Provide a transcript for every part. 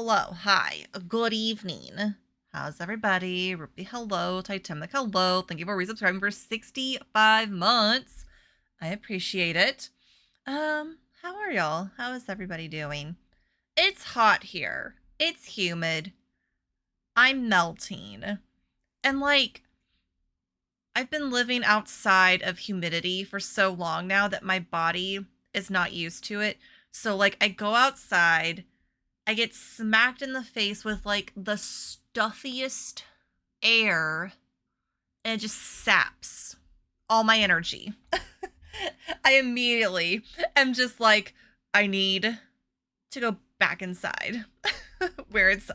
Hello, hi, good evening. How's everybody? Ruby, hello. Titanic, hello. Thank you for resubscribing for 65 months. I appreciate it. How are y'all? How is everybody doing? It's hot here. It's humid. I'm melting. And I've been living outside of humidity for so long now that my body is not used to it. So, I go outside. I get smacked in the face with the stuffiest air and it just saps all my energy. I immediately am just like, I need to go back inside where it's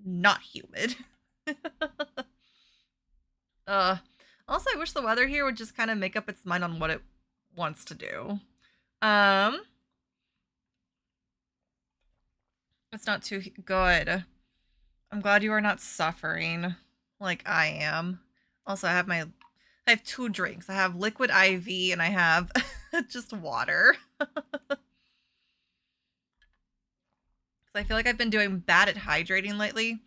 not humid. uh Also, I wish the weather here would just kind of make up its mind on what it wants to do. Um it's not too good. I'm glad you are not suffering like I am. Also, I have two drinks. I have liquid IV and I have just water. I feel like I've been doing bad at hydrating lately.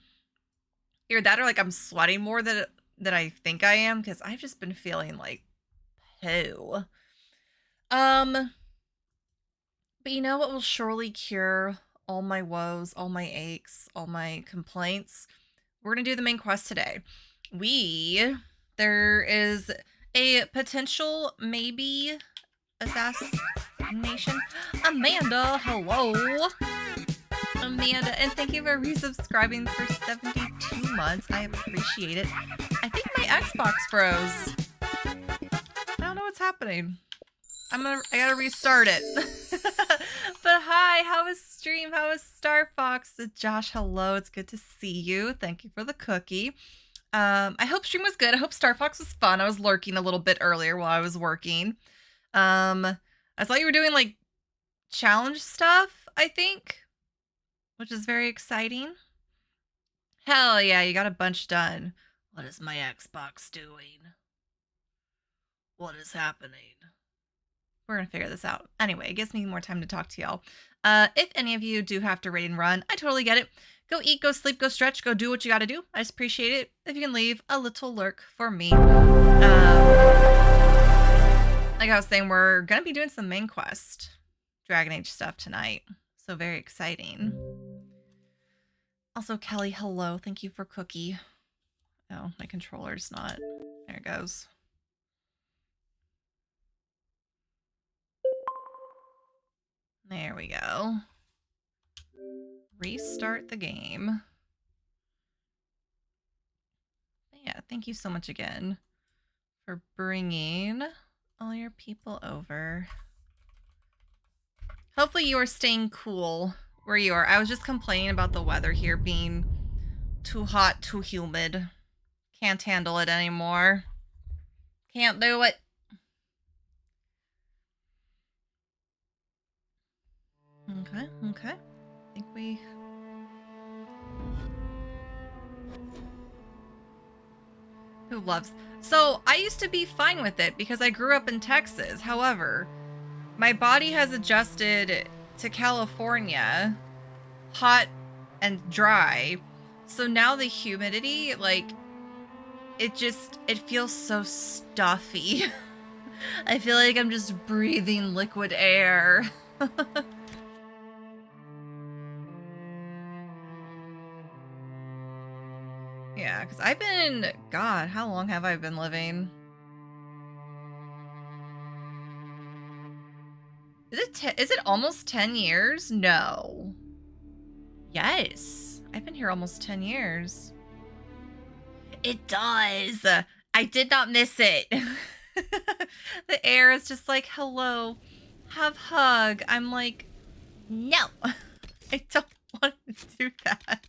Either that or I'm sweating more than I think I am because I've just been feeling like poo. But you know what will surely cure all my woes, all my aches, all my complaints? We're gonna do the main quest today. There is a potential maybe assassination. Amanda, hello. Amanda, and thank you for resubscribing for 72 months. I appreciate it. I think my Xbox froze. I don't know what's happening. I gotta restart it. But hi, how was stream? How was Star Fox? Josh, hello. It's good to see you. Thank you for the cookie. I hope stream was good. I hope Star Fox was fun. I was lurking a little bit earlier while I was working. I saw you were doing challenge stuff, I think, which is very exciting. Hell yeah, you got a bunch done. What is my Xbox doing? What is happening? We're gonna figure this out. Anyway, it gives me more time to talk to y'all. If any of you do have to raid and run, I totally get it. Go eat, go sleep, go stretch, go do what you gotta do. I just appreciate it if you can leave a little lurk for me. Like I was saying, we're gonna be doing some main quest Dragon Age stuff tonight. So very exciting. Also, Kelly, hello. Thank you for cookie. Oh, my controller's not. There it goes. There we go. Restart the game. Yeah, thank you so much again for bringing all your people over. Hopefully you are staying cool where you are. I was just complaining about the weather here being too hot, too humid. Can't handle it anymore. Can't do it. Okay. I think we... Who loves... So, I used to be fine with it because I grew up in Texas. However, my body has adjusted to California, hot and dry. So now the humidity, it feels so stuffy. I feel like I'm just breathing liquid air. Yeah, because God, how long have I been living? Is it almost 10 years? No. Yes. I've been here almost 10 years. It does. I did not miss it. The air is just like, hello, have hug. I'm like, no, I don't want to do that.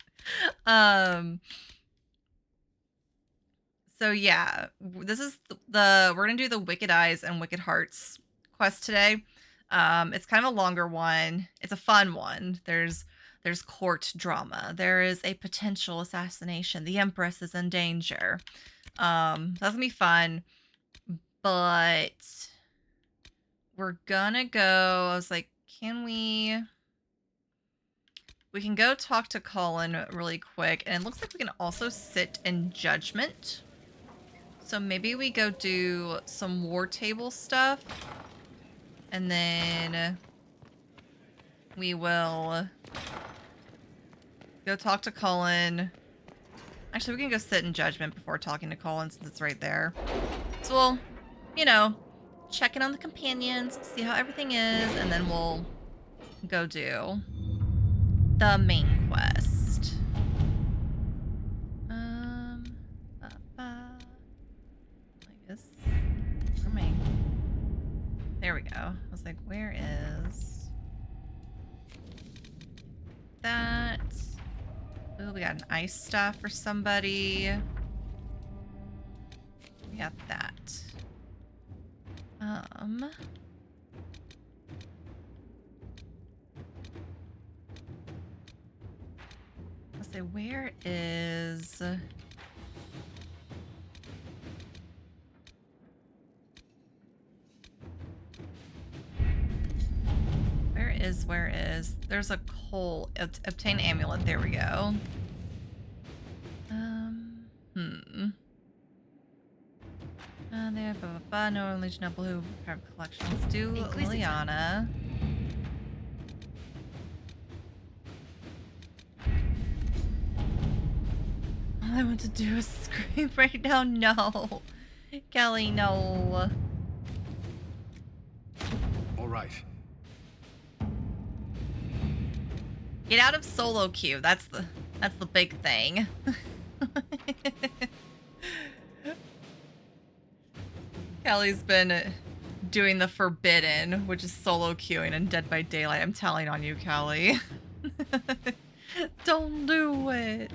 So yeah, this is we're gonna do the Wicked Eyes and Wicked Hearts quest today. It's kind of a longer one. It's a fun one. There's court drama. There is a potential assassination. The Empress is in danger. That's gonna be fun. But we're gonna go. I was like, can we We can go talk to Colin really quick, and it looks like we can also sit in judgment. So maybe we go do some war table stuff, and then we will go talk to Colin. Actually, we can go sit in judgment before talking to Colin since it's right there. So we'll, you know, check in on the companions, see how everything is, and then we'll go do the main quest. I guess. Where am I? There we go. I was like, where is that? Oh, we got an ice staff for somebody. We got that. Let's say, where is... Where is? There's a coal. Obtain amulet. There we go. There, no Legion Apple who have collections. Do Liliana. All I want to do is scream right now. No. Kelly, no. All right. Get out of solo queue. That's the big thing. Kelly's been doing the forbidden, which is solo queuing in Dead by Daylight. I'm telling on you, Kelly. Don't do it.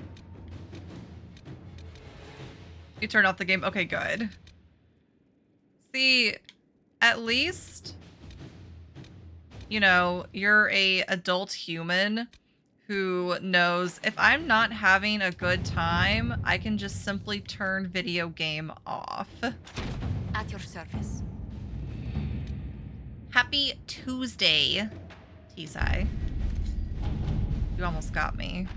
You turned off the game? Okay, good. See, at least, you know, you're a adult human who knows if I'm not having a good time, I can just simply turn video game off. At your service. Happy Tuesday, Tisai. You almost got me.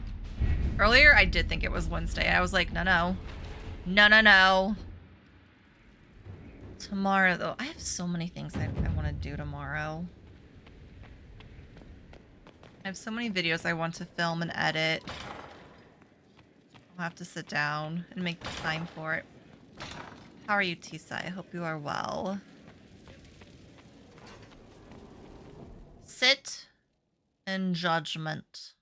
Earlier, I did think it was Wednesday. I was like, no. Tomorrow, though. I have so many things I want to do tomorrow. I have so many videos I want to film and edit. I'll have to sit down and make the time for it. How are you, Tisai? I hope you are well. Sit in judgment.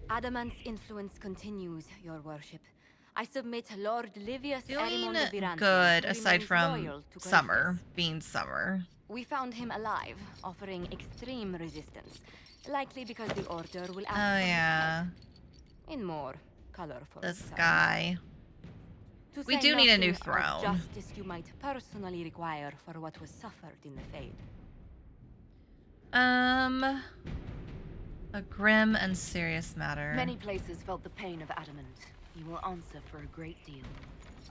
Adamant's influence continues, your worship. I submit Lord Livius Feeling Erimond of Virantia good, aside remains from loyal to summer, Corypheus. being summer. We found him alive, offering extreme resistance. Likely because the Order will ask Oh, for yeah. his head in more colorful This terms. guy. To We say do need a new nothing of throne. Justice you might personally require for what was suffered in the Fade. A grim and serious matter. Many places felt the pain of Adamant. He will answer for a great deal.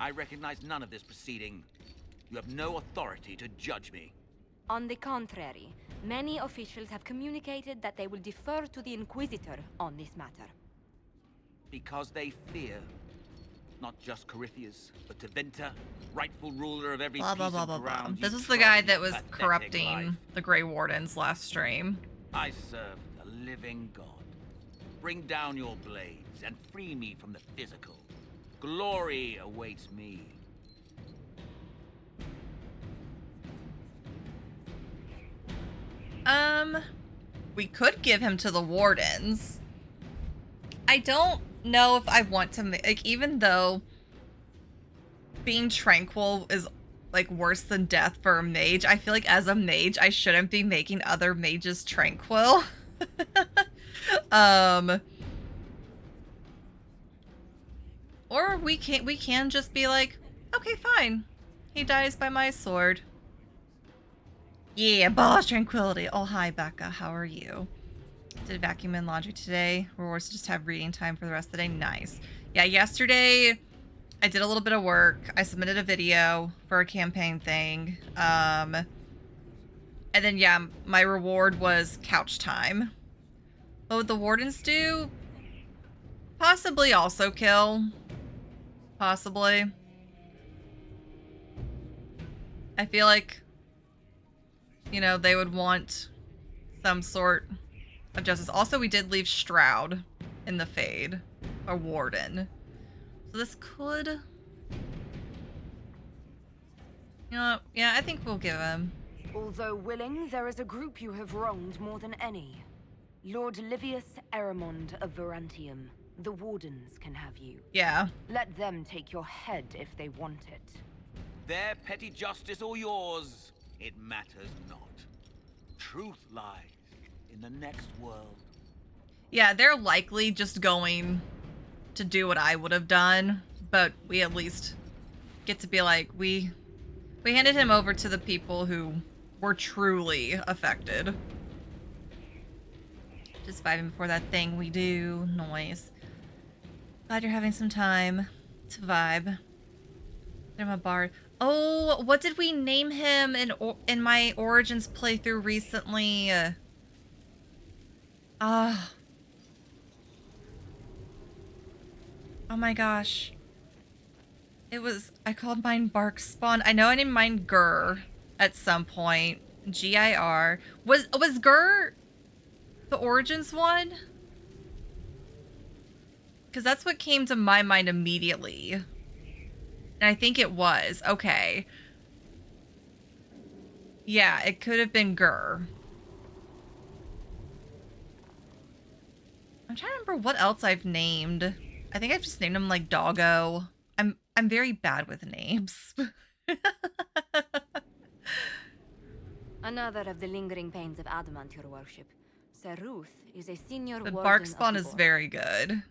I recognize none of this proceeding. You have no authority to judge me. On the contrary, many officials have communicated that they will defer to the Inquisitor on this matter. Because they fear. Not just Corypheus, but Tevinter, rightful ruler of every Blah, piece blah, blah, of blah, blah. ground. This you was the trod guy in that your was pathetic corrupting life. the Grey Wardens last stream. I serve the living God. Bring down your blades and free me from the physical. Glory awaits me. We could give him to the Wardens. I don't know if I want to like, even though being tranquil is like worse than death for a mage, I feel like as a mage I shouldn't be making other mages tranquil. Or we can just be like, okay, fine. He dies by my sword. Yeah, boss tranquility. Oh, hi, Becca. How are you? Did vacuum and laundry today. Rewards to just have reading time for the rest of the day. Nice. Yeah, yesterday I did a little bit of work. I submitted a video for a campaign thing. And then, yeah, my reward was couch time. What would the wardens do? Possibly also kill. Possibly. I feel like, you know, they would want some sort of justice. Also, we did leave Stroud in the Fade, a warden. So this could... You know, yeah, I think we'll give him. Although willing, there is a group you have wronged more than any. Lord Livius Eramond of Verantium. The Wardens can have you. Yeah. Let them take your head if they want it. Their petty justice or yours, it matters not. Truth lies in the next world. Yeah, they're likely just going to do what I would have done, but we at least get to be like, we handed him over to the people who were truly affected. Just vibing before that thing we do. Noise. Glad you're having some time to vibe. I'm a bard. Oh, what did we name him in my Origins playthrough recently? Oh my gosh. It was, I called mine Bark Spawn. I know I named mine Gur at some point. G-I-R. Was Gur the Origins one? Because that's what came to my mind immediately. And I think it was. Okay. Yeah, it could have been Gur. I'm trying to remember what else I've named. I think I've just named him like Doggo. I'm very bad with names. Another of the lingering pains of adamant, your worship. Sir Ruth is a senior The warden bark of spawn the is board. very good.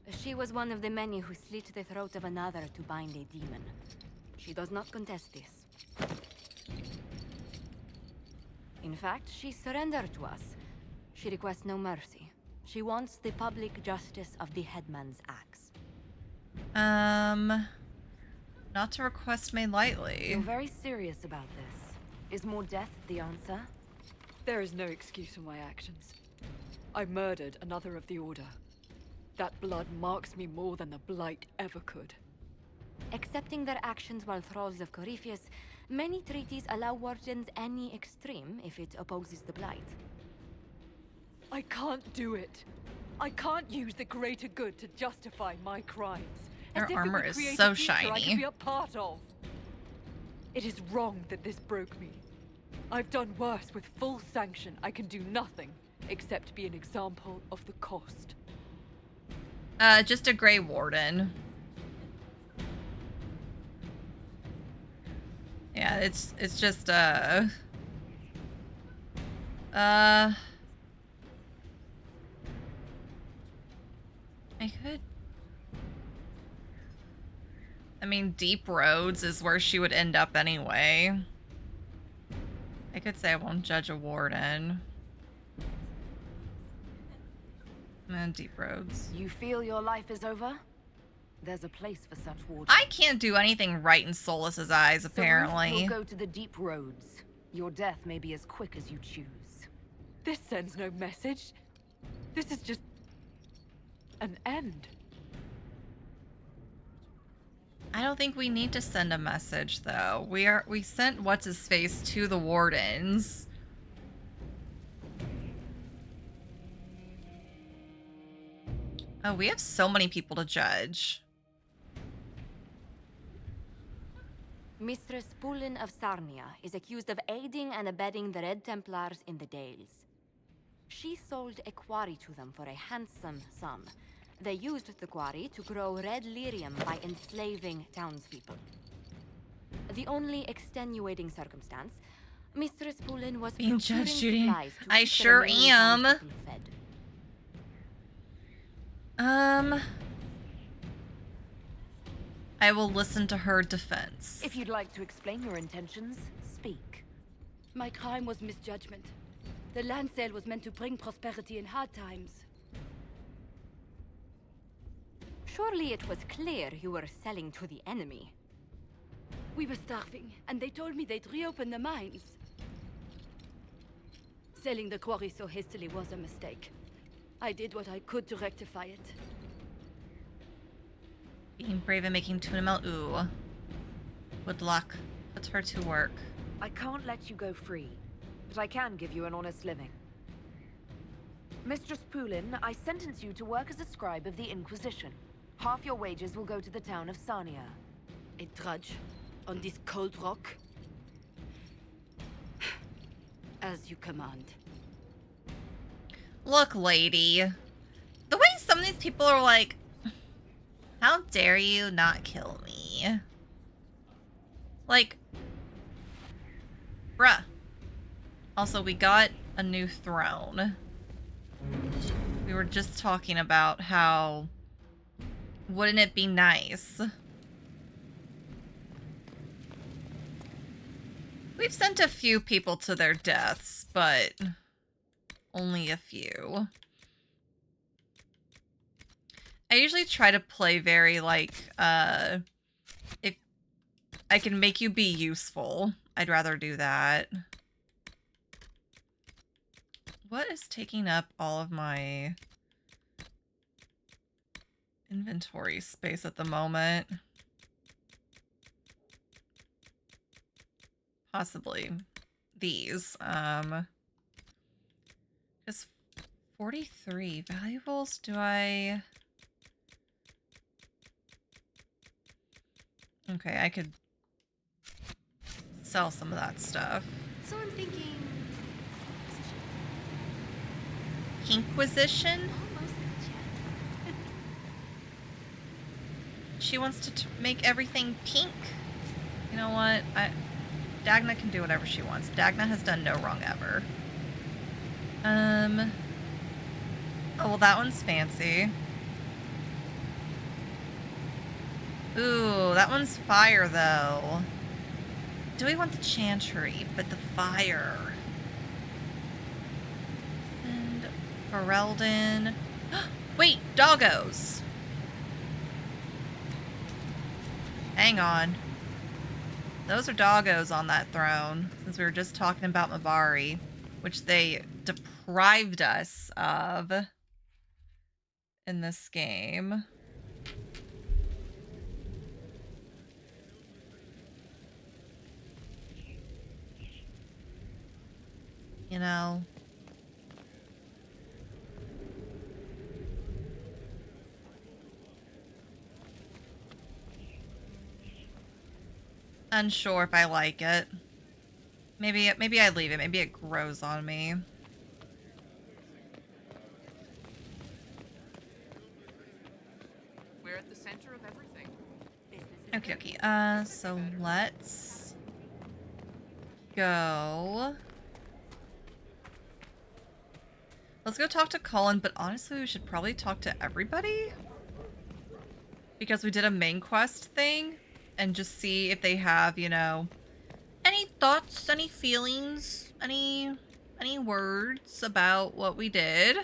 She was one of the many who slit the throat of another to bind a demon. She does not contest this. In fact, she surrendered to us. She requests no mercy. She wants the public justice of the headman's axe. Not to request made lightly. You're very serious about this. Is more death the answer? There is no excuse for my actions. I murdered another of the Order. That blood marks me more than the Blight ever could. Accepting their actions while thralls of Corypheus, many treaties allow wardens any extreme if it opposes the Blight. I can't do it. I can't use the greater good to justify my crimes. Their as if it armor would is create so a future I shiny. could be a part of. It is wrong that this broke me. I've done worse with full sanction. I can do nothing except be an example of the cost. Just a Grey Warden. Yeah, it's just I mean, Deep Roads is where she would end up anyway. I could say I won't judge a warden. And Deep Roads. You feel your life is over? There's a place for such wardens. I can't do anything right in Solus's eyes, apparently. We'll go to the Deep Roads. Your death may be as quick as you choose. This sends no message. This is just an end. I don't think we need to send a message, though. We sent what's-his-face to the wardens. Oh, we have so many people to judge. Mistress Pulin of Sarnia is accused of aiding and abetting the Red Templars in the Dales. She sold a quarry to them for a handsome sum. They used the quarry to grow red lyrium by enslaving townspeople. The only extenuating circumstance, Mistress Pulin was Being procuring judged, Judy. supplies to I keep the sure remaining am. townspeople fed. I will listen to her defense. If you'd like to explain your intentions, speak. My crime was misjudgment. The land sale was meant to bring prosperity in hard times. Surely it was clear you were selling to the enemy. We were starving, and they told me they'd reopen the mines. Selling the quarry so hastily was a mistake. I did what I could to rectify it. Being brave and making tuna melt. Ooh. Good luck. Put her to work. I can't let you go free, but I can give you an honest living. Mistress Poulin, I sentence you to work as a scribe of the Inquisition. Half your wages will go to the town of Sarnia. A drudge on this cold rock? As you command. Look, lady. The way some of these people are like, how dare you not kill me? Like, bruh. Also, we got a new throne. We were just talking about how, wouldn't it be nice? We've sent a few people to their deaths, but only a few. I usually try to play very, like, if I can make you be useful, I'd rather do that. What is taking up all of my inventory space at the moment? Possibly these. Just 43 valuables. Do I? Okay, I could sell some of that stuff. So I'm thinking... Inquisition? Almost yes. She wants to make everything pink. You know what? Dagna can do whatever she wants. Dagna has done no wrong ever. Oh, well, that one's fancy. Ooh, that one's fire, though. Do we want the chantry, but the fire? And Ferelden. Wait, doggos. Hang on. Those are doggos on that throne, since we were just talking about Mabari, which they deprived us of in this game. You know. Unsure if I like it. Maybe I leave it. Maybe it grows on me. We're at the center of everything. Okay, okay. So let's go. Let's go talk to Colin, but honestly, we should probably talk to everybody. Because we did a main quest thing. And just see if they have, you know, any thoughts, any feelings, any words about what we did.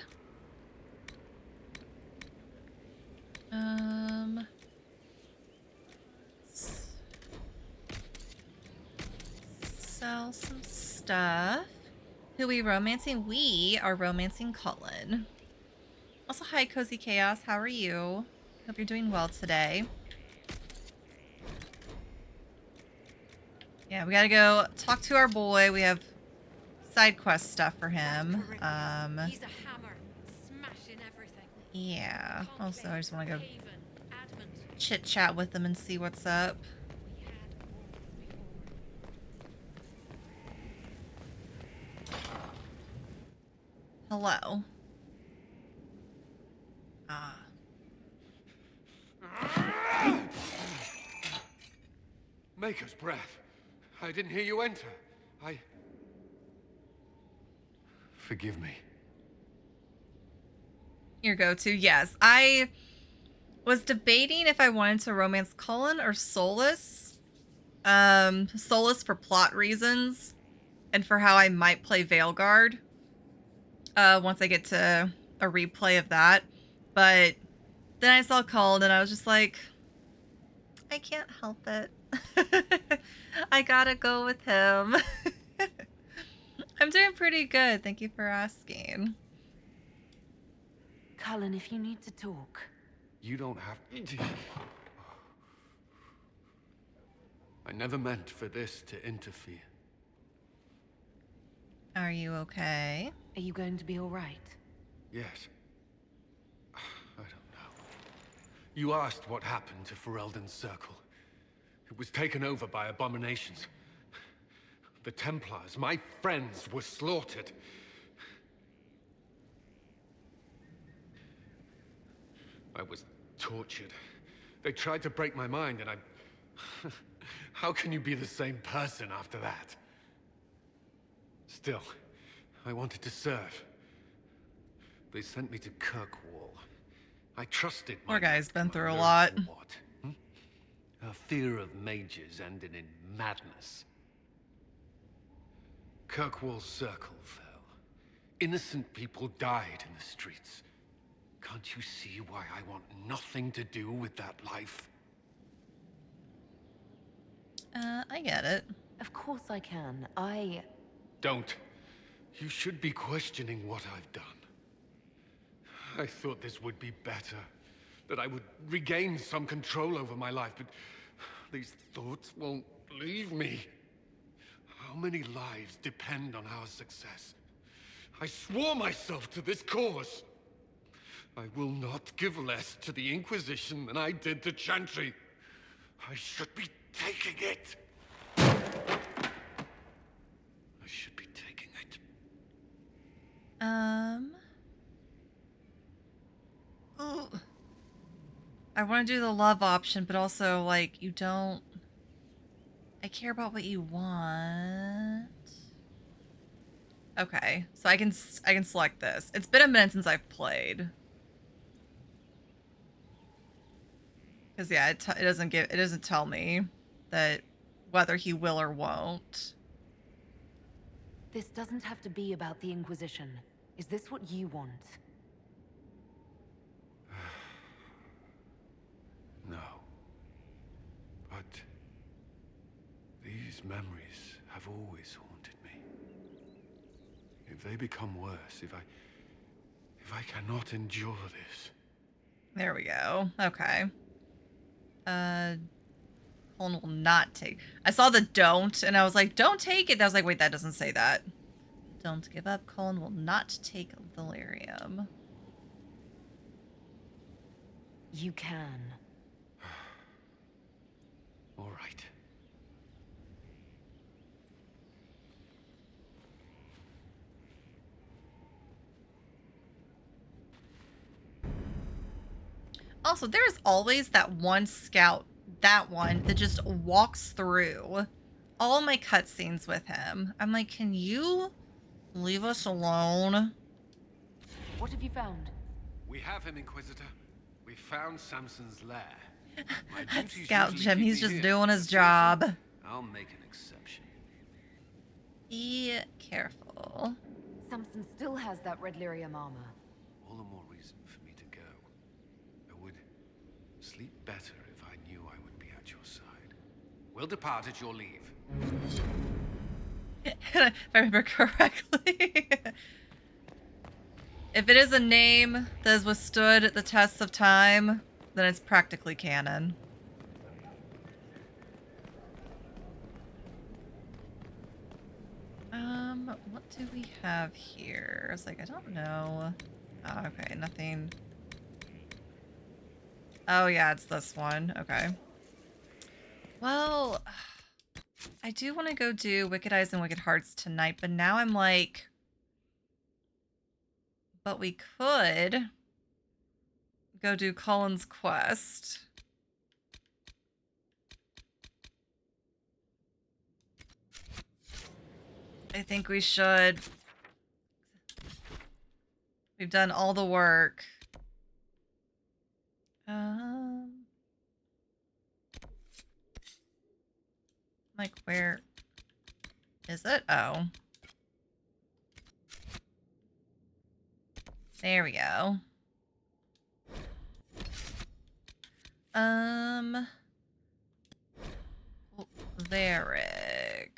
Sell some stuff. Who are we romancing? We are romancing Cullen. Also, hi, Cozy Chaos. How are you? Hope you're doing well today. Yeah, we gotta go talk to our boy. We have side quest stuff for him. He's a hammer, smashing everything. Yeah. Also, I just want to go chit chat with him and see what's up. Hello. Ah. Maker's breath. I didn't hear you enter. Forgive me. Your go-to, yes. I was debating if I wanted to romance Cullen or Solus. Solus for plot reasons, and for how I might play Veilguard. Once I get to a replay of that. But then I saw Cullen and I was just like, I can't help it. I gotta go with him. I'm doing pretty good. Thank you for asking. Cullen, if you need to talk. You don't have to. I never meant for this to interfere. Are you okay? Are you going to be all right? Yes. I don't know. You asked what happened to Ferelden's Circle. It was taken over by abominations. The Templars, my friends, were slaughtered. I was tortured. They tried to break my mind, and I... How can you be the same person after that? Still, I wanted to serve. They sent me to Kirkwall. I trusted my... Poor guy's been luck, through a but lot. for what? A fear of mages ended in madness. Kirkwall's Circle fell. Innocent people died in the streets. Can't you see why I want nothing to do with that life? I get it. Of course I can. Don't. You should be questioning what I've done. I thought this would be better. That I would regain some control over my life, but these thoughts won't leave me. How many lives depend on our success? I swore myself to this cause. I will not give less to the Inquisition than I did to Chantry. I should be taking it. I should be taking it. Ooh. I want to do the love option, but also, like, you don't... I care about what you want. Okay, so I can select this. It's been a minute since I've played. Because yeah, it doesn't tell me that whether he will or won't. This doesn't have to be about the Inquisition. Is this what you want? No. But these memories have always haunted me. If they become worse, if I cannot endure this. There we go. Okay. Colin will not take. I saw the don't, and I was like, don't take it. I was like, wait, that doesn't say that. Don't give up. Colin will not take delirium. You can. All right. Also, there's always that one scout, that one, that just walks through all my cutscenes with him. I'm like, can you leave us alone? What have you found? We have him, Inquisitor. We found Samson's lair. My duty's Scout usually Jim, keep he's me just here. doing his But job. seriously, I'll make an exception. Be careful. Samson still has that red lyrium armor. All the more reason for me to go. I would sleep better if I knew I would be at your side. We'll depart at your leave. If I remember correctly. If it is a name that has withstood the tests of time, then it's practically canon. What do we have here? It's like, I don't know. Oh, okay, nothing. Oh yeah, it's this one. Okay. Well, I do want to go do Wicked Eyes and Wicked Hearts tonight, but now I'm like, but we could go do Colin's quest. I think we should. We've done all the work. Like, where is it? Oh. There we go. Varric.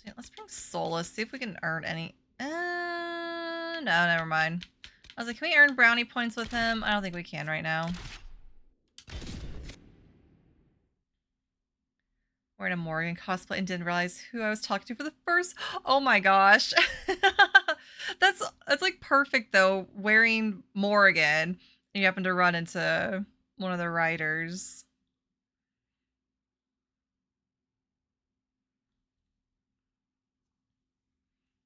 Let's bring Solus. See if we can earn any. No, never mind. I was like, can we earn brownie points with him? I don't think we can right now. Wearing a Morgan cosplay and didn't realize who I was talking to for the first. Oh my gosh. That's like perfect though. Wearing Morgan, and you happen to run into one of the writers.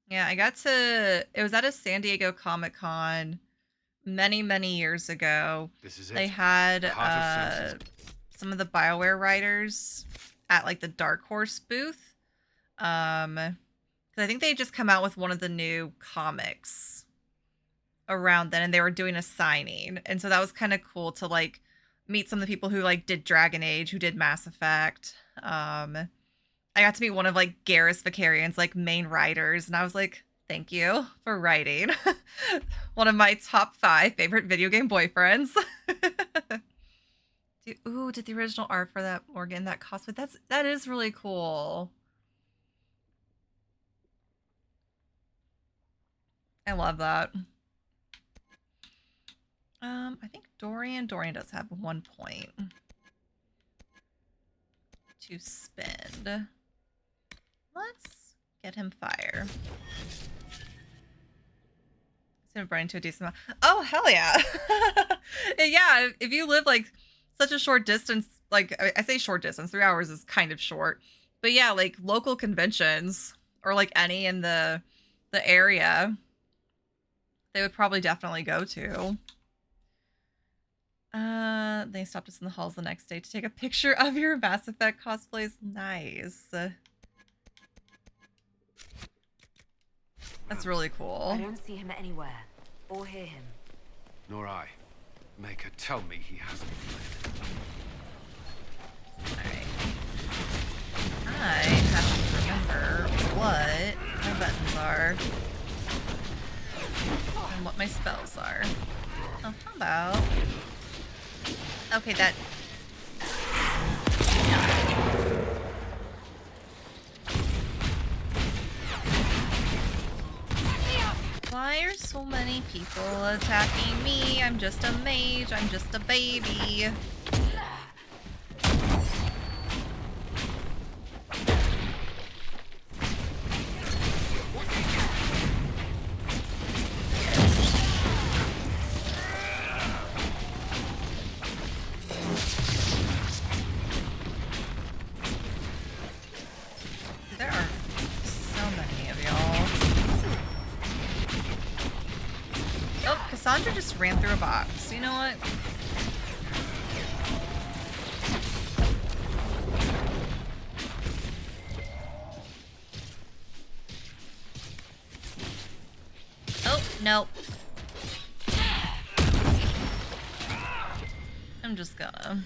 Yeah, it was at a San Diego Comic-Con many, many years ago. This is it. They had The heart of senses. some of the BioWare writers at like the Dark Horse booth. 'Cause I think they just come out with one of the new comics around then, and they were doing a signing. And so that was kind of cool to like meet some of the people who like did Dragon Age, who did Mass Effect. I got to meet one of like Garrus Vicarian's like main writers, and I was like, thank you for writing one of my top 5 favorite video game boyfriends. Did the original art for that Morgan, that cosplay, that is really cool. I love that. I think Dorian does have 1 point to spend. Let's get him fire. He's gonna run into a decent amount. Oh, hell yeah. Yeah, if you live like such a short distance, like I say short distance, 3 hours is kind of short. But yeah, like local conventions or like any in the area, they would probably definitely go to. They stopped us in the halls the next day to take a picture of your Mass Effect cosplays. Nice. That's really cool. I don't see him anywhere, or hear him. Nor I. Maker, tell me he hasn't fled. Alright. I have to remember what my buttons are. And what my spells are. Oh, how about... Okay, that... Why are so many people attacking me? I'm just a mage. I'm just a baby. There are so many of y'all. Oh, Cassandra just ran through a box. You know what? Oh, no. I'm just gonna...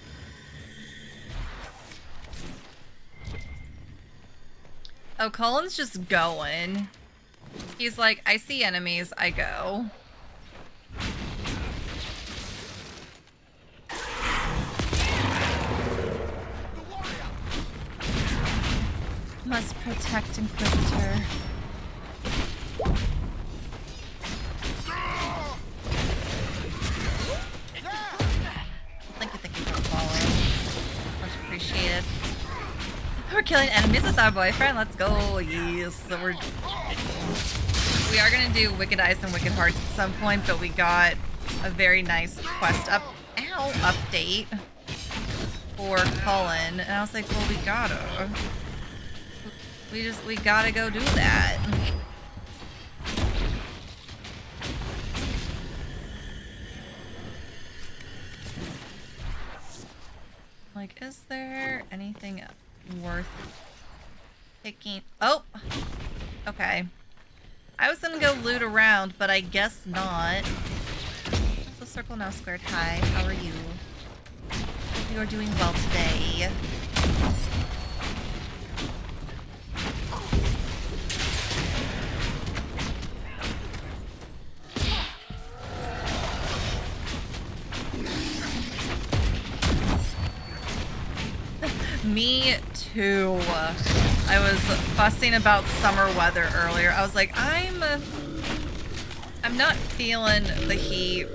Oh, Colin's just going. He's like, I see enemies, I go. Must protect Inquisitor. Thank you for following. Much appreciated. We're killing enemies with our boyfriend. Let's go. Yes. So we are gonna do Wicked Eyes and Wicked Hearts at some point, but we got a very nice quest update for Cullen, and I was like, well, we gotta go do that. Like, is there anything worth picking? Oh, okay. I was gonna go loot around, but I guess not. The circle now squared. Hi, how are you? Hope you are doing well today. Me too. I was fussing about summer weather earlier. I was like, I'm not feeling the heat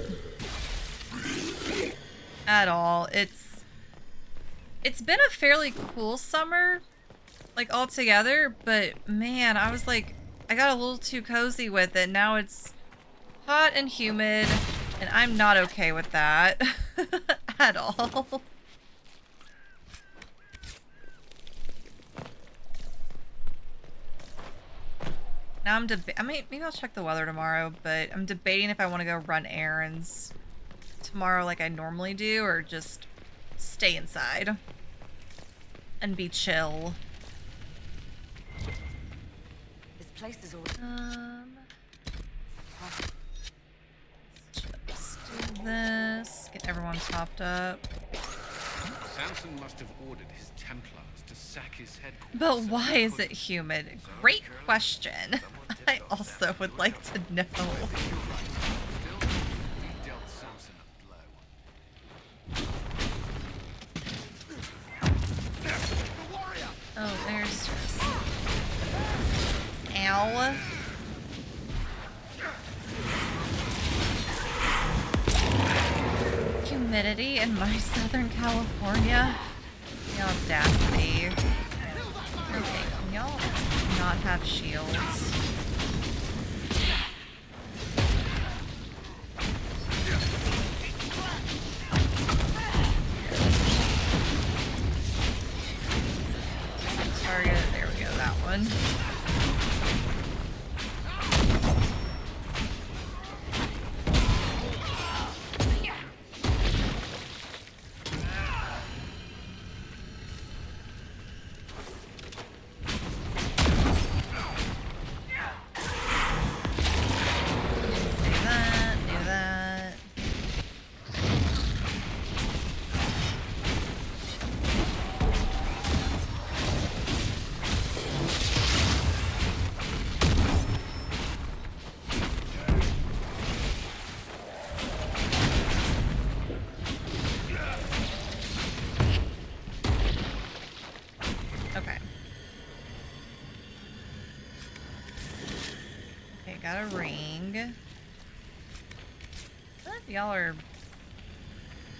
at all. It's been a fairly cool summer, like altogether, but man, I was like, I got a little too cozy with it. Now it's hot and humid, and I'm not okay with that at all. Now I mean, maybe I'll check the weather tomorrow, but I'm debating if I want to go run errands tomorrow like I normally do, or just stay inside and be chill. This place is all. Let's do this. Get everyone topped up. Samson must have ordered his Templars to sack his headquarters. But why is it humid? Great question. I also would like to know. Oh, there's stress. Ow. Humidity in my Southern California. The audacity. Okay, can y'all not have shields? Target, there we go, that one. Got a ring. Y'all are...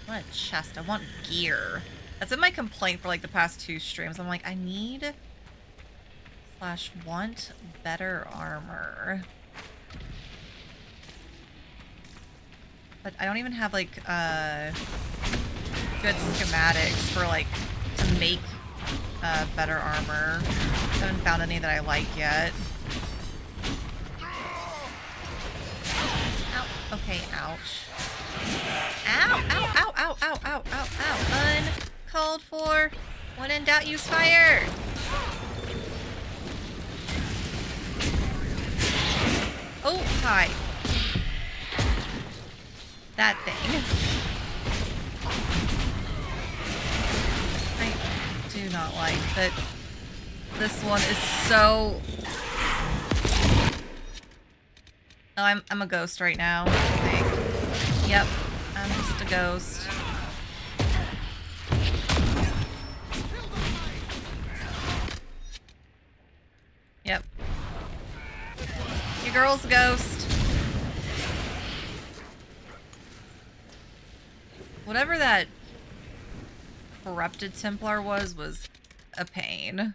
I want a chest. I want gear. That's been my complaint for like the past 2 streams. I'm like, I need / want better armor. But I don't even have like good schematics for like to make better armor. I haven't found any that I like yet. Okay, ouch. Ow, ow, ow, ow, ow, ow, ow, ow. Uncalled for. When in doubt, use fire. Oh, hi. That thing. I do not like that this one is so... Oh, I'm a ghost right now, I think. Yep, I'm just a ghost. Yep. Your girl's a ghost. Whatever that corrupted Templar was a pain.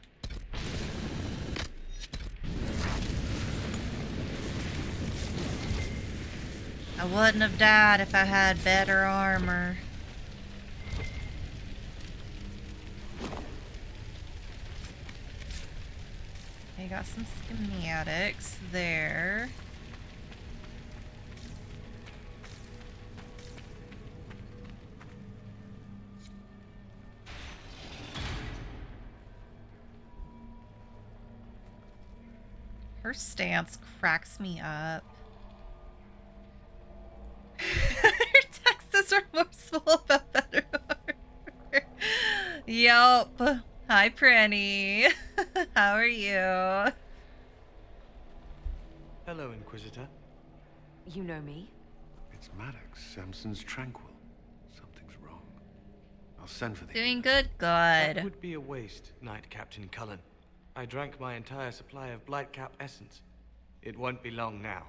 I wouldn't have died if I had better armor. I got some schematics there. Her stance cracks me up. Her text is remorseful about better armor. Yup. Hi, Prenny. How are you? Hello, Inquisitor. You know me? It's Maddox, Samson's Tranquil. Something's wrong. I'll send for the Doing others. good? That Good. would be a waste, Knight Captain Cullen. I drank my entire supply of Blightcap essence. It won't be long now.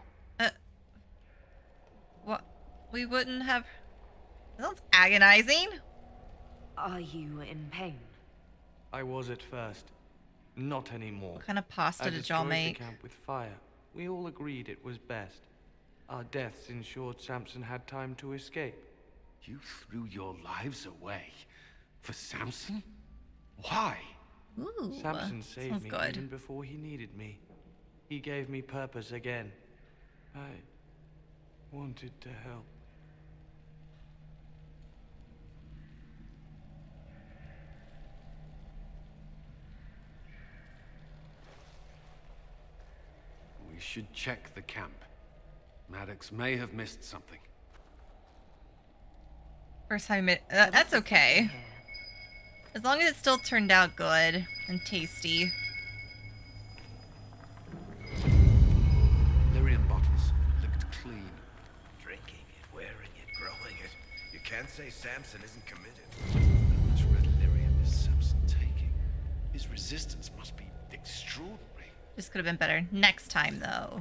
What? We wouldn't have... That sounds agonizing. Are you in pain? I was at first. Not anymore. What kind of pasta I did y'all destroyed make? the camp with fire. We all agreed it was best. Our deaths ensured Samson had time to escape. You threw your lives away for Samson? Why? Ooh, Samson saved sounds me good. even before he needed me. He gave me purpose again. I wanted to help. We should check the camp. Maddox may have missed something. First time that's okay. As long as it still turned out good and tasty. Lyrium bottles looked clean. Drinking it, wearing it, growing it. You can't say Samson isn't committed. How much red lyrium is Samson taking? His resistance must be extraordinary. This could have been better next time, though.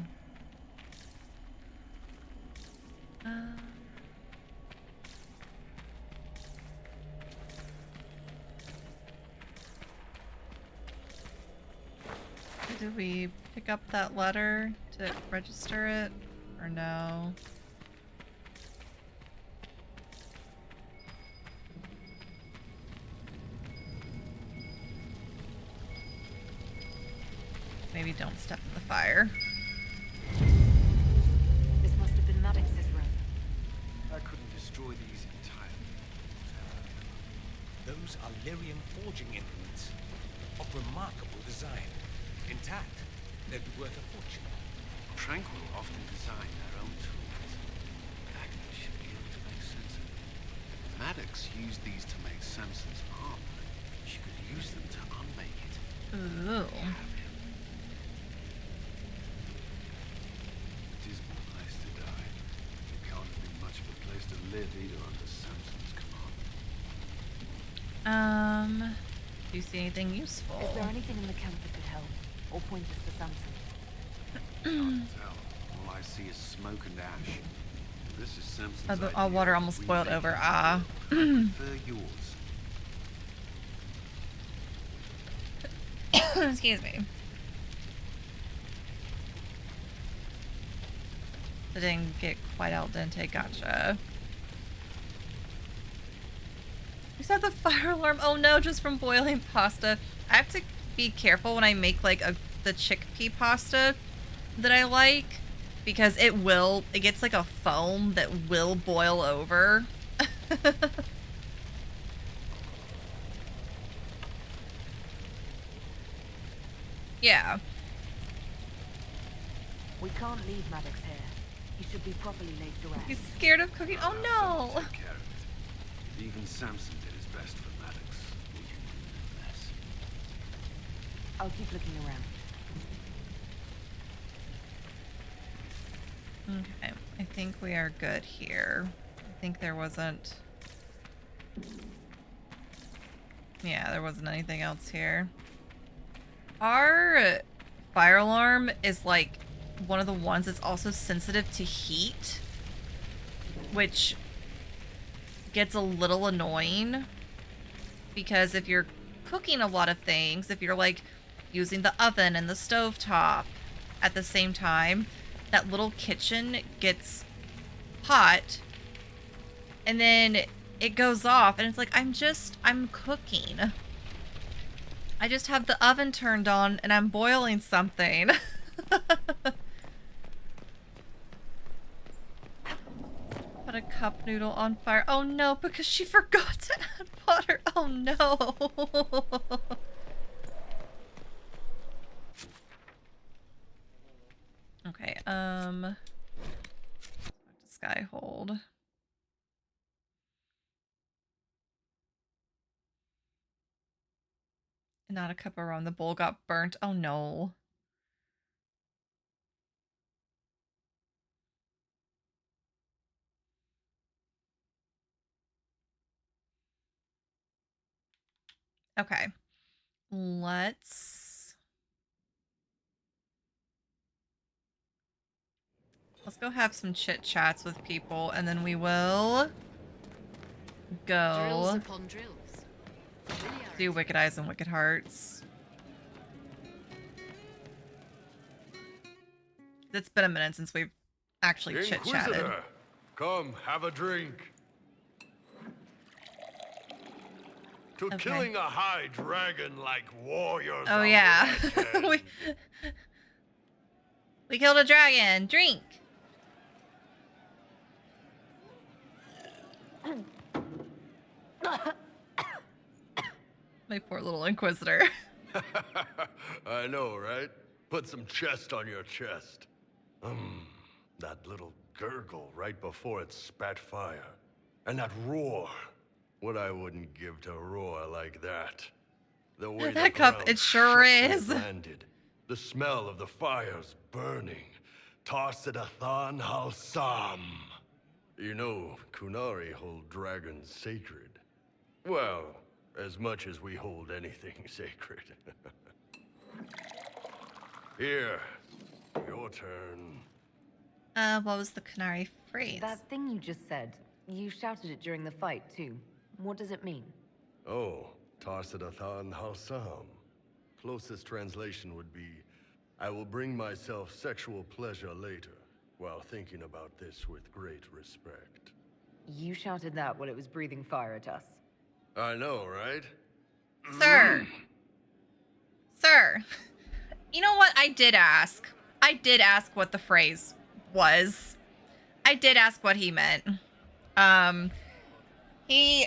Did we pick up that letter to register it? Or no? Maybe don't step in the fire. This must have been Maddox's room. I couldn't destroy these entirely. Those are lyrium forging implements of remarkable design. Intact, they'd be worth a fortune. Tranquil often design their own tools. Agnes should be able to make sense of it. Maddox used these to make Samson's armor. She could use them to unmake it. Ooh. Have him. Dismal place to die. It can't have been much of a place to live either under Samson's command. Do you see anything useful? Is there anything in the camp that could help? Or point us to Samson? Can't tell. All I see is smoke and ash. This is Samson's The idea. water almost We boiled make over. it. Ah. I prefer yours. Excuse me. I didn't get quite al dente. Gotcha. You said the fire alarm. Oh no, just from boiling pasta. I have to be careful when I make like the chickpea pasta that I like, because it gets like a foam that will boil over. Yeah. We can't leave Maddox here. He should be properly laid to rest. He's scared of cooking. Oh no. Take care of it. Even Samson did his best for Maddox. We can do less. I'll keep looking around. Okay, I think we are good here. I think there wasn't... Yeah, there wasn't anything else here. Our fire alarm is like one of the ones that's also sensitive to heat, which gets a little annoying, because if you're cooking a lot of things, if you're like using the oven and the stovetop at the same time, that little kitchen gets hot, and then it goes off, and it's like, I'm cooking. I just have the oven turned on, and I'm boiling something. Put a cup noodle on fire. Oh no, because she forgot to add water. Oh no. Okay, Skyhold. Not a cup of rum. The bowl got burnt. Oh no. Okay. Let's go have some chit chats with people, and then we will Drills go upon drills. do Wicked Eyes and Wicked Hearts. It's been a minute since we've actually chit chatted. Inquisitor, come have a drink. To Okay. killing a high dragon like warriors. Oh of yeah. legend. we killed a dragon. Drink. My poor little Inquisitor. I know, right? Put some chest on your chest. That little gurgle right before it spat fire. And that roar. What I wouldn't give to roar like that. The way That the cup, ground it sure shook when it is. landed. The smell of the fires burning. Tarsidathan Halsam. You know, Kunari hold dragons sacred. Well, as much as we hold anything sacred. Here, your turn. What was the Kunari phrase? That thing you just said, you shouted it during the fight, too. What does it mean? Oh, Tarsidathan Halsam. Closest translation would be, I will bring myself sexual pleasure later, while thinking about this with great respect. You shouted that while it was breathing fire at us. I know, right? Sir. Sir. You know what? I did ask. I did ask what the phrase was. I did ask what he meant. He...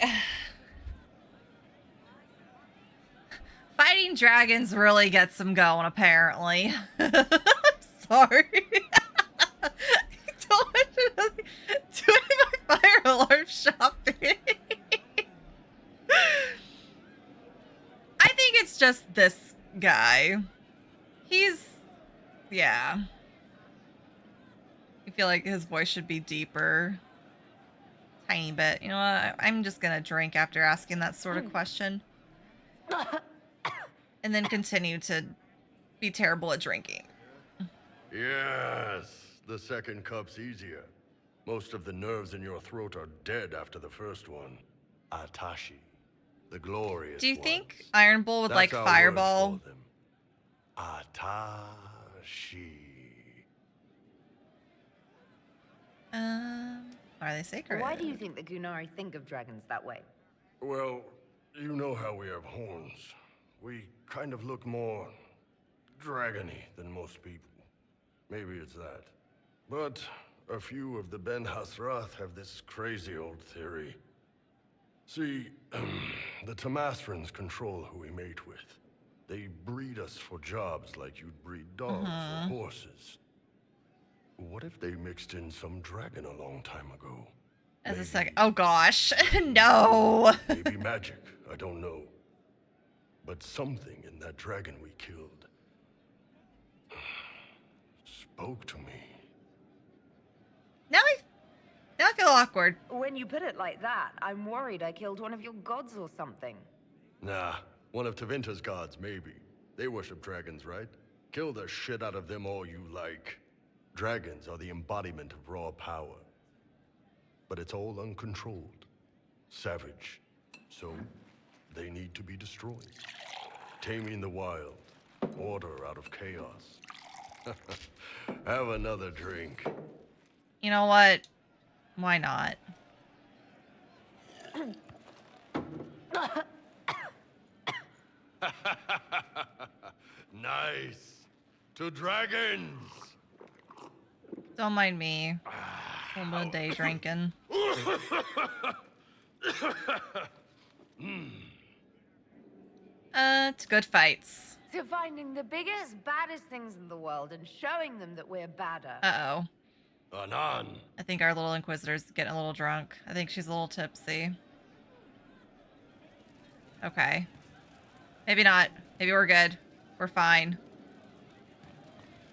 Fighting dragons really gets him going, apparently. I'm sorry. Doing my fire alarm shopping. I think it's just this guy. Yeah. I feel like his voice should be deeper. Tiny bit. You know what? I'm just gonna drink after asking that sort of question. And then continue to be terrible at drinking. Yes, the second cup's easier. Most of the nerves in your throat are dead after the first one. Atashi, the glorious Do you ones. think Iron Bull would That's like our word Fireball? for them. Atashi. Are they sacred? Why do you think the Gunari think of dragons that way? Well, you know how we have horns. We kind of look more dragony than most people. Maybe it's that. But a few of the Ben Hasrath have this crazy old theory. See, the Tamasrans control who we mate with. They breed us for jobs like you'd breed dogs or horses. What if they mixed in some dragon a long time ago? As a second. Oh gosh. No. Maybe magic, I don't know. But something in that dragon we killed spoke to me. Now I feel awkward. When you put it like that, I'm worried I killed one of your gods or something. Nah, one of Tevinter's gods, maybe. They worship dragons, right? Kill the shit out of them all you like. Dragons are the embodiment of raw power. But it's all uncontrolled. Savage. So, they need to be destroyed. Taming the wild. Order out of chaos. Have another drink. You know what? Why not? Nice. To dragons. Don't mind me. I'm a day drinking. It's good fights. To finding the biggest, baddest things in the world and showing them that we're badder. Uh-oh. Anan. I think our little Inquisitor's getting a little drunk. I think she's a little tipsy. Okay. Maybe not. Maybe we're good. We're fine.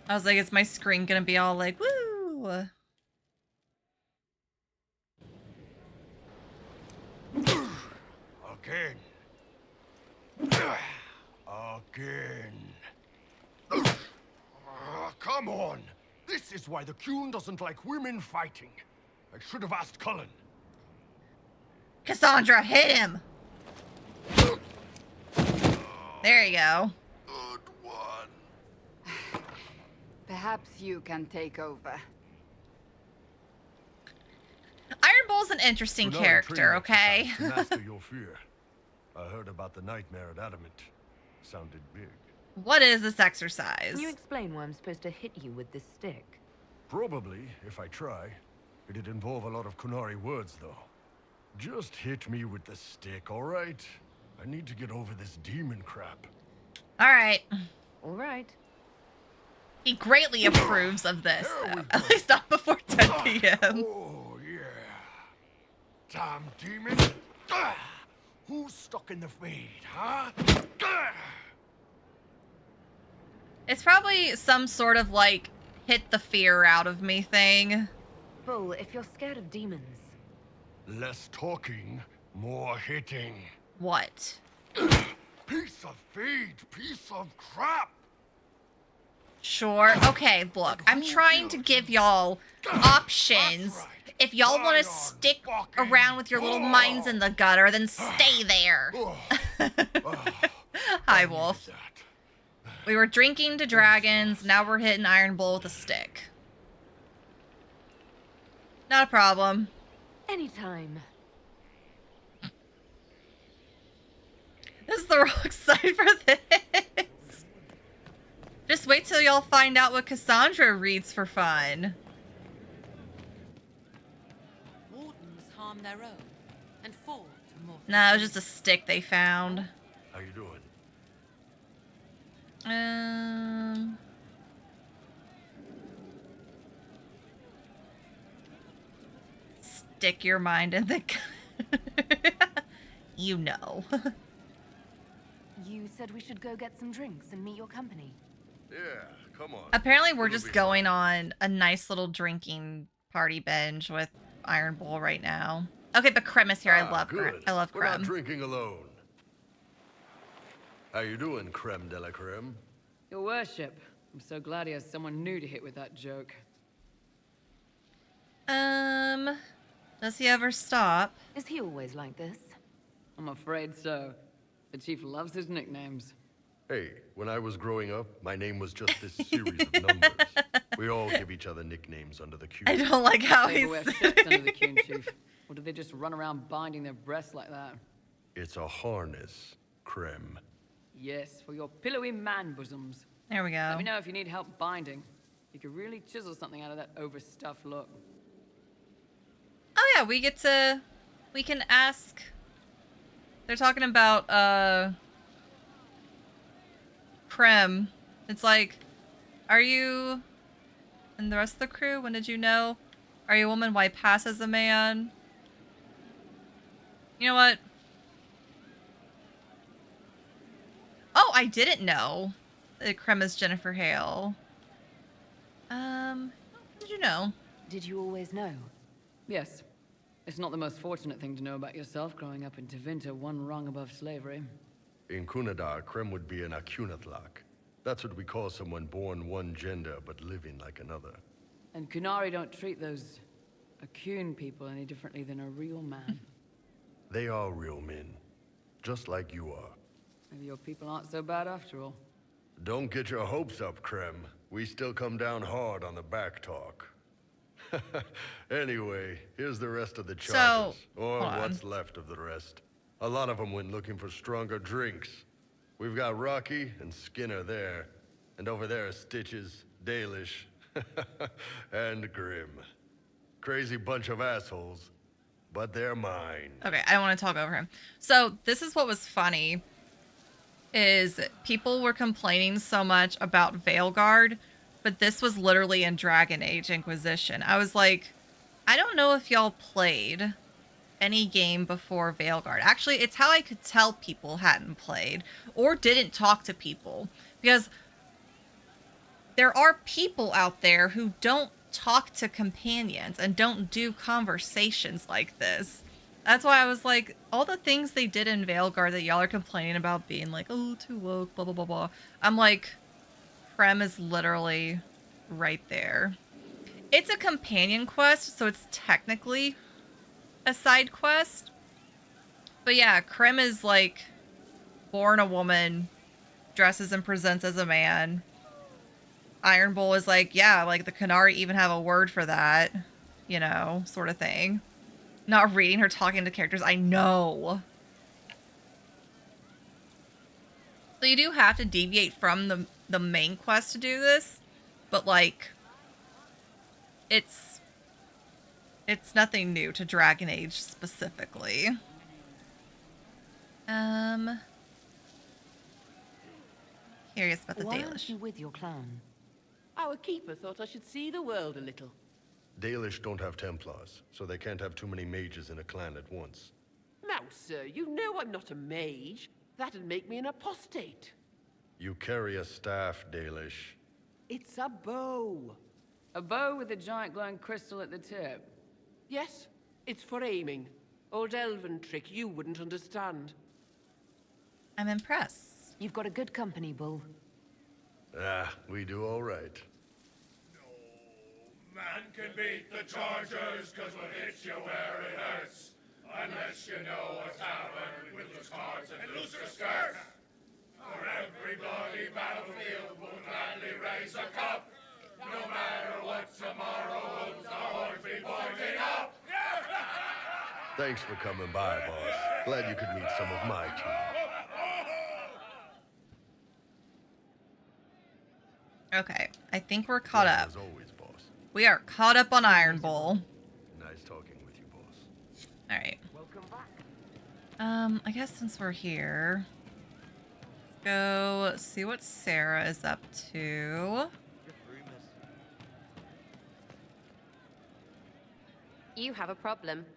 I was like, is my screen gonna be all like, woo? Again. Again. Come on! This is why the Qun doesn't like women fighting. I should have asked Cullen. Cassandra, hit him! There you go. Good one. Perhaps you can take over. Iron Bull's an interesting character, okay? Master your fear. I heard about the nightmare at Adamant. Sounded big. What is this exercise? Can you explain why I'm supposed to hit you with this stick? Probably, if I try. It'd involve a lot of Kunari words, though. Just hit me with the stick, alright? I need to get over this demon crap. Alright. Alright. He greatly approves of this, though. At least not before 10 p.m. Oh, yeah. Damn demon. Who's stuck in the fade, huh? It's probably some sort of, like, hit the fear out of me thing. Bull, if you're scared of demons... Less talking, more hitting. What? Piece of feed, piece of crap. Sure. Okay, look. I'm trying to give y'all options. If y'all want to stick around with your little minds in the gutter, then stay there. Hi, Wolf. We were drinking to dragons, now we're hitting Iron Bull with a stick. Not a problem. Anytime. This is the wrong side for this. Just wait till y'all find out what Cassandra reads for fun. Wardens harm their own and fall to more. Nah, it was just a stick they found. How you doing? Stick your mind in the... You know. You said we should go get some drinks and meet your company. Yeah, come on. Apparently we're just going on a nice little drinking party binge with Iron Bull right now. Okay, but Krem is here. I love Krem. I love We're not Krem. drinking alone. How you doing, creme de la creme? Your worship, I'm so glad he has someone new to hit with that joke. Does he ever stop? Is he always like this? I'm afraid so. The chief loves his nicknames. Hey, when I was growing up, my name was just this series of numbers. We all give each other nicknames under the Q. I don't like how They he's... wear steps under the Q, chief. Or do they just run around binding their breasts like that? It's a harness, creme. Yes, for your pillowy man bosoms. There we go. Let me know if you need help binding. You could really chisel something out of that overstuffed look. Oh yeah, we can ask. They're talking about Krem. It's like, are you and the rest of the crew, when did you know? Are you a woman? Why pass as a man? You know what? Oh, I didn't know that Krem is Jennifer Hale. How did you know? Did you always know? Yes. It's not the most fortunate thing to know about yourself growing up in Tevinter, one rung above slavery. In Kunadar, creme would be an Akunatlak. That's what we call someone born one gender but living like another. And Kunari don't treat those Akun people any differently than a real man. They are real men, just like you are. Maybe your people aren't so bad after all. Don't get your hopes up, Krem. We still come down hard on the back talk. Anyway, here's the rest of the charges. Or what's left of the rest. A lot of them went looking for stronger drinks. We've got Rocky and Skinner there. And over there are Stitches, Dalish, and Grim. Crazy bunch of assholes, but they're mine. Okay, I don't want to talk over him. So this is what was funny, is people were complaining so much about Veilguard, but this was literally in Dragon Age Inquisition. I was like, I don't know if y'all played any game before Veilguard. Actually, it's how I could tell people hadn't played or didn't talk to people, because there are people out there who don't talk to companions and don't do conversations like this. That's why I was like, all the things they did in Veilguard that y'all are complaining about being like, oh, too woke, blah, blah, blah, blah. I'm like, Prem is literally right there. It's a companion quest, so it's technically a side quest. But yeah, Krem is like born a woman, dresses and presents as a man. Iron Bull is like, yeah, like the Qunari even have a word for that, you know, sort of thing. Not reading her talking to characters, I know. So you do have to deviate from the main quest to do this, but like, it's nothing new to Dragon Age specifically. Curious about the Why Dalish. aren't you with your clan? Our keeper thought I should see the world a little. Dalish don't have Templars, so they can't have too many mages in a clan at once. Now, sir, you know I'm not a mage. That'd make me an apostate. You carry a staff, Dalish. It's a bow. A bow with a giant glowing crystal at the tip. Yes, it's for aiming. Old elven trick you wouldn't understand. I'm impressed. You've got a good company, Bull. Ah, we do all right. Man can beat the Chargers, cause we'll hit you where it hurts. Unless you know what's happened with loose cards and looser skirts. For every bloody battlefield, we'll gladly raise a cup. No matter what tomorrow holds, our horns be pointing up. Thanks for coming by, boss. Glad you could meet some of my team. Okay, I think we're caught up. As always, boss. We are caught up on Iron Bull. Nice talking with you, boss. Alright. Welcome back. I guess since we're here, let's go see what Sarah is up to. You have a problem.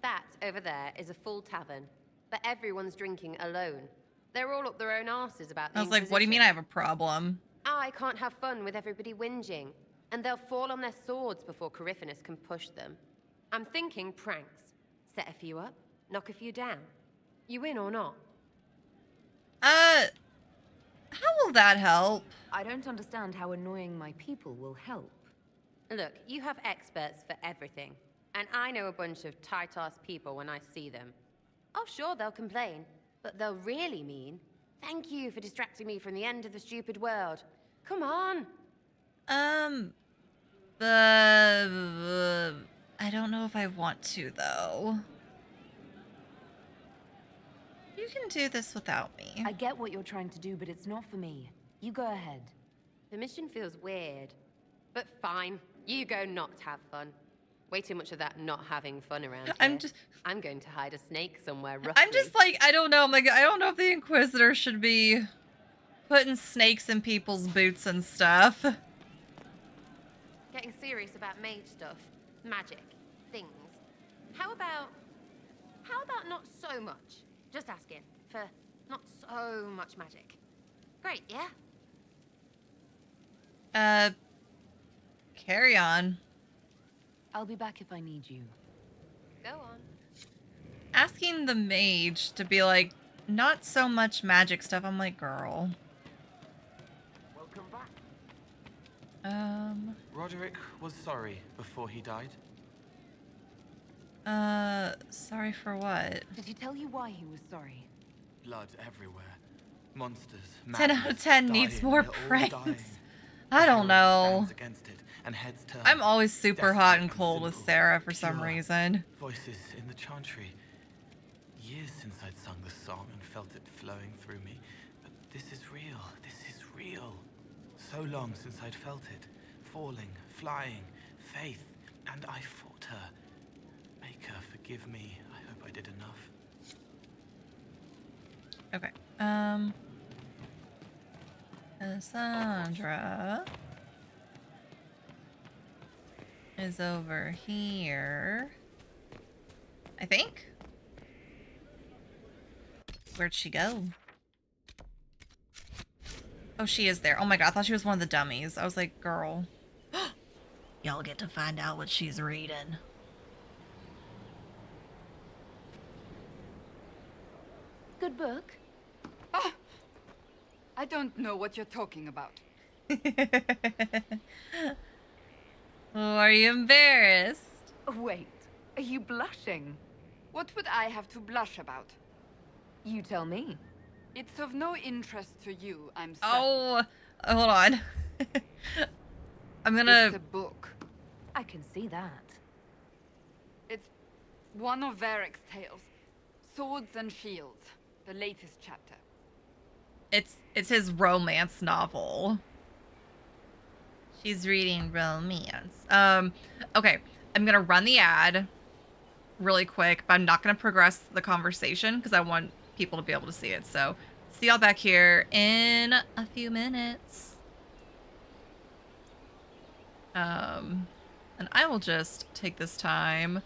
That over there is a full tavern, but everyone's drinking alone. They're all up their own arses about the I was like, what do you mean I have a problem? I can't have fun with everybody whinging, and they'll fall on their swords before Coryphanus can push them. I'm thinking pranks. Set a few up, knock a few down. You in or not? How will that help? I don't understand how annoying my people will help. Look, you have experts for everything, and I know a bunch of tight-ass people when I see them. Oh, sure, they'll complain, but they'll really mean, thank you for distracting me from the end of the stupid world. Come on. I don't know if I want to, though. You can do this without me. I get what you're trying to do, but it's not for me. You go ahead. The mission feels weird, but fine. You go not have fun. Way too much of that not having fun around here. I'm going to hide a snake somewhere roughly. I'm just like, I don't know. I'm like, I don't know if the Inquisitor should be putting snakes in people's boots and stuff. Getting serious about mage stuff, magic, things. How about not so much? Just asking for not so much magic. Great, yeah? Carry on. I'll be back if I need you. Go on. Asking the mage to be like, not so much magic stuff. I'm like, girl. Welcome back. Roderick was sorry before he died. Sorry for what? Did he tell you why he was sorry? Blood everywhere. Monsters. 10 out of 10 needs more pranks. I don't know. Against it, and heads turn. I'm always super hot and cold with Sarah for some reason. Voices in the chantry. Years since I'd sung the song and felt it flowing through me. But this is real. This is real. So long since I'd felt it. Falling, flying, faith. And I fought her. Make her forgive me. I hope I did enough. Okay. Cassandra is over here. I think. Where'd she go? Oh, she is there. Oh my god, I thought she was one of the dummies. I was like, girl. Y'all get to find out what she's reading. book? Ah! I don't know what you're talking about. Oh, are you embarrassed? Wait, are you blushing? What would I have to blush about? You tell me. It's of no interest to you, I'm certain. Oh, hold on. I'm gonna... It's a book. I can see that. It's one of Varric's tales. Swords and Shields. The latest chapter. It's his romance novel. She's reading romance. Okay. I'm gonna run the ad really quick, but I'm not gonna progress the conversation because I want people to be able to see it. So see y'all back here in a few minutes. And I will just take this time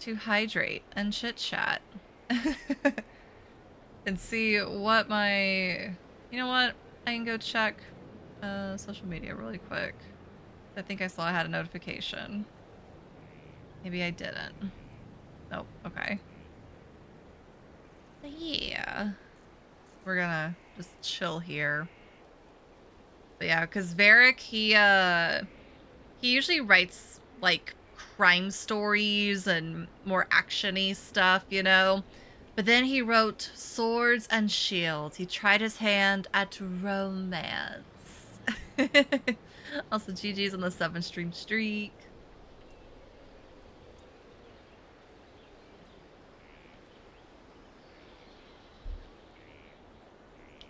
to hydrate and chit chat. And see what my... You know what? I can go check social media really quick. I think I saw I had a notification. Maybe I didn't. Nope. Okay. But yeah. We're gonna just chill here. But yeah, because Varric, he usually writes, like, crime stories and more action-y stuff, you know? But then he wrote Swords and Shields. He tried his hand at romance. Also, GG's on the 7-stream streak.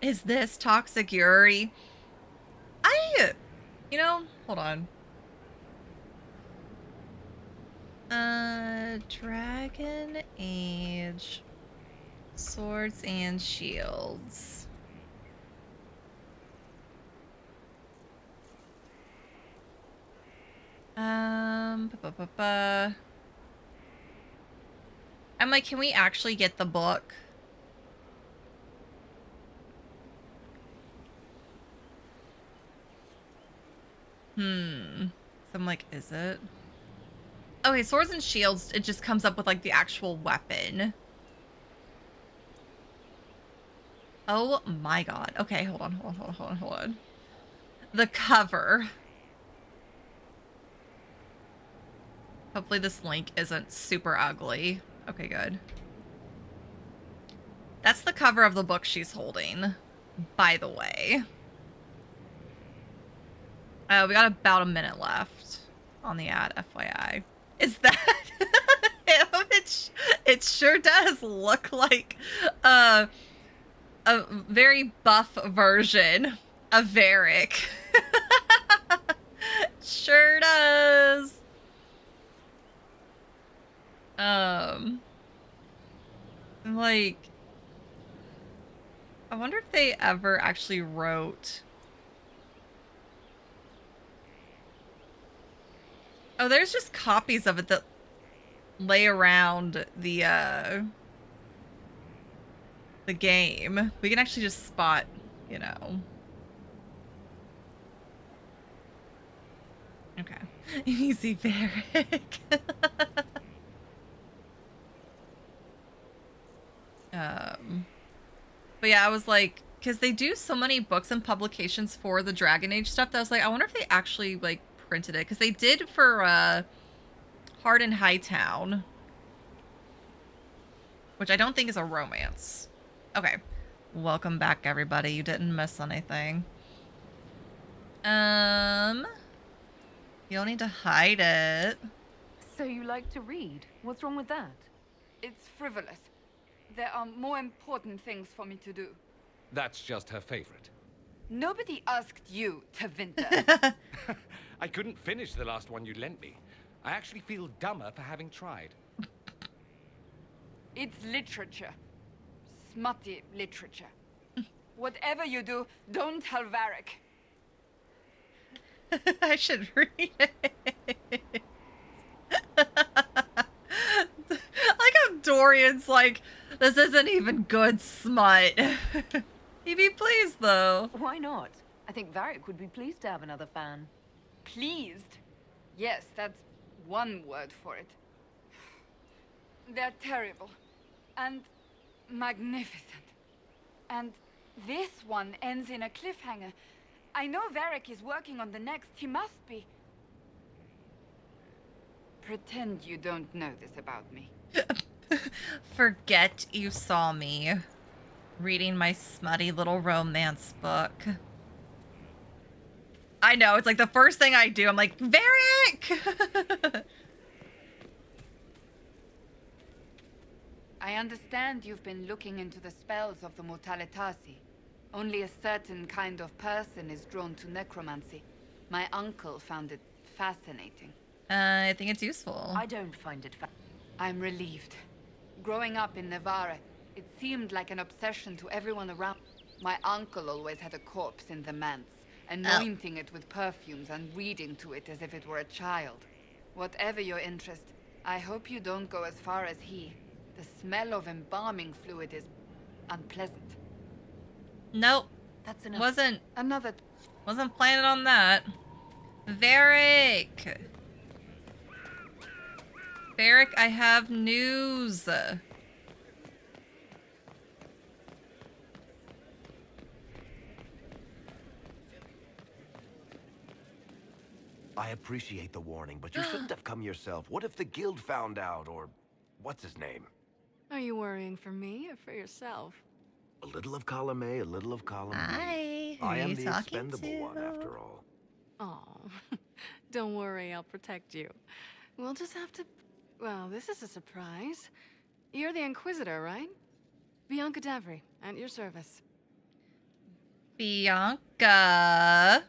Is this Toxic Yuri? You know, hold on. Dragon Age. Swords and Shields. I'm like, can we actually get the book? So I'm like, is it? Okay, Swords and Shields, it just comes up with, like, the actual weapon. Oh my god. Okay, hold on. The cover. Hopefully this link isn't super ugly. Okay, good. That's the cover of the book she's holding, by the way. We got about a minute left on the ad, FYI. Is that him? It sure does look like a very buff version of Varric. Sure does. Like, I wonder if they ever actually wrote... Oh, there's just copies of it that lay around the game. We can actually just spot, you know. Okay. Easy, Varric. But yeah, I was like, because they do so many books and publications for the Dragon Age stuff that I was like, I wonder if they actually, like, printed it. Because they did for Heart in Hightown, which I don't think is a romance. Okay. Welcome back, everybody. You didn't miss anything. You don't need to hide it. So you like to read? What's wrong with that? It's frivolous. There are more important things for me to do. That's just her favorite. Nobody asked you, Tevinter. I couldn't finish the last one you lent me. I actually feel dumber for having tried. It's literature. Smutty literature. Whatever you do, don't tell Varric. I should read it. Like how Dorian's like, this isn't even good smut. He'd be pleased though. Why not? I think Varric would be pleased to have another fan. Pleased? Yes, that's one word for it. They're terrible. And magnificent. And this one ends in a cliffhanger. I know Varric is working on the next. He must be. Pretend you don't know this about me. Forget you saw me reading my smutty little romance book. I know, it's like the first thing I do. I'm like, Varric! I understand you've been looking into the spells of the Mortalitasi. Only a certain kind of person is drawn to necromancy. My uncle found it fascinating. I think it's useful. I don't find it I'm relieved. Growing up in Navarre, it seemed like an obsession to everyone around. My uncle always had a corpse in the manse, anointing it with perfumes and reading to it as if it were a child. Whatever your interest, I hope you don't go as far as he. The smell of embalming fluid is unpleasant. Nope. That's enough. Wasn't planning on that. Varric! Varric, I have news. I appreciate the warning, but you shouldn't have come yourself. What if the guild found out, or what's his name? Are you worrying for me or for yourself? A little of column A, a little of column B. I am the expendable one, after all. Oh, don't worry, I'll protect you. We'll just have to... Well, this is a surprise. You're the Inquisitor, right? Bianca Davry, at your service. Bianca.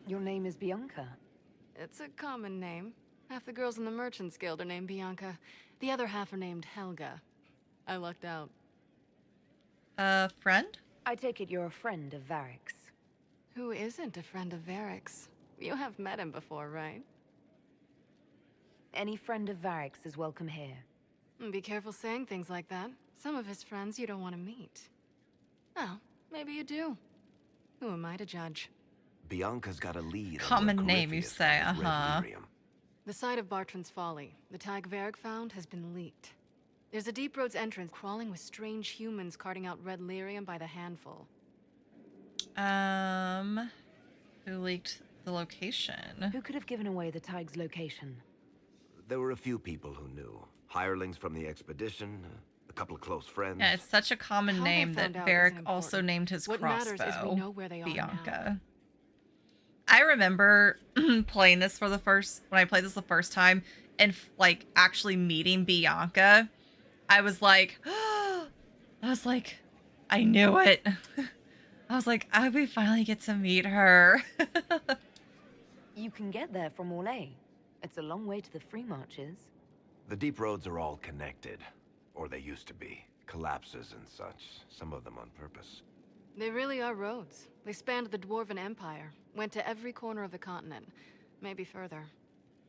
Your name is Bianca? It's a common name. Half the girls in the Merchants Guild are named Bianca. The other half are named Helga. I lucked out. A friend? I take it you're a friend of Varric's. Who isn't a friend of Varric's? You have met him before, right? Any friend of Varric's is welcome here. Be careful saying things like that. Some of his friends you don't want to meet. Well, maybe you do. Who am I to judge? Bianca's got a lead. Common name, you say, The site of Bartran's Folly, the tag Varric found, has been leaked. There's a Deep Roads entrance crawling with strange humans carting out red lyrium by the handful. Who leaked the location? Who could have given away the Tig's location? There were a few people who knew. Hirelings from the expedition, a couple of close friends. Yeah, it's such a common name that Varric also named his what crossbow matters is we know where they Bianca. Are now. I remember playing this when I played this the first time, and like actually meeting Bianca. I was like, I knew it. I was like, we finally get to meet her. You can get there from Orlais. It's a long way to the free marches. The deep roads are all connected, or they used to be. Collapses and such, some of them on purpose. They really are roads. They spanned the Dwarven Empire, went to every corner of the continent, maybe further.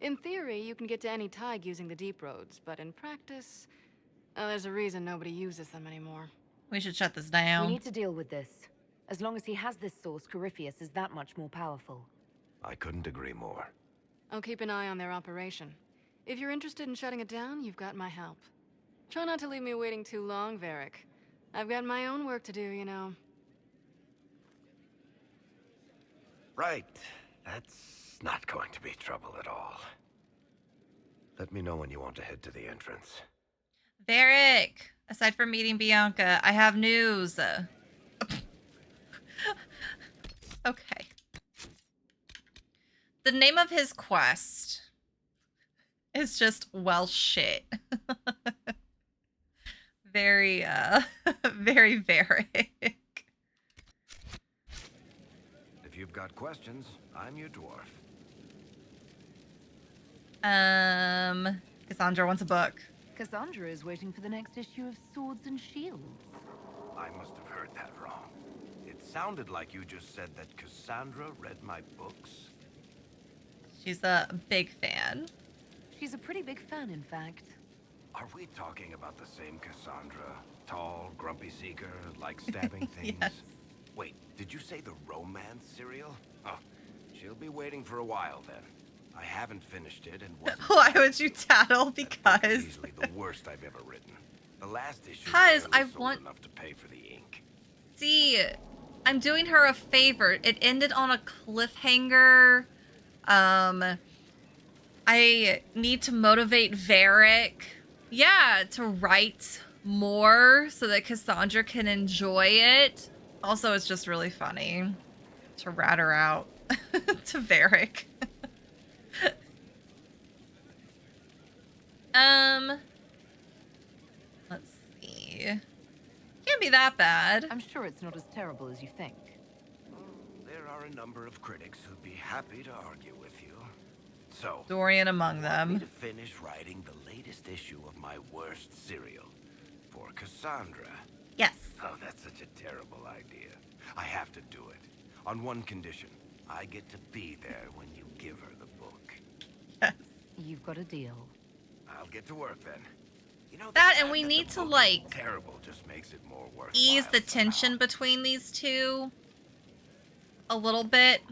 In theory, you can get to any Tig using the deep roads, but in practice, there's a reason nobody uses them anymore. We should shut this down. We need to deal with this. As long as he has this source, Corypheus is that much more powerful. I couldn't agree more. I'll keep an eye on their operation. If you're interested in shutting it down, you've got my help. Try not to leave me waiting too long, Varric. I've got my own work to do, you know. Right. That's not going to be trouble at all. Let me know when you want to head to the entrance. Varric, aside from meeting Bianca, I have news. Okay. The name of his quest is just, well, shit. Very, very Varric. If you've got questions, I'm your dwarf. Cassandra wants a book. Cassandra is waiting for the next issue of Swords and Shields. I must have heard that wrong. It sounded like you just said that Cassandra read my books. She's a big fan. She's a pretty big fan, in fact. Are we talking about the same Cassandra? Tall, grumpy seeker, like stabbing things? Yes. Wait, did you say the romance serial? Oh, she'll be waiting for a while then. I haven't finished it and wasn't... Why would you tattle? Because... easily the worst I've ever written. The last issue Guys, I sold want... enough to pay for the ink. See, I'm doing her a favor. It ended on a cliffhanger. I need to motivate Varric, yeah, to write more so that Cassandra can enjoy it. Also, it's just really funny to rat her out to Varric. Let's see. Can't be that bad. I'm sure it's not as terrible as you think. There are a number of critics who'd be happy to argue with you. So, Dorian among them. I want me to finish writing the latest issue of my worst serial for Cassandra. Yes. Oh, that's such a terrible idea. I have to do it. On one condition. I get to be there when you give her the book. Yes. You've got a deal. I'll get to work then. You know, that and we need to, like, terrible just makes it more worthwhile. Ease the tension between these two a little bit.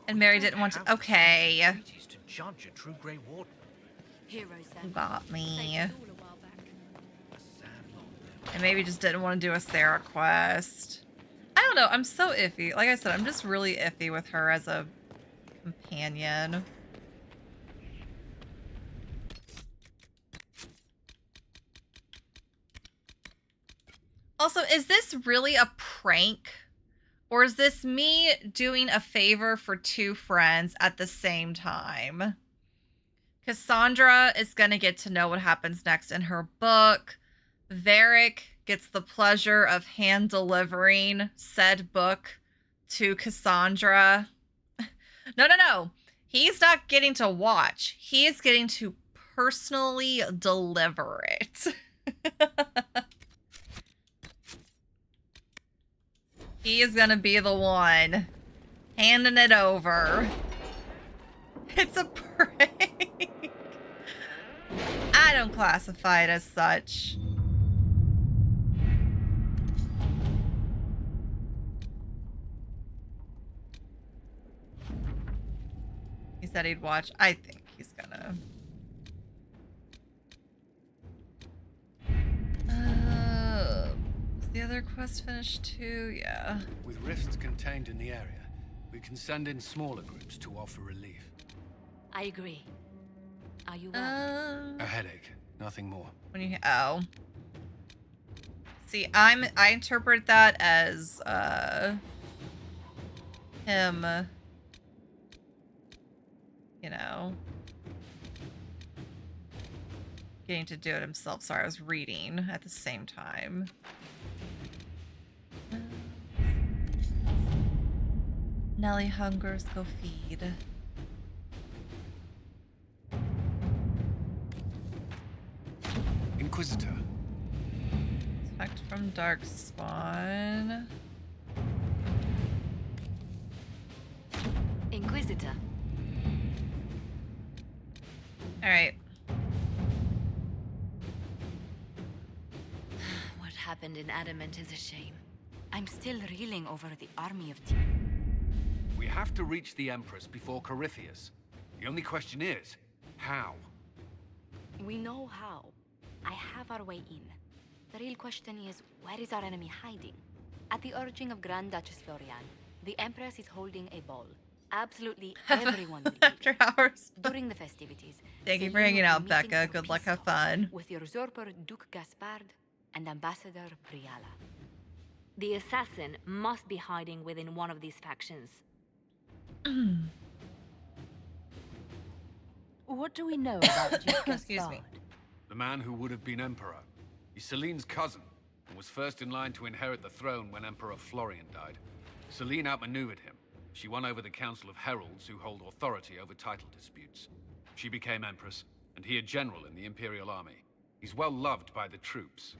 And Mary didn't want to... Okay. To judge a true Grey Warden. Heroes You got me. And maybe just didn't want to do a Sarah quest. I don't know. I'm so iffy. Like I said, I'm just really iffy with her as a companion. Also, is this really a prank? Or is this me doing a favor for two friends at the same time? Cassandra is going to get to know what happens next in her book. Varric gets the pleasure of hand-delivering said book to Cassandra. No. He's not getting to watch. He is getting to personally deliver it. He is gonna be the one handing it over. It's a prank. I don't classify it as such. He said he'd watch. I think he's gonna. Is the other quest finished too? Yeah. With rifts contained in the area, we can send in smaller groups to offer relief. I agree. Are you well? A headache, nothing more. When you see, I interpret that as him, you know, getting to do it himself. Sorry, I was reading at the same time. Nelly hungers, go feed. Inquisitor. Attacked from Darkspawn. Inquisitor. Alright. What happened in Adamant is a shame. I'm still reeling over the army of... We have to reach the Empress before Corypheus. The only question is, how? We know how. I have our way in. The real question is, where is our enemy hiding? At the urging of Grand Duchess Florian, the Empress is holding a ball. Absolutely everyone will After hours. During the festivities. Thank you for hanging out, Becca. Good luck, have fun. With the usurper Duke Gaspard and Ambassador Briala. The assassin must be hiding within one of these factions. What do we know about Duke Excuse Gaspard? me. The man who would have been Emperor. He's Celine's cousin, and was first in line to inherit the throne when Emperor Florian died. Celine outmaneuvered him. She won over the Council of Heralds, who hold authority over title disputes. She became Empress, and he a general in the Imperial Army. He's well loved by the troops.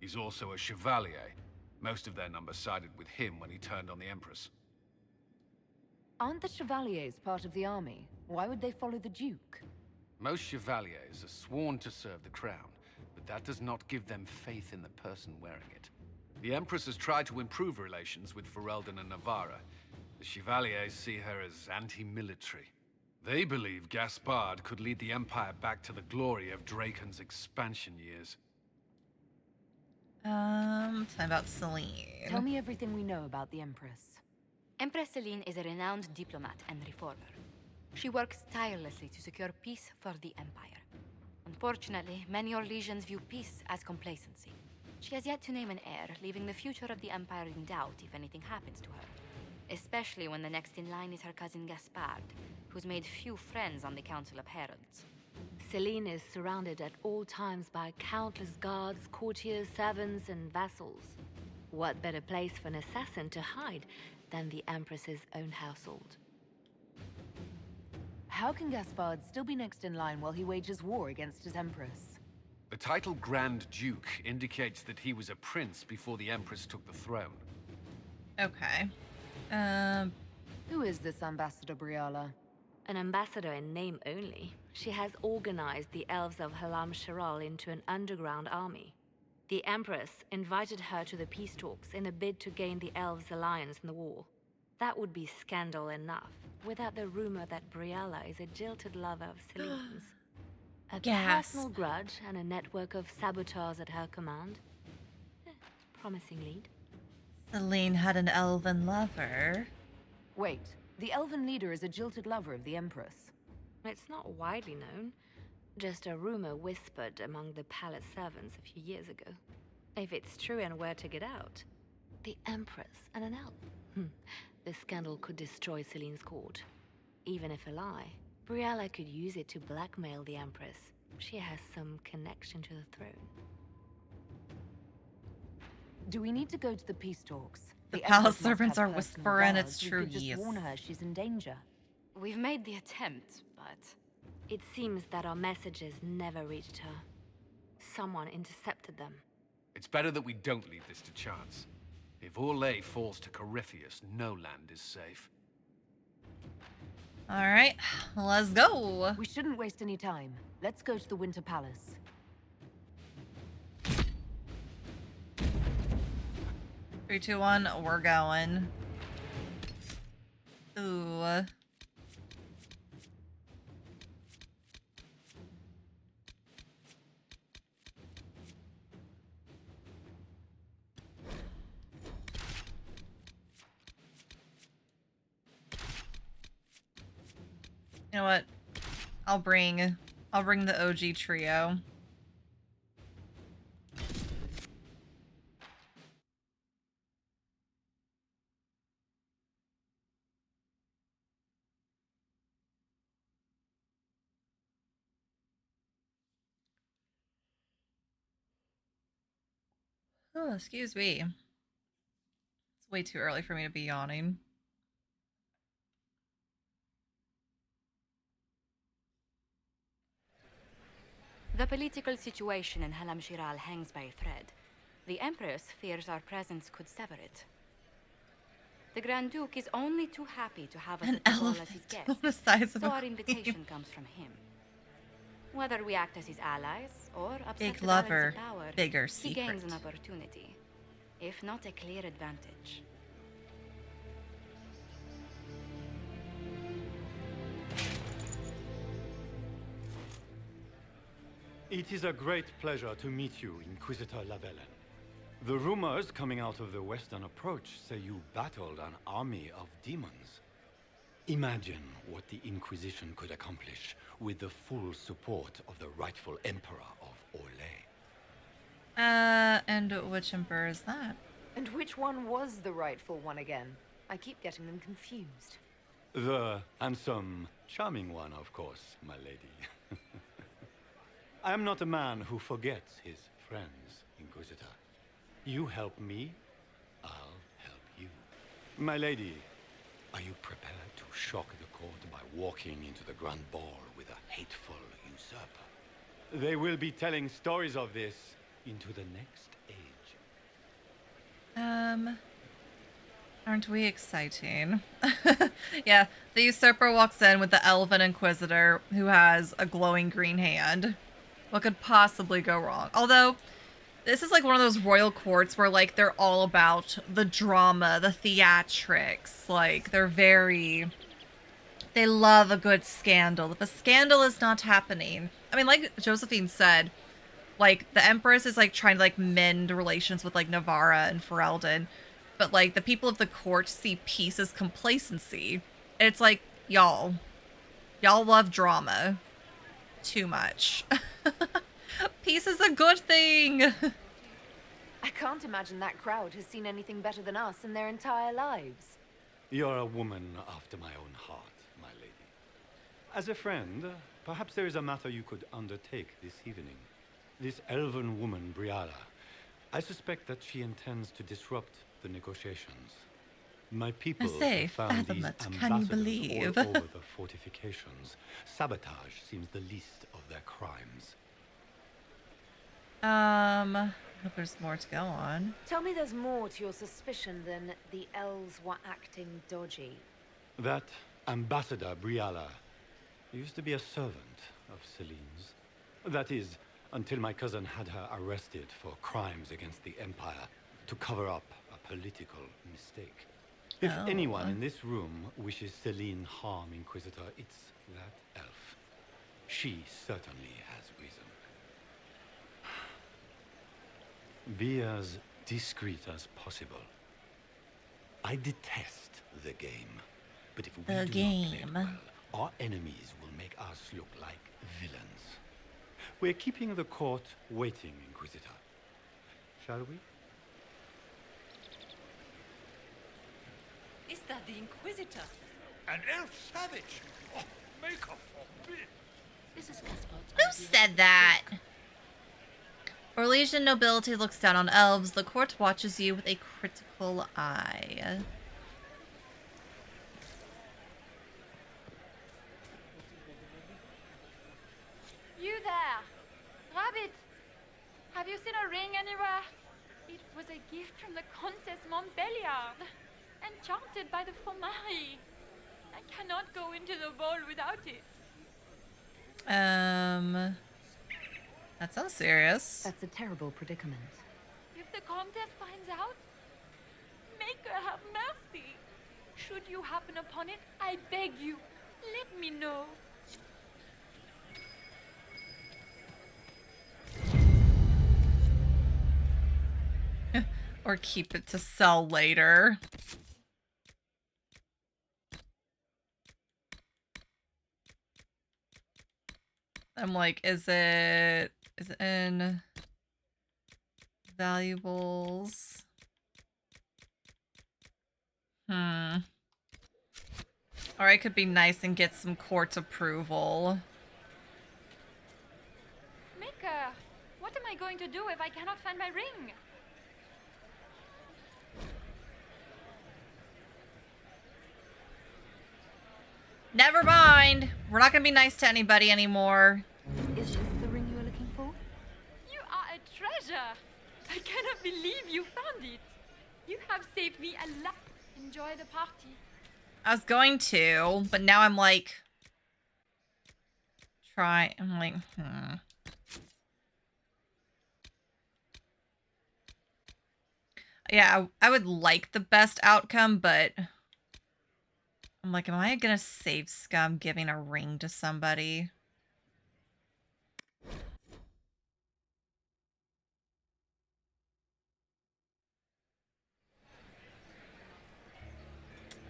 He's also a Chevalier. Most of their number sided with him when he turned on the Empress. Aren't the Chevaliers part of the army? Why would they follow the Duke? Most Chevaliers are sworn to serve the crown, but that does not give them faith in the person wearing it. The Empress has tried to improve relations with Ferelden and Navarra. The Chevaliers see her as anti-military. They believe Gaspard could lead the Empire back to the glory of Draken's expansion years. Time about Celine. Tell me everything we know about the Empress. Empress Celine is a renowned diplomat and reformer. She works tirelessly to secure peace for the Empire. Unfortunately, many Orlesians view peace as complacency. She has yet to name an heir, leaving the future of the Empire in doubt if anything happens to her. Especially when the next in line is her cousin Gaspard, who's made few friends on the Council of Heralds. Celine is surrounded at all times by countless guards, courtiers, servants, and vassals. What better place for an assassin to hide than the Empress's own household? How can Gaspard still be next in line while he wages war against his Empress? The title Grand Duke indicates that he was a prince before the Empress took the throne. Okay. Who is this Ambassador Briala? An ambassador in name only. She has organized the elves of Halam Shiral into an underground army. The Empress invited her to the peace talks in a bid to gain the elves' alliance in the war. That would be scandal enough, without the rumor that Briala is a jilted lover of Celine's. A personal grudge and a network of saboteurs at her command. Promising lead. Celine had an elven lover. Wait, the elven leader is a jilted lover of the Empress. It's not widely known. Just a rumor whispered among the palace servants a few years ago. If it's true and were to get out, the Empress and an elf. The scandal could destroy Celine's court. Even if a lie, Briala could use it to blackmail the Empress. She has some connection to the throne. Do we need to go to the peace talks? The palace servants are whispering it's true. Just warn her she's in danger. We've made the attempt, but it seems that our messages never reached her. Someone intercepted them. It's better that we don't leave this to chance. If Orlais falls to Corypheus, no land is safe. All right, let's go. We shouldn't waste any time. Let's go to the Winter Palace. Three, two, one, we're going. Ooh. You know what? I'll bring the OG trio. Oh, excuse me. It's way too early for me to be yawning. the political situation in Halam Shiral hangs by a thread. The Empress fears our presence could sever it. The Grand Duke is only too happy to have us An at the ball elephant as his guest, on the size of so a our queen. invitation comes from him. Whether we act as his allies or upset Big the balance lover, of power, bigger he gains secret. an opportunity, if not a clear advantage. It is a great pleasure to meet you, Inquisitor Lavellen. The rumors coming out of the Western Approach say you battled an army of demons. Imagine what the Inquisition could accomplish with the full support of the rightful Emperor of Orlais. And which emperor is that? And which one was the rightful one again? I keep getting them confused. The handsome, charming one, of course, my lady. I am not a man who forgets his friends, Inquisitor. You help me, I'll help you. My lady, are you prepared to shock the court by walking into the Grand Ball with a hateful usurper? They will be telling stories of this into the next age. Aren't we exciting? Yeah, the usurper walks in with the elven inquisitor who has a glowing green hand. What could possibly go wrong? Although, this is like one of those royal courts where, like, they're all about the drama, the theatrics. Like, they love a good scandal. If a scandal is not happening, I mean, like Josephine said, Like, the Empress is, like, trying to, like, mend relations with, like, Navarra and Ferelden. But, like, the people of the court see peace as complacency. And it's like, y'all love drama too much. Peace is a good thing. I can't imagine that crowd has seen anything better than us in their entire lives. You're a woman after my own heart, my lady. As a friend, perhaps there is a matter you could undertake this evening. This elven woman, Briala, I suspect that she intends to disrupt the negotiations. My people have found these ambassadors all over the fortifications. Sabotage seems the least of their crimes. I hope there's more to go on. Tell me there's more to your suspicion than the elves were acting dodgy. That ambassador, Briala, used to be a servant of Celine's. That is, until my cousin had her arrested for crimes against the Empire to cover up a political mistake. If anyone in this room wishes Celine harm, Inquisitor, it's that elf. She certainly has reason. Be as discreet as possible. I detest the game, but if we do not play it well, our enemies will make us look like villains. We're keeping the court waiting, Inquisitor. Shall we? Is that the Inquisitor? An elf savage! Oh, make her forbid! This is Casper's. Who said that? Orlesian nobility looks down on elves. The court watches you with a critical eye. You there! Rabbit! Have you seen a ring anywhere? It was a gift from the Countess Montbelliard, enchanted by the Fomari. I cannot go into the ball without it. That sounds serious. That's a terrible predicament. If the Countess finds out, make her have mercy. Should you happen upon it, I beg you, let me know. Or keep it to sell later. I'm like, is it in valuables? Or I could be nice and get some court approval. Mika, what am I going to do if I cannot find my ring? Never mind. We're not gonna be nice to anybody anymore. Is this the ring you were looking for? You are a treasure. I cannot believe you found it. You have saved me a lot. Enjoy the party. I was going to, but now I'm like... Yeah, I would like the best outcome, but... I'm like, am I gonna save scum giving a ring to somebody?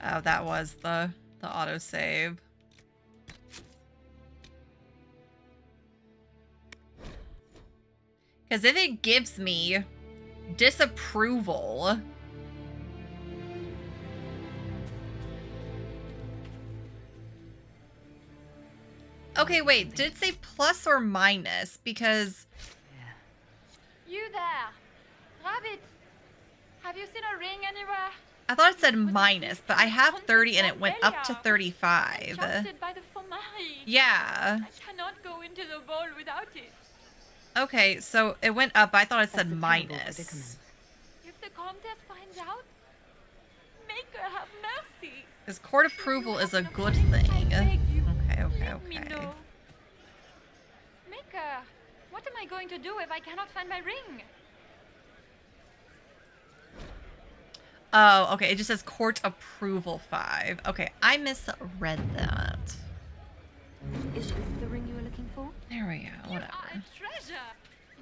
Oh, that was the autosave. Because if it gives me disapproval... Okay, wait, did it say plus or minus? Because... You there! Rabbit! Have you seen a ring anywhere? I thought it said minus, but I have 30 and it went up to 35. Enchanted by the Fomari. Yeah. I cannot go into the ball without it. Okay, so it went up, but I thought it said minus. If the Countess finds out, make her have mercy. Because court approval is a good thing. Okay. Mika, what am I going to do if I cannot find my ring? Oh, okay. It just says court approval 5. Okay, I misread that. Is this the ring you were looking for? There we go. Whatever. You are a treasure.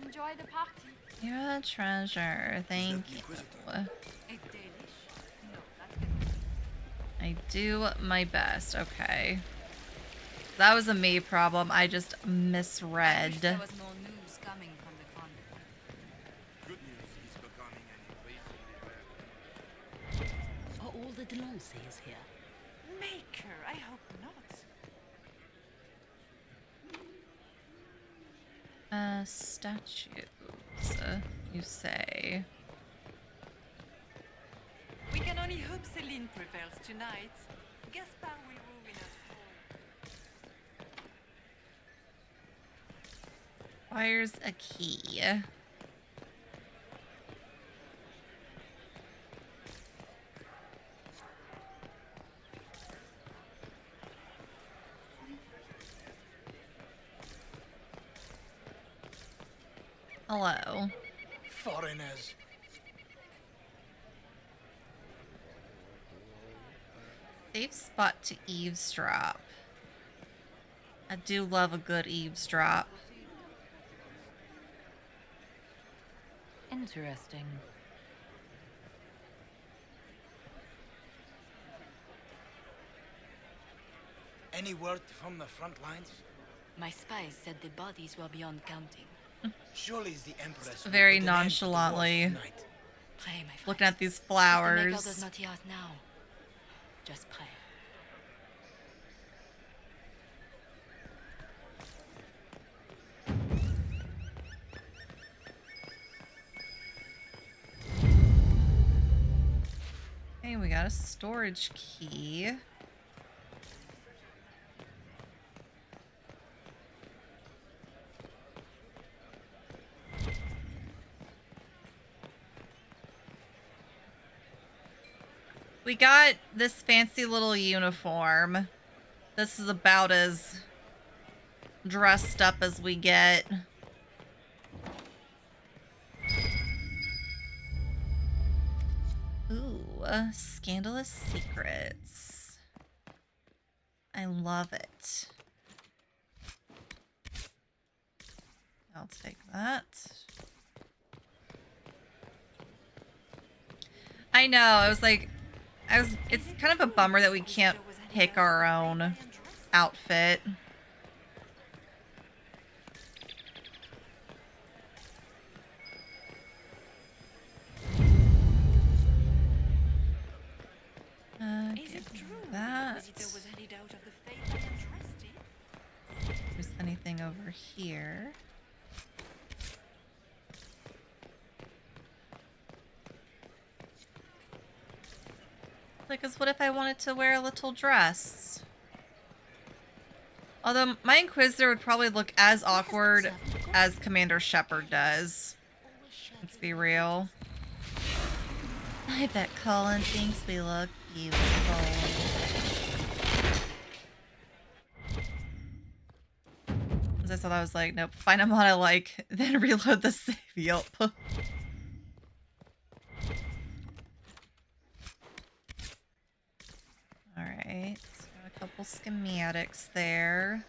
Enjoy the party. You're a treasure. Thank you. I do my best. Okay. That was a me problem. I just misread. There was more news coming from the convent. Good news is becoming an increasingly rare. Are all the Delancey's here? Maker, I hope not. Statues, you say. We can only hope Celine prevails tonight. Gaspard will ruin us all. Where's a key? Hello. Foreigners. Safe spot to eavesdrop. I do love a good eavesdrop. Interesting. Any word from the front lines? My spies said the bodies were beyond counting. Surely the Empress will Very put an end to the war nonchalantly tonight. Pray, my friend. looking at these If the Maker flowers. does not hear us now, just pray. Hey, we got a storage key. We got this fancy little uniform. This is about as dressed up as we get. Ooh, scandalous secrets. I love it. I'll take that. I know, it's kind of a bummer that we can't pick our own outfit. Is it true that. that there was any doubt of the fate I am dressed in? If there's anything over here. Like, 'cause what if I wanted to wear a little dress? Although my Inquisitor would probably look as awkward as Commander Shepard does. Let's be real. I bet Colin thinks we look beautiful. As I saw that, I was like, nope, find them on I like, then reload the save. Yup. Alright, so got a couple schematics there.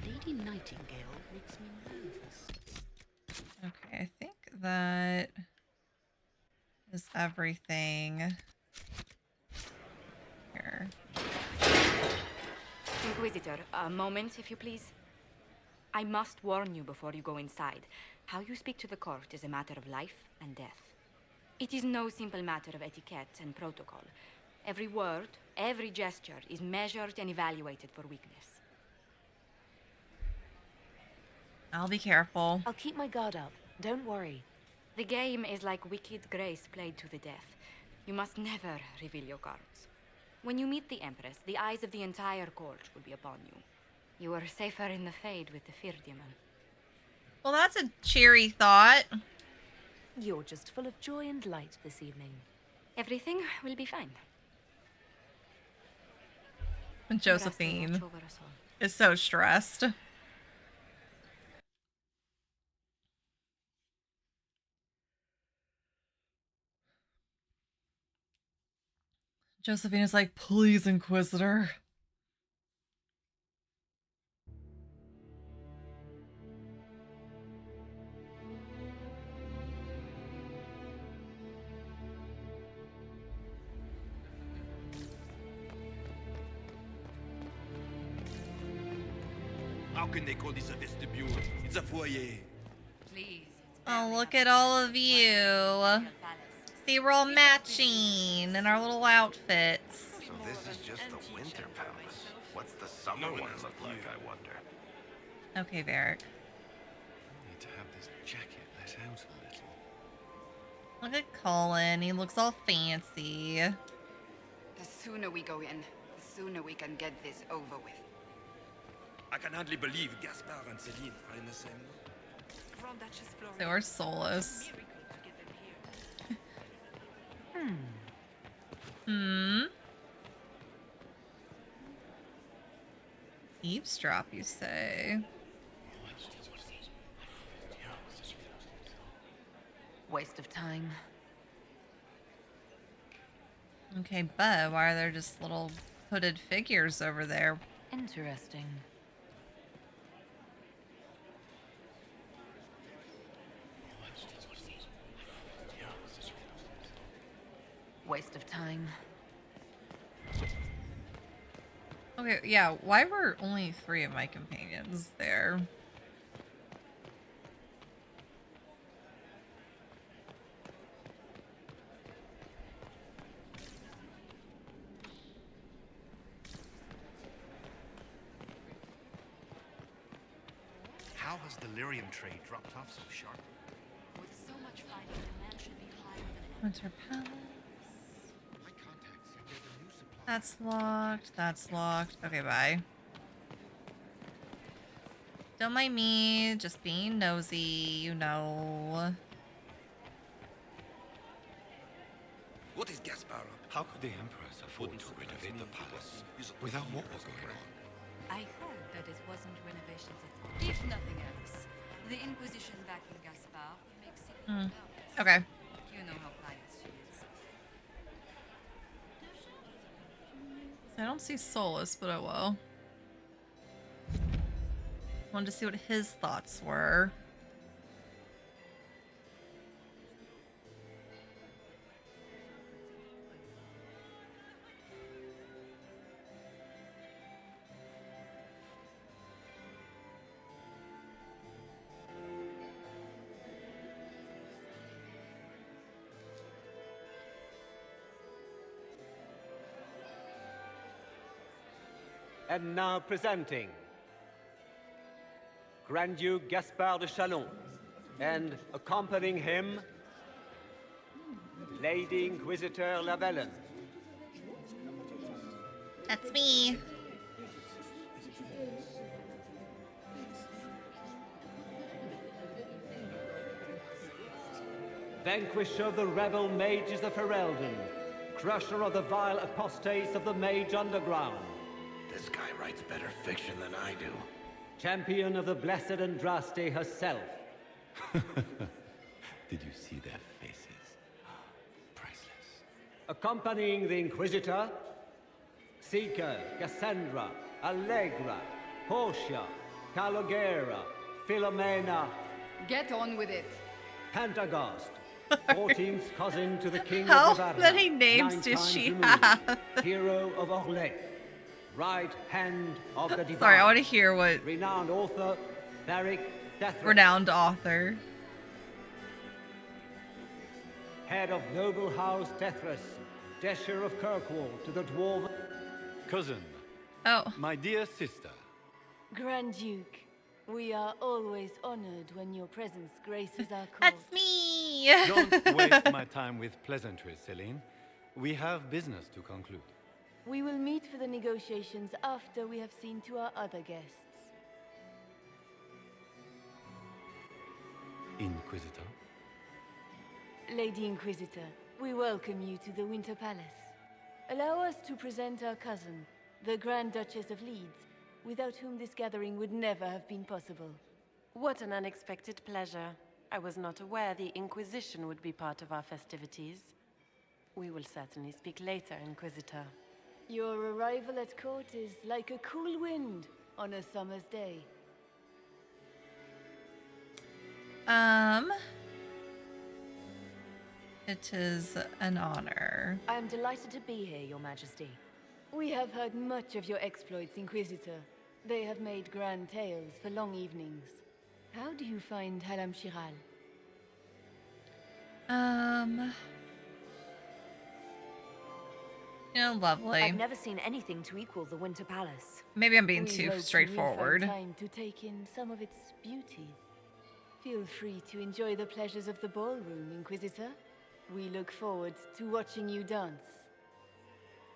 Lady Nightingale makes me nervous. Okay, I think that is everything. Here. Inquisitor, a moment, if you please. I must warn you before you go inside. How you speak to the court is a matter of life and death. It is no simple matter of etiquette and protocol. Every word, every gesture is measured and evaluated for weakness. I'll be careful. I'll keep my guard up. Don't worry. The game is like wicked grace played to the death. You must never reveal your cards. When you meet the Empress, the eyes of the entire court will be upon you. You are safer in the Fade with the Fear Demon. Well, that's a cheery thought. You're just full of joy and light this evening. Everything will be fine. Josephine is so stressed. Josephine is like, please, Inquisitor. Please. Oh, look at all of you. See, we're all matching in our little outfits. So this is just the winter palace. What's the summer one look like, I wonder? Okay, Varric. I need to have this jacket let out a little. Look at Colin. He looks all fancy. The sooner we go in, the sooner we can get this over with. I can hardly believe Gaspard and Celine are in the same room. Grand Duchess Florina. So are Solus. Eavesdrop, you say? Waste of time. Okay, but why are there just little hooded figures over there? Interesting. Waste of time. Okay, yeah, why were only 3 of my companions there? How has the lyrium trade dropped off so sharp? With so much fighting, demand should be higher than Winter Palace. That's locked. That's locked. Okay, bye. Don't mind me, just being nosy, you know. What is Gaspard up? How could the Empress afford to renovate the palace without war going on? I heard that it wasn't renovations at all. If nothing else, the Inquisition backing Gaspard makes it help. Okay. You know how pious she is. I don't see Solus, but oh well. Wanted to see what his thoughts were. And now presenting Grand Duke Gaspard de Chalon, and accompanying him, Lady Inquisitor Lavellen. That's me. Vanquisher of the rebel mages of Ferelden, crusher of the vile apostates of the Mage Underground. This guy writes better fiction than I do. Champion of the Blessed Andraste herself. Did you see their faces? Priceless. Accompanying the Inquisitor, Seeker, Cassandra, Allegra, Portia, Calogera, Philomena. Get on with it. Pantagast, 14th cousin to the King How of Navarre. many names 9 does times she removed, have? Hero of Orlais. Right hand of the divine. Sorry, I want to hear what renowned author Varric Dethric. renowned author. Head of noble house Tethras, Desher of Kirkwall to the dwarven. Cousin. Oh. My dear sister. Grand Duke, we are always honored when your presence graces our court. That's me! Don't waste my time with pleasantries, Celine. We have business to conclude. We will meet for the negotiations after we have seen to our other guests. Inquisitor. Lady Inquisitor, we welcome you to the Winter Palace. Allow us to present our cousin, the Grand Duchess of Leeds, without whom this gathering would never have been possible. What an unexpected pleasure. I was not aware the Inquisition would be part of our festivities. We will certainly speak later, Inquisitor. Your arrival at court is like a cool wind on a summer's day. It is an honor. I am delighted to be here, Your Majesty. We have heard much of your exploits, Inquisitor. They have made grand tales for long evenings. How do you find Halam Shiral? Lovely. I've never seen anything to equal the Winter Palace. Maybe I'm being We too hope you'll straightforward. find time to take in some of its beauties. Feel free to enjoy the pleasures of the ballroom, Inquisitor. We look forward to watching you dance.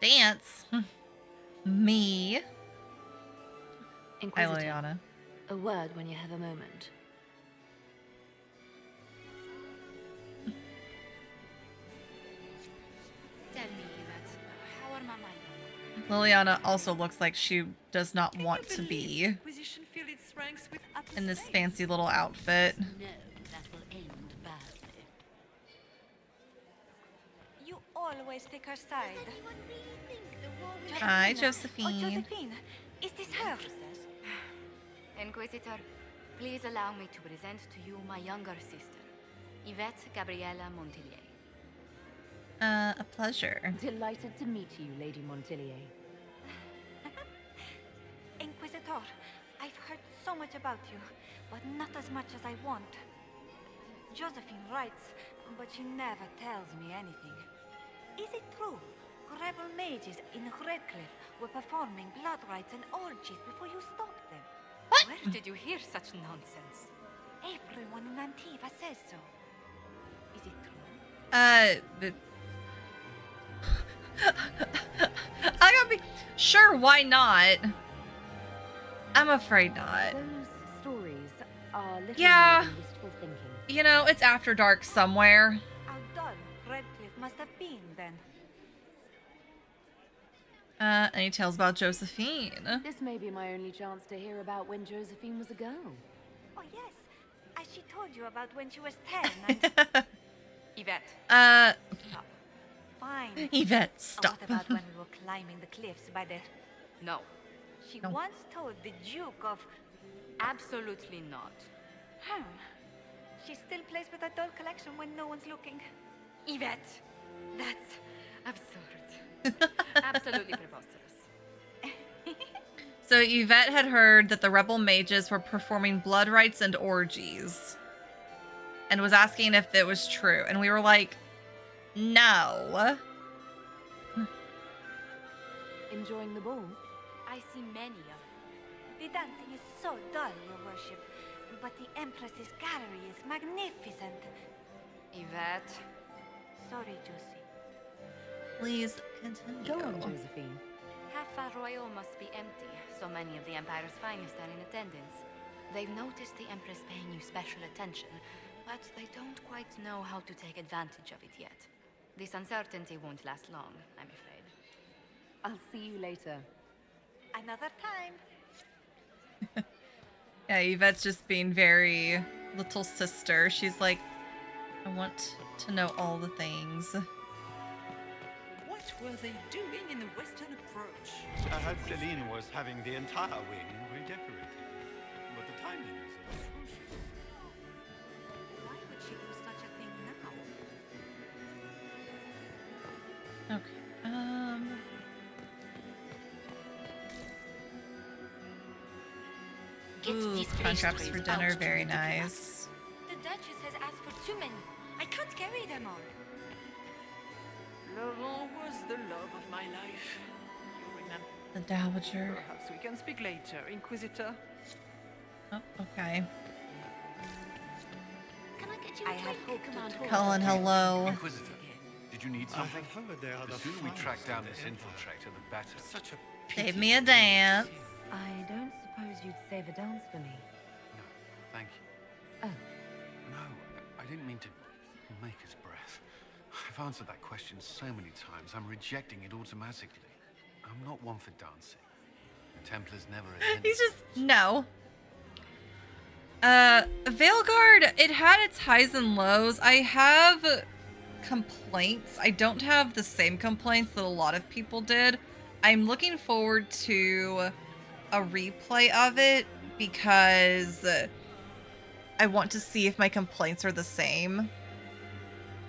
Dance? Me? Inquisitor, Ileana. a word when you have a moment. Tell me, Yvette, how are my mind? Liliana also looks like she does not want to be Inquisition feel its ranks with in this fancy little outfit. No, that will end badly. You always take her side. Hi, Oh, Josephine. Josephine, is this her? Inquisitor, please allow me to present to you my younger sister, Yvette Gabriella Montillier. A pleasure. Delighted to meet you, Lady Montillier. Inquisitor, I've heard so much about you, but not as much as I want. Josephine writes, but she never tells me anything. Is it true? Rebel mages in Redcliffe were performing blood rites and orgies before you stopped them. What? Where did you hear such nonsense? Everyone in Antiva says so. Is it true? I gotta be sure. Why not? I'm afraid not. Those stories are little Yeah. more than wistful thinking. You know, it's after dark somewhere. How dull Redcliffe must have been then. Any tales about Josephine? This may be my only chance to hear about when Josephine was a girl. Oh yes, as she told you about when she was 10 and... Yvette. Stop. Fine. Yvette, stop. What about when we were climbing the cliffs by the... No. She No. once told the Duke of... Absolutely not. She still plays with her doll collection when no one's looking. Yvette, that's absurd. Absolutely preposterous. So Yvette had heard that the rebel mages were performing blood rites and orgies, and was asking if it was true. And we were like, no. Enjoying the ball? I see many of them. The dancing is so dull, Your Worship, but the Empress's gallery is magnificent. Yvette. Sorry, Josie. Please continue. Go on, Josephine. Half Royal must be empty. So many of the Empire's finest are in attendance. They've noticed the Empress paying you special attention, but they don't quite know how to take advantage of it yet. This uncertainty won't last long, I'm afraid. I'll see you later. Another time. Yeah, Yvette's just being very little sister. She's like, I want to know all the things. What were they doing in the western approach? I heard Celine was having the entire wing redecorated, but the timing is atrocious. Why would she do such a thing now? Okay. Ooh, crunch wraps for dinner, very nice. The Duchess has asked for too many. I can't carry them all. Laurent was the love of my life. You remember? The Dowager. Perhaps we can speak later, Inquisitor. Oh, okay. Can I get you a drink, Commander? Cullen, hello. Inquisitor, did you need something? I have heard they are The sooner we track down this infiltrator, the better. Such a Save me a dance. I don't suppose you'd save a dance for me. Thank you. Oh. No, I didn't mean to make his breath. I've answered that question so many times, I'm rejecting it automatically. I'm not one for dancing. The Templars never attended. He's just, no. Veilguard, it had its highs and lows. I have complaints. I don't have the same complaints that a lot of people did. I'm looking forward to a replay of it because I want to see if my complaints are the same.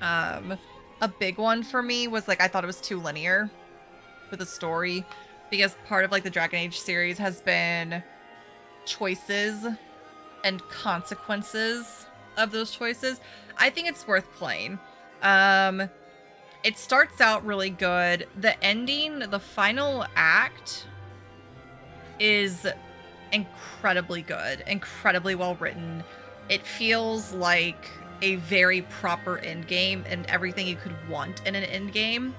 A big one for me was like I thought it was too linear with the story. because part of like the Dragon Age series has been choices and consequences of those choices. I think it's worth playing. It starts out really good. The ending, the final act is incredibly good, incredibly well written. It feels like a very proper end game and everything you could want in an end game.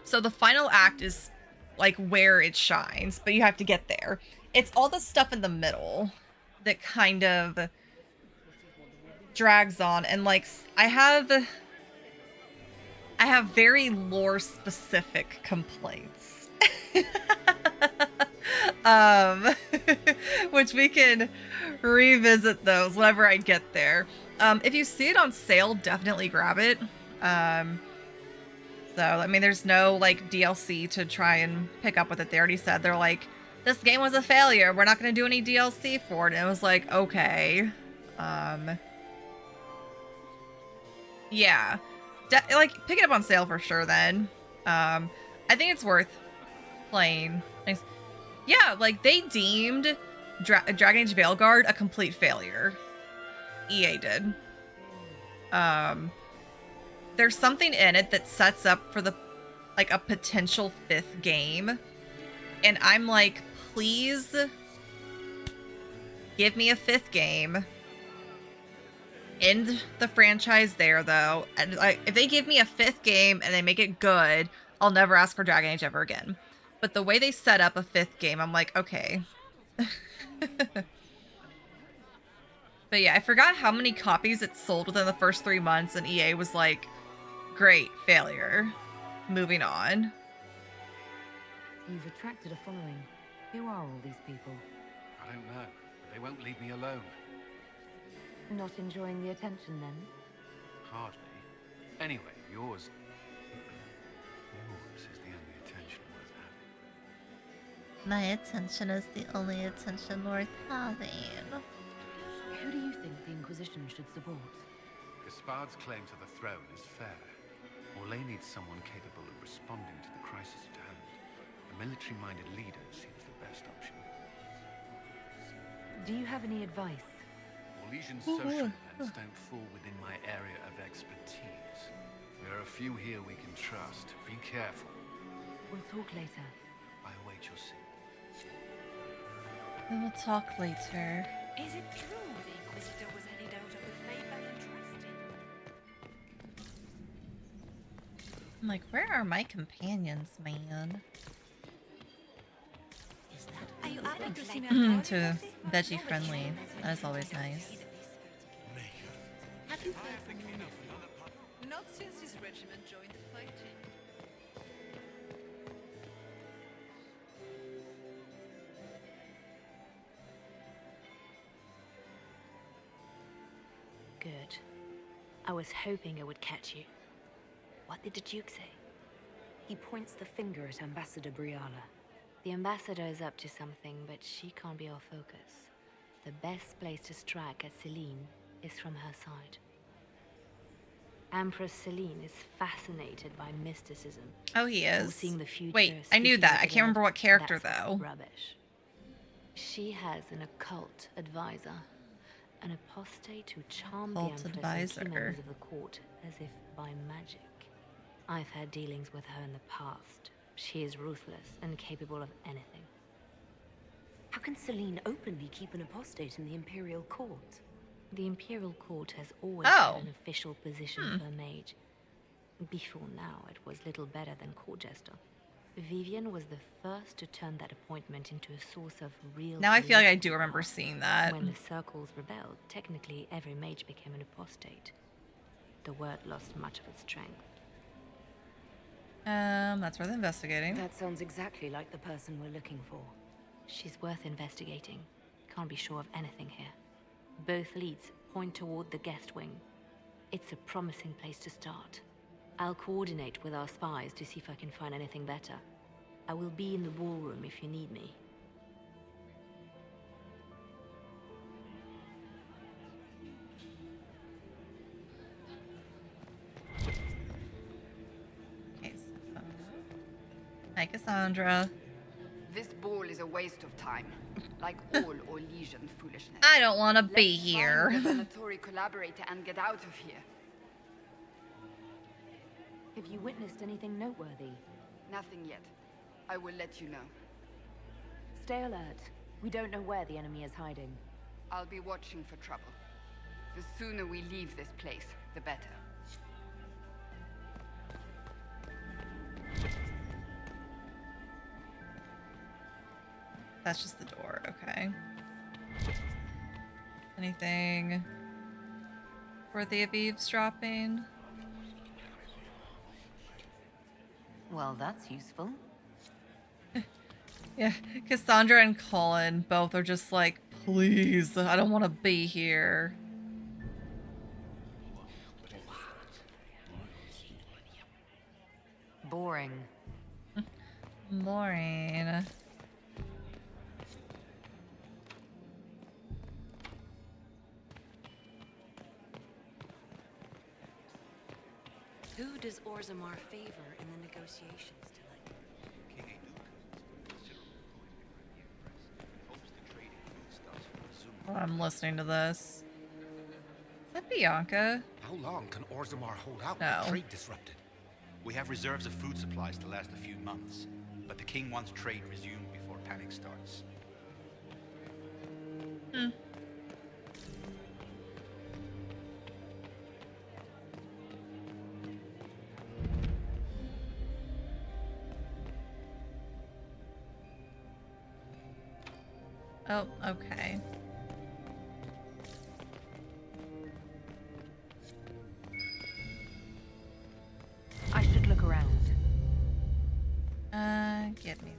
So the final act is like where it shines, but you have to get there. It's all the stuff in the middle that kind of drags on, and like I have very lore specific complaints. Which we can revisit those whenever I get there. If you see it on sale, definitely grab it. So, I mean, there's no, like, DLC to try and pick up with it. They already said, they're like, this game was a failure. We're not going to do any DLC for it. And it was like, okay. Yeah. Like, pick it up on sale for sure then. I think it's worth playing. Yeah, like, they deemed Dragon Age Veilguard a complete failure. EA did. There's something in it that sets up for the, like, a potential 5th game. And I'm like, please give me a 5th game. End the franchise there, though. And like, if they give me a 5th game and they make it good, I'll never ask for Dragon Age ever again. But the way they set up a 5th game, I'm like, okay. But yeah, I forgot how many copies it sold within the first 3 months, and EA was like, great, failure. Moving on. You've attracted a following. Who are all these people? I don't know, but they won't leave me alone. Not enjoying the attention, then? Hardly. Anyway, yours is the only attention worth having. My attention is the only attention worth having. Who do you think the Inquisition should support? Gaspard's claim to the throne is fair. Orlais needs someone capable of responding to the crisis at hand. A military-minded leader seems the best option. Do you have any advice? Orlesian social events don't fall within my area of expertise. There are a few here we can trust. Be careful. We'll talk later. I await your signal. We will talk later. Is it true the Inquisitor was headed out of the faith I entrusted? I'm like, where are my companions, man? Are you happy to see me? To veggie friendly. That is always nice. Have you heard from him? Not since his regiment joined the fighting. Good. I was hoping I would catch you. What did the Duke say? He points the finger at Ambassador Briala. The ambassador is up to something, but she can't be our focus. The best place to strike at Celine is from her side. Empress Celine is fascinated by mysticism. Oh, he is. Foreseeing the future, wait, I knew that. I can't remember what character, that's though. Rubbish. She has an occult advisor. An apostate who charmed the Occult Empress and key advisor. members of the court as if by magic. I've had dealings with her in the past. She is ruthless and capable of anything. How can Celine openly keep an apostate in the Imperial Court? The Imperial Court has always Oh. had an official position for a mage. Before now, it was little better than court jester. Vivian was the first to turn that appointment into a source of real. Now I feel like I political do remember power. seeing that. When the circles rebelled, technically every mage became an apostate. The word lost much of its strength. That's worth investigating. That sounds exactly like the person we're looking for. She's worth investigating. Can't be sure of anything here. Both leads point toward the guest wing. It's a promising place to start. I'll coordinate with our spies to see if I can find anything better. I will be in the ballroom if you need me. Okay, so Hi, Cassandra. This ball is a waste of time, like all Orlesian foolishness. I don't want to be Let's here. find the Venatori collaborator and get out of here. Have you witnessed anything noteworthy? Nothing yet. I will let you know. Stay alert. We don't know where the enemy is hiding. I'll be watching for trouble. The sooner we leave this place, the better. That's just the door, okay. Anything worthy of eavesdropping? Well, that's useful. Yeah, Cassandra and Colin both are just like, please, I don't want to be here. Boring. Boring. Who does Orzammar favor in the negotiations tonight? Oh, I'm listening to this. Is that Bianca? How long can Orzammar hold out No. with trade disrupted? We have reserves of food supplies to last a few months, but the king wants trade resumed before panic starts. Hmm. Oh, okay. I should look around. Give me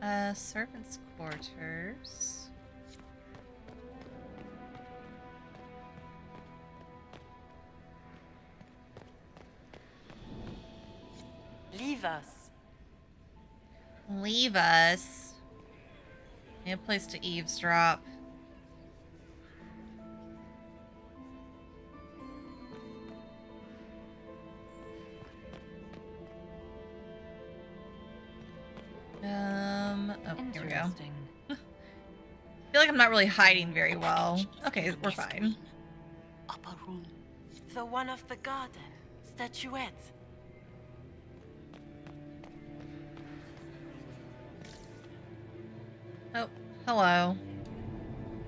that. Servants' quarters. Leave us. Leave us. Need a place to eavesdrop. Oh, here we go. I feel like I'm not really hiding very well. Okay, we're fine. Upper room. The one of the garden. Statuette. Oh, hello.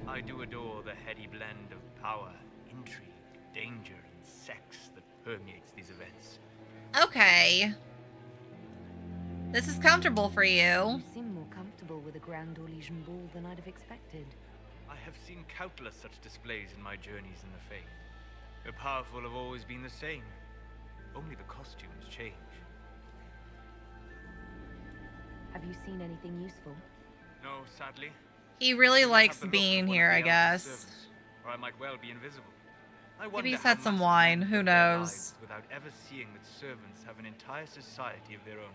I do adore the heady blend of power, intrigue, danger, and sex that permeates these events. Okay. This is comfortable for you. You seem more comfortable with a Grand Orlesian ball than I'd have expected. I have seen countless such displays in my journeys in the Fae. The powerful have always been the same. Only the costumes change. Have you seen anything useful? No, sadly. He really I likes have the look being of one here, of I the elder guess. servants, or I might well be invisible. I Maybe wonder he's how had some master wine, men who live their knows? lives without ever seeing that servants have an entire society of their own.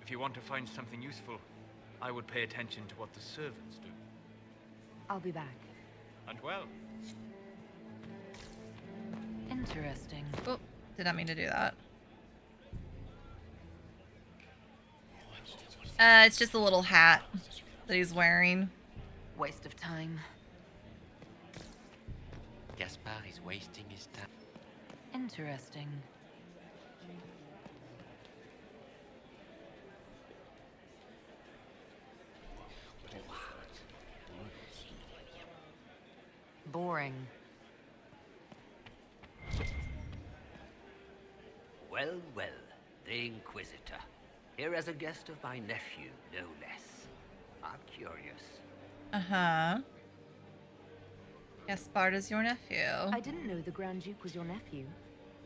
If you want to find something useful, I would pay attention to what the servants do. I'll be back. And well. Interesting. Oh, did not mean to do that. It's just a little hat that he's wearing. Waste of time. Gaspard is wasting his time. Interesting. Boring. Well, well, the Inquisitor. Here as a guest of my nephew, no less. I'm curious. Uh-huh. Gaspard is your nephew. I didn't know the Grand Duke was your nephew.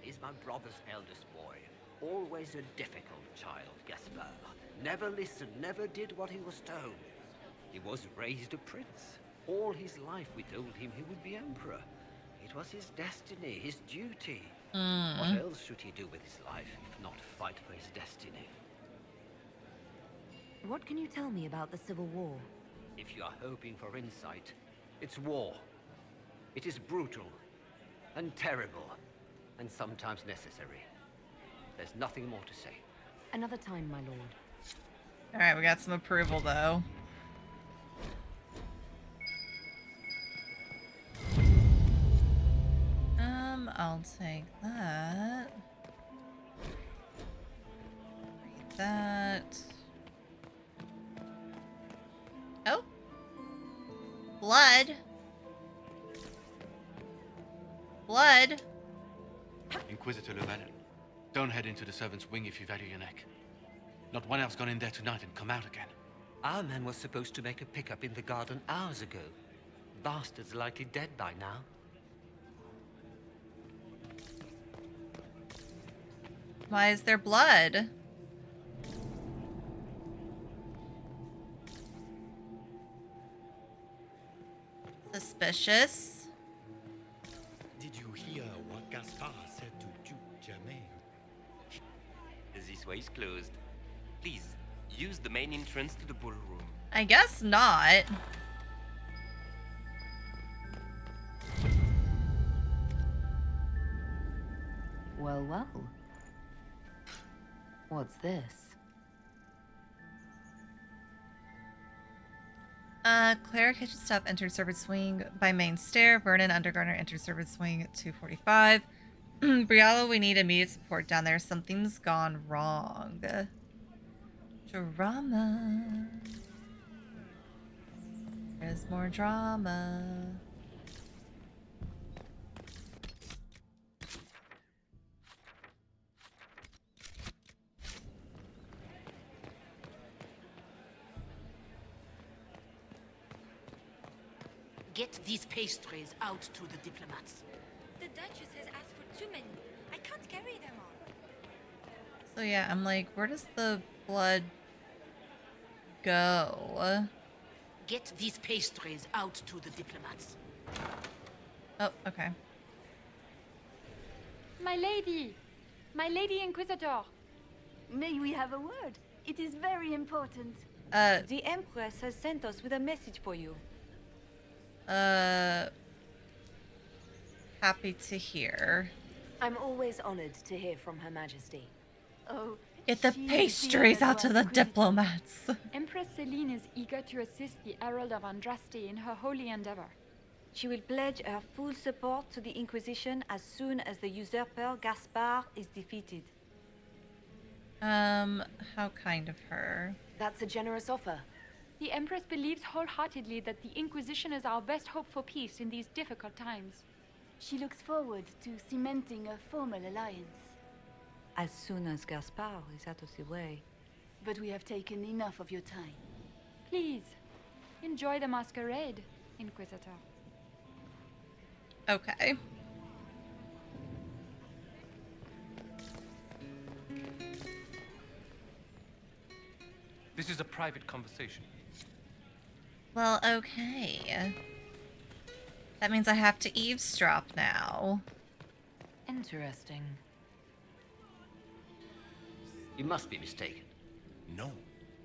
He's my brother's eldest boy. Always a difficult child, Gaspard. Never listened, never did what he was told. He was raised a prince. All his life we told him he would be emperor. It was his destiny, his duty. What else should he do with his life if not fight for his destiny? What can you tell me about the Civil War? If you are hoping for insight, it's war. It is brutal, and terrible, and sometimes necessary. There's nothing more to say. Another time, my lord. Alright, we got some approval, though. I'll take that. Read that. Oh. Blood. Blood. Inquisitor Llewellyn, don't head into the servants' wing if you value your neck. Not one else gone in there tonight and come out again. Our man was supposed to make a pickup in the garden hours ago. Bastard's likely dead by now. Why is there blood? Suspicious. Did you hear what Gaspard said to Duke Germain? This way is closed. Please, use the main entrance to the ballroom. I guess not. Well, well. What's this? Clara kitchen staff entered servants' wing by main stair. Vernon undergardener entered servants' wing at 2:45. Briella, we need immediate support down there. Something's gone wrong. Drama. There's more drama. Get these pastries out to the diplomats. The Duchess has asked for too many. I can't carry them all. So yeah, I'm like, where does the blood go? Get these pastries out to the diplomats. Oh, okay. My Lady Inquisitor. May we have a word? It is very important. The Empress has sent us with a message for you. Happy to hear. I'm always honored to hear from Her Majesty. Oh, Get the pastries out to the diplomats. Empress Celine is eager to assist the Herald of Andraste in her holy endeavor. She will pledge her full support to the Inquisition as soon as the usurper Gaspard is defeated. How kind of her. That's a generous offer. The Empress believes wholeheartedly that the Inquisition is our best hope for peace in these difficult times. She looks forward to cementing a formal alliance. As soon as Gaspard is out of the way. But we have taken enough of your time. Please, enjoy the masquerade, Inquisitor. Okay. This is a private conversation. Well, okay. That means I have to eavesdrop now. Interesting. You must be mistaken. No,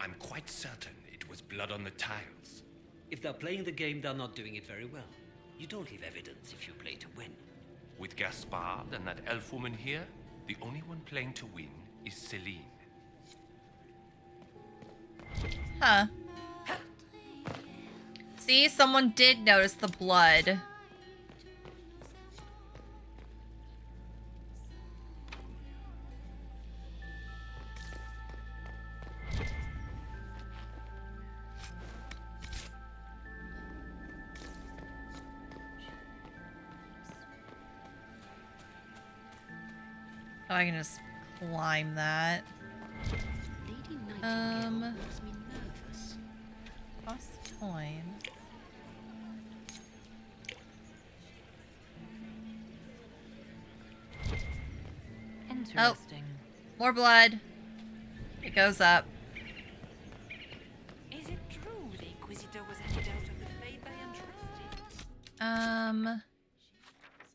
I'm quite certain it was blood on the tiles. If they're playing the game, they're not doing it very well. You don't leave evidence if you play to win. With Gaspard and that elf woman here, the only one playing to win is Celine. Huh. See, someone did notice the blood. Oh, I can just climb that. Cost coin. Interesting. Oh, more blood. It goes up. Is it true the Inquisitor was headed out of the Fade by Andraste?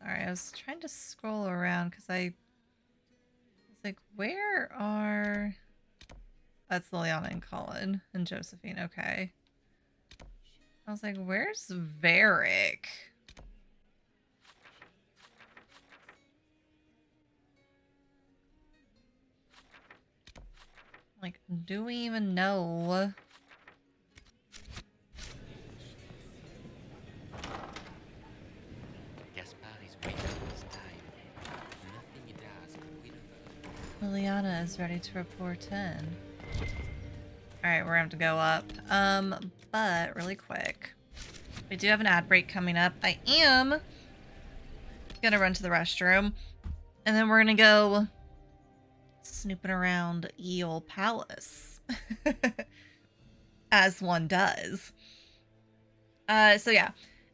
Sorry, I was trying to scroll around because I was like, where are... That's Liliana and Colin and Josephine. Okay. I was like, where's Varric? Like, do we even know? Gaspar is waiting his time. Nothing he does will win over. Liliana is ready to report in. Alright, we're gonna have to go up. But really quick. We do have an ad break coming up. I am gonna run to the restroom. And then we're gonna go snooping around Eel Palace. As one does. So yeah.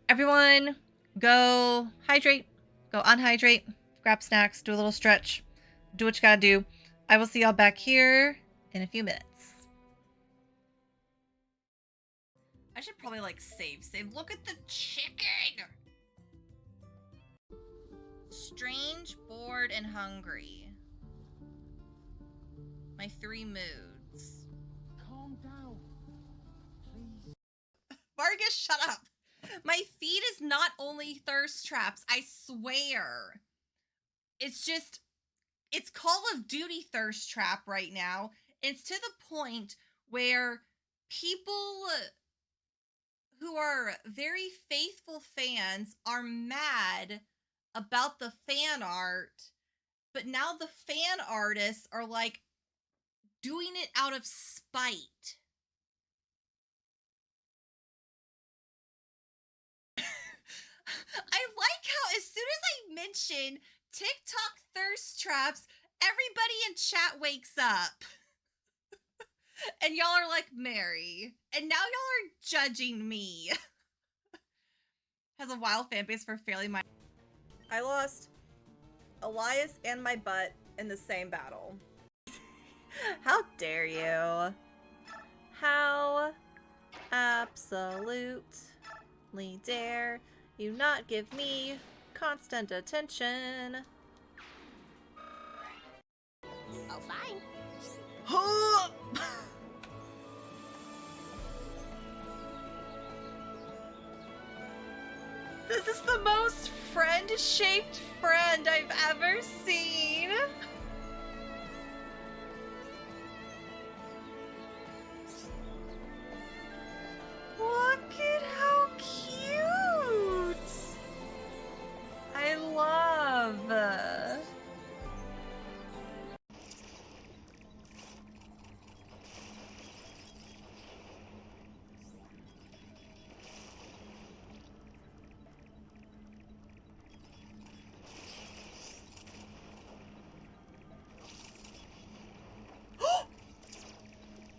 Everyone go hydrate, go unhydrate, grab snacks, do a little stretch, do what you gotta do. I will see y'all back here in a few minutes. I should probably like save. Look at the chicken! Strange, bored, and hungry. My 3 moods. Calm down, please. Vargas, shut up! My feed is not only thirst traps, I swear. It's just, it's Call of Duty thirst trap right now. It's to the point where people who are very faithful fans are mad about the fan art, but now the fan artists are like doing it out of spite. I like how as soon as I mention TikTok thirst traps, everybody in chat wakes up. And y'all are like, Mary. And now y'all are judging me. Has a wild fan base for fairly my... I lost Elias and my butt in the same battle. How dare you? How absolutely dare you not give me constant attention? Oh, fine. This is the most friend-shaped friend I've ever seen. Look at how cute! I love.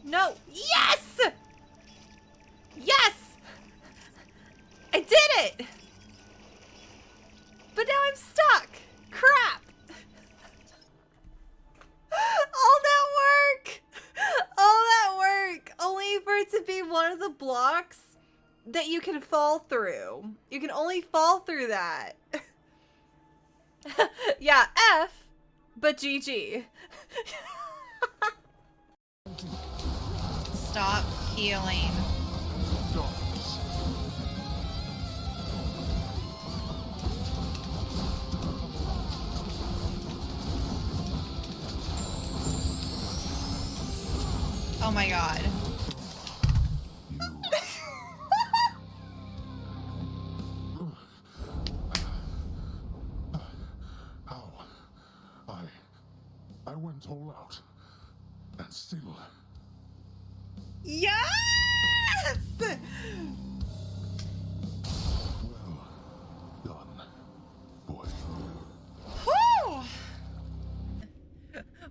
No! Yes! Yes! I did it! But now I'm stuck! Crap! All that work! All that work! Only for it to be one of the blocks that you can fall through. You can only fall through that. Yeah, F, but GG. Stop healing. Oh my god. I went all out, and still. Yes! Well done, boy. Whew!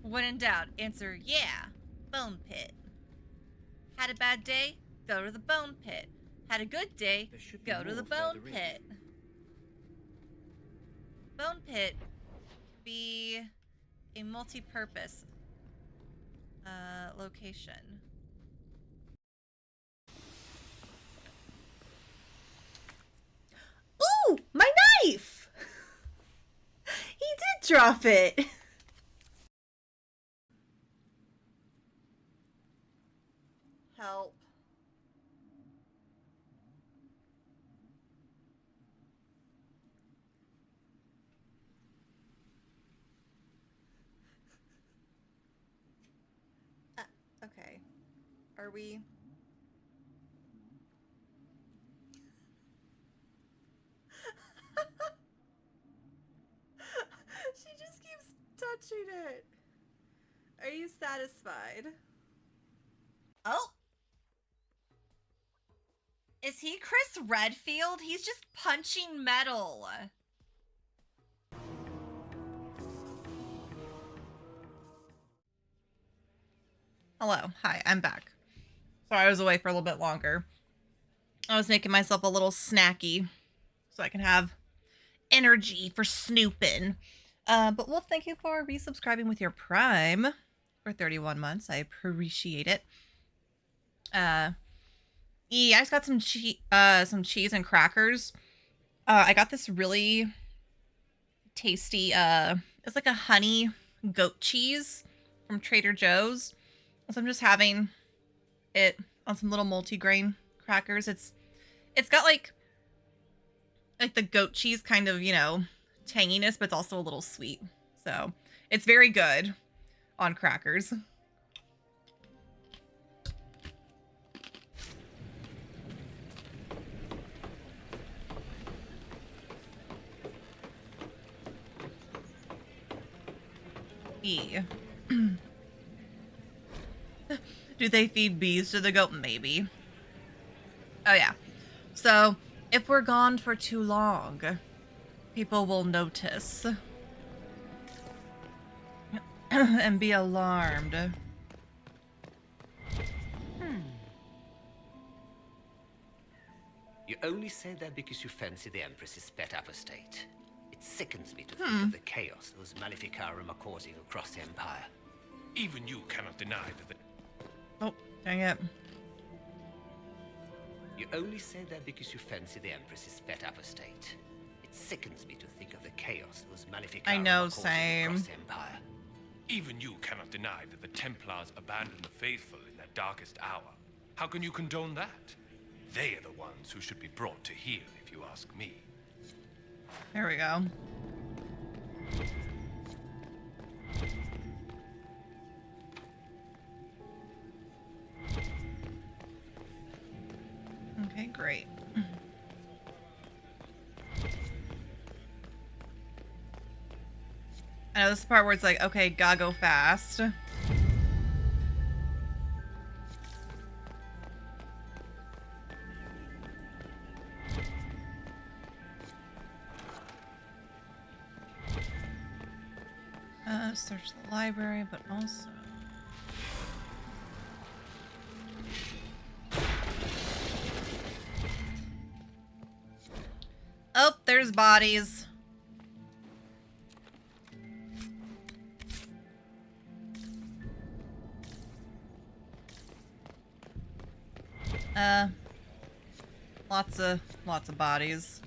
When in doubt, answer yeah. Bone pit. Had a bad day? Go to the bone pit. Had a good day? Go to the bone pit. Bone pit could be a multi-purpose location. Ooh, my knife! He did drop it. Help. Are we? She just keeps touching it. Are you satisfied? Oh. Is he Chris Redfield? He's just punching metal. Hello. Hi, I'm back. Sorry I was away for a little bit longer. I was making myself a little snacky so I can have energy for snooping. But Wolf, thank you for resubscribing with your Prime for 31 months. I appreciate it. Yeah, I just got some cheese and crackers. I got this really tasty, it's like a honey goat cheese from Trader Joe's. So I'm just having it on some little multigrain crackers. It's got like the goat cheese kind of, you know, tanginess, but it's also a little sweet. So it's very good on crackers. Do they feed bees to the goat? Maybe. Oh yeah. So if we're gone for too long, people will notice and be alarmed. You only say that because you fancy the Empress's pet apostate. It sickens me to think of the chaos those Maleficarum are causing across the Empire. Even you cannot deny that the... Oh, dang it. You only say that because you fancy the Empress's pet apostate. It sickens me to think of the chaos those Maleficarum I know, are causing same. across the Empire. Even you cannot deny that the Templars abandoned the faithful in their darkest hour. How can you condone that? They are the ones who should be brought to heel, if you ask me. There we go. Okay, great. I know this is the part where it's like, okay, gotta go fast. Search the library, but also... Oh, there's bodies. Lots of bodies.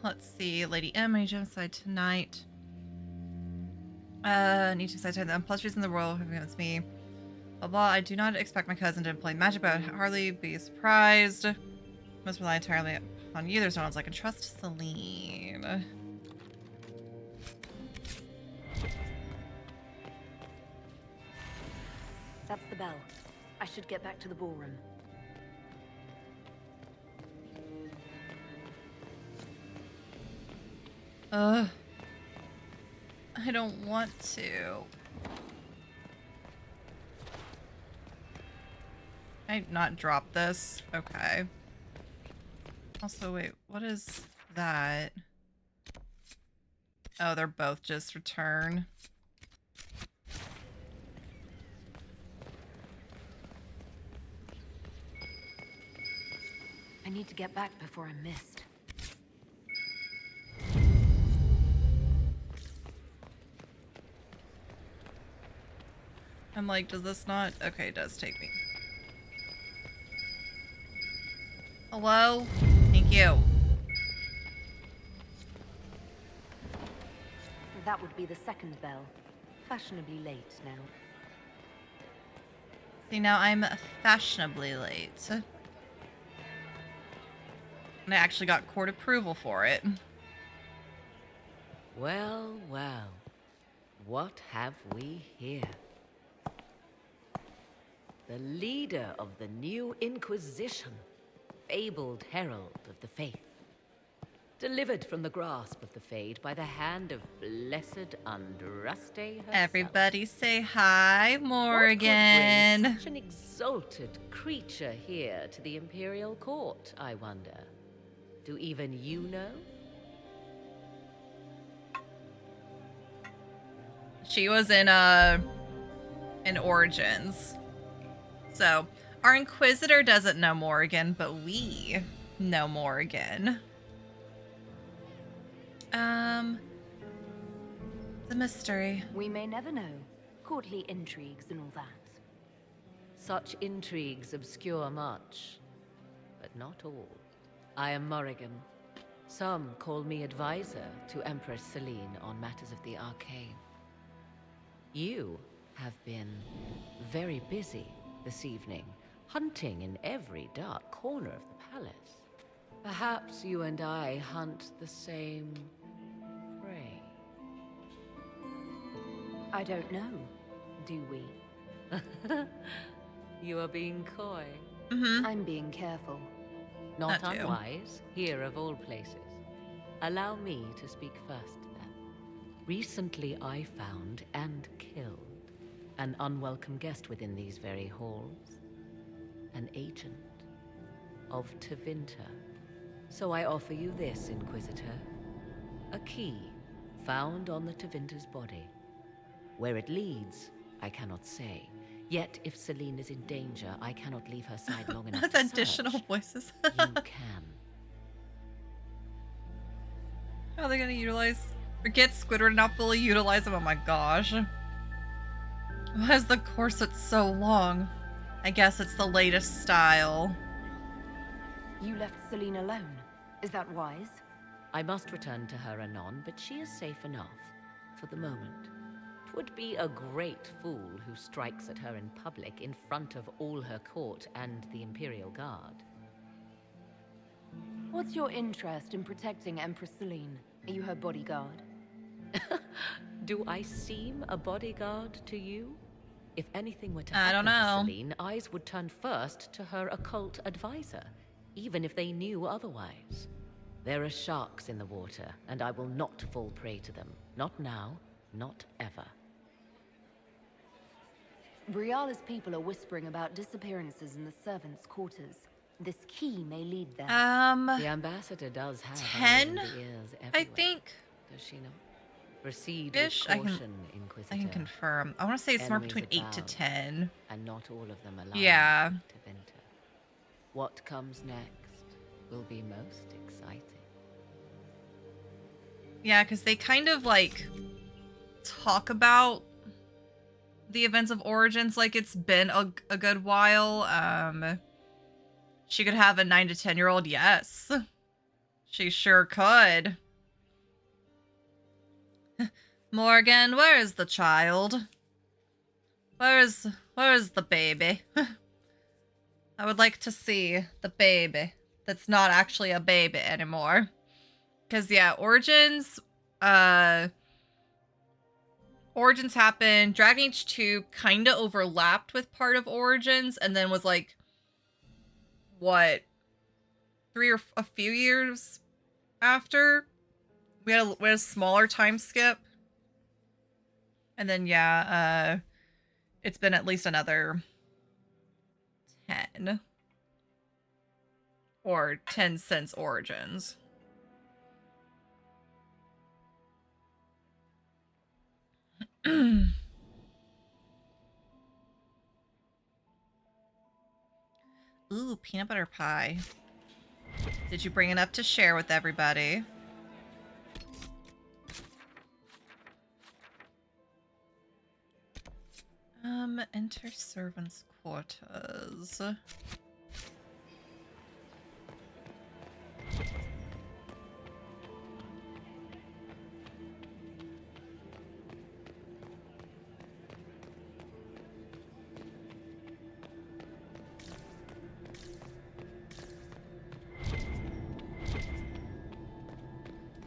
Let's see. Lady M, I genocide tonight. Need to decide the plus reason the world against me. Blah blah. I do not expect my cousin to employ magic, but I'd hardly be surprised. Must rely entirely on you. There's no one else I can trust. Celine. That's the bell. I should get back to the ballroom. I don't want to. I not drop this? Okay. Also, wait, what is that? Oh, they're both just return. I need to get back before I'm missed. I'm like, does this not? Okay, it does take me. Hello? Thank you. That would be the second bell. Fashionably late now. See, now I'm fashionably late. And I actually got court approval for it. Well, well. What have we here? The leader of the new Inquisition, fabled herald of the faith. Delivered from the grasp of the Fade by the hand of blessed Andraste herself. Everybody say hi, Morgan. What could bring such an exalted creature here to the Imperial Court, I wonder? Do even you know? She was in Origins. So, our Inquisitor doesn't know Morgan, but we know Morgan. The mystery. We may never know. Courtly intrigues and all that. Such intrigues obscure much, but not all. I am Morrigan. Some call me advisor to Empress Celine on matters of the arcane. You have been very busy this evening, hunting in every dark corner of the palace. Perhaps you and I hunt the same prey. I don't know. Do we? You are being coy. I'm being careful. Not That too. unwise, here of all places. Allow me to speak first, then. Recently I found and killed an unwelcome guest within these very halls. An agent of Tevinter. So I offer you this, Inquisitor. A key found on the Tevinter's body. Where it leads, I cannot say. Yet, if Celine is in danger, I cannot leave her side long enough With to additional search. voices. You can. How are they gonna utilize or get Squidward and not fully utilize him? Oh my gosh. Why is the corset so long? I guess it's the latest style. You left Celine alone. Is that wise? I must return to her anon, but she is safe enough for the moment. 'Twould be a great fool who strikes at her in public in front of all her court and the Imperial Guard. What's your interest in protecting Empress Celine? Are you her bodyguard? Do I seem a bodyguard to you? If anything were to I don't happen know. to Celine, eyes would turn first to her occult advisor, even if they knew otherwise. There are sharks in the water, and I will not fall prey to them. Not now, not ever. Briala's people are whispering about disappearances in the servants' quarters. This key may lead there. The ambassador does have 10, eyes and ears I everywhere, think. does she not? Proceed Ish, with I caution, can Inquisitor. confirm. I want to say it's somewhere Enemies between 8 to abound, 10. And not all of them alive. Yeah. To Vinter. What comes next will be most exciting. Yeah, because they kind of like talk about the events of Origins like it's been a good while. She could have a 9 to 10-year-old. Yes, she sure could. Morgan, where is the child? Where is the baby? I would like to see the baby that's not actually a baby anymore. Because, yeah, Origins happened. Dragon Age 2 kind of overlapped with part of Origins and then was like, what, 3 or a few years after? We had a smaller time skip. And then, yeah, it's been at least another 10. Or 10 since Origins. Ooh, peanut butter pie. Did you bring enough to share with everybody? Enter servants' quarters.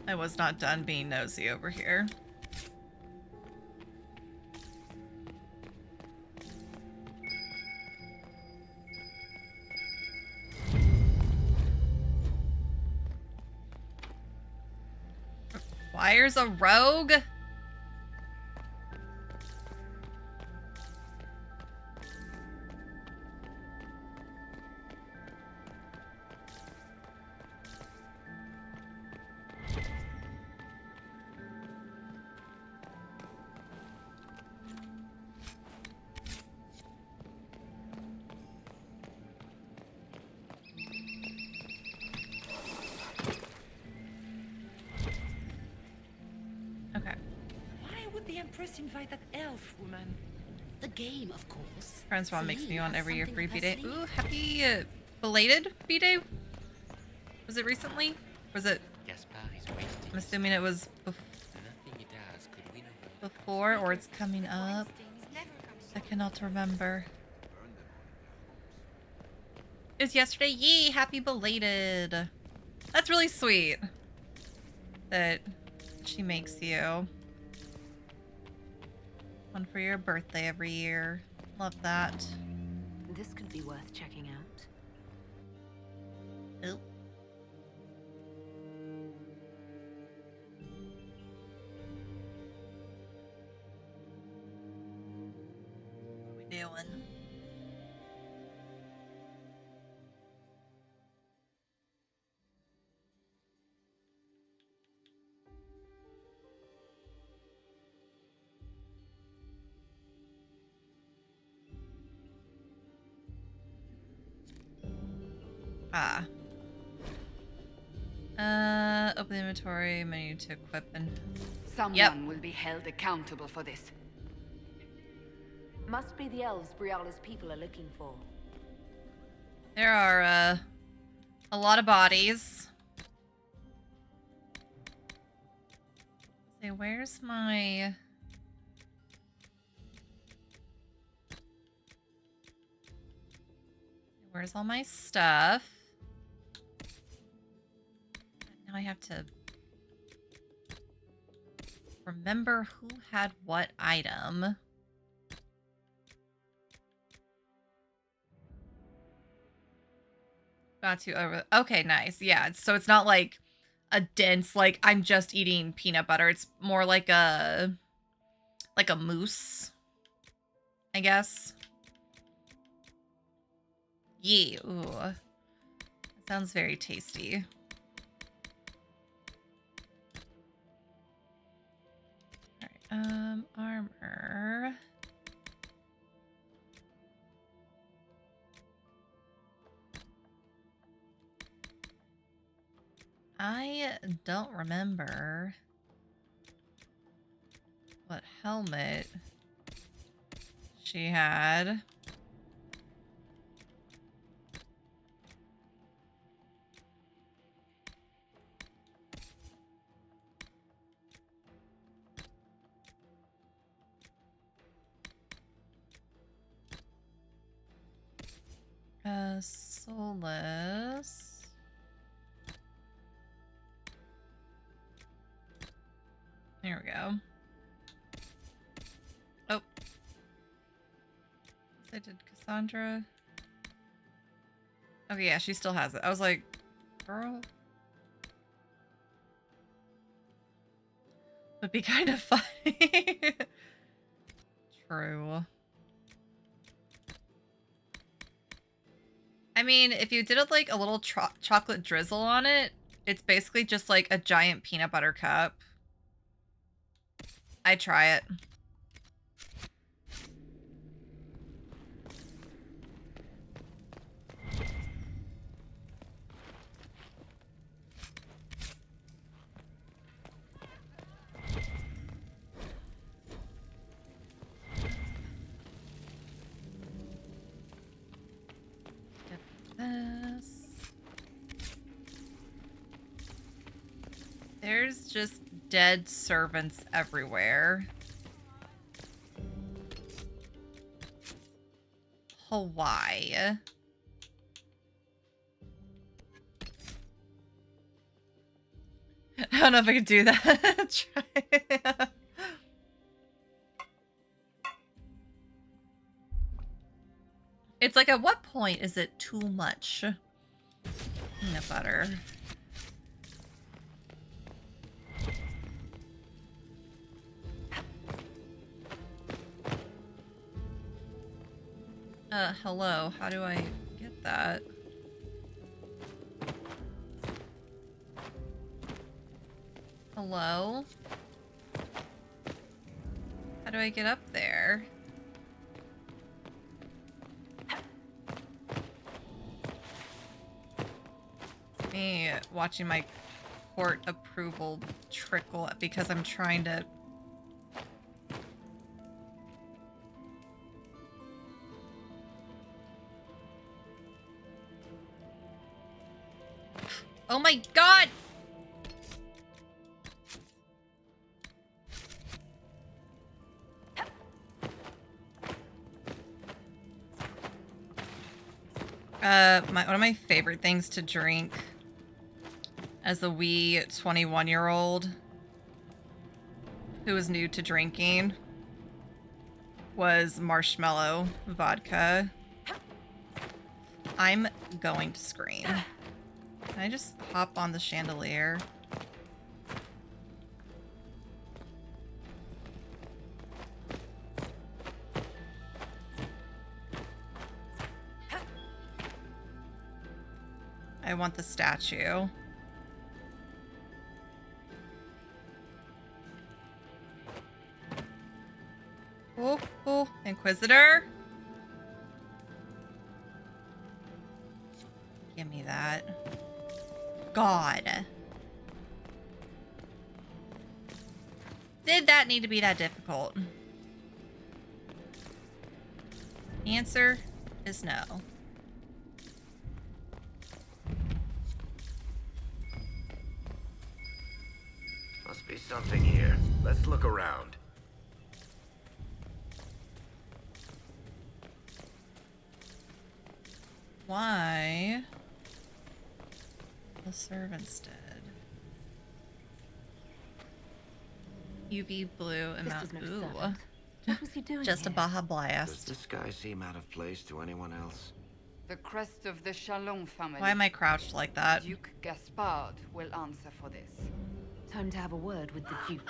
I was not done being nosy over here. Requires a rogue? Invite that elf woman. The game, of course. Friends Mom makes me on every year Something free up B-Day. her sleeve. Ooh, happy belated B-Day? Was it recently? Was it? I'm assuming it was before or it's coming up. I cannot remember. It was yesterday. Yee! Happy belated. That's really sweet that she makes you one for your birthday every year. Love that. This could be worth checking out. Oh. What are we doing? Open the inventory menu to equip and... Someone will be held accountable for this. Must be the elves Briala's people are looking for. There are, a lot of bodies. Say, where's my... Where's all my stuff? Now I have to remember who had what item. Got to over. Okay, nice. Yeah, so it's not like a dense, like I'm just eating peanut butter. It's more like a mousse, I guess. Yeah. Ooh. That sounds very tasty. Alright, armor. I don't remember what helmet she had. Solus. There we go. Oh. I did Cassandra. Okay, yeah, she still has it. I was like, girl. Would be kind of funny. True. I mean, if you did it like a little chocolate drizzle on it, it's basically just like a giant peanut butter cup. I try it. This. There's just dead servants everywhere. Hawaii. I don't know if I could do that. Try. It's like, at what point is it too much peanut butter? Hello. How do I get that? Hello? How do I get up there? Me watching my court approval trickle because I'm trying to... Oh my god! One of my favorite things to drink as a wee 21-year-old who was new to drinking was marshmallow vodka. I'm going to scream. Can I just hop on the chandelier? I want the statue. Oh, oh, Inquisitor. Give me that. God. Did that need to be that difficult? Answer is no. Must be something here. Let's look around. Why? The servants did. UV blue amount. Ooh. What was he doing Just a here? Baja Blast. Does this guy seem out of place to anyone else? The crest of the Chalon family. Why am I crouched like that? Duke Gaspard will answer for this. Time to have a word with the Duke.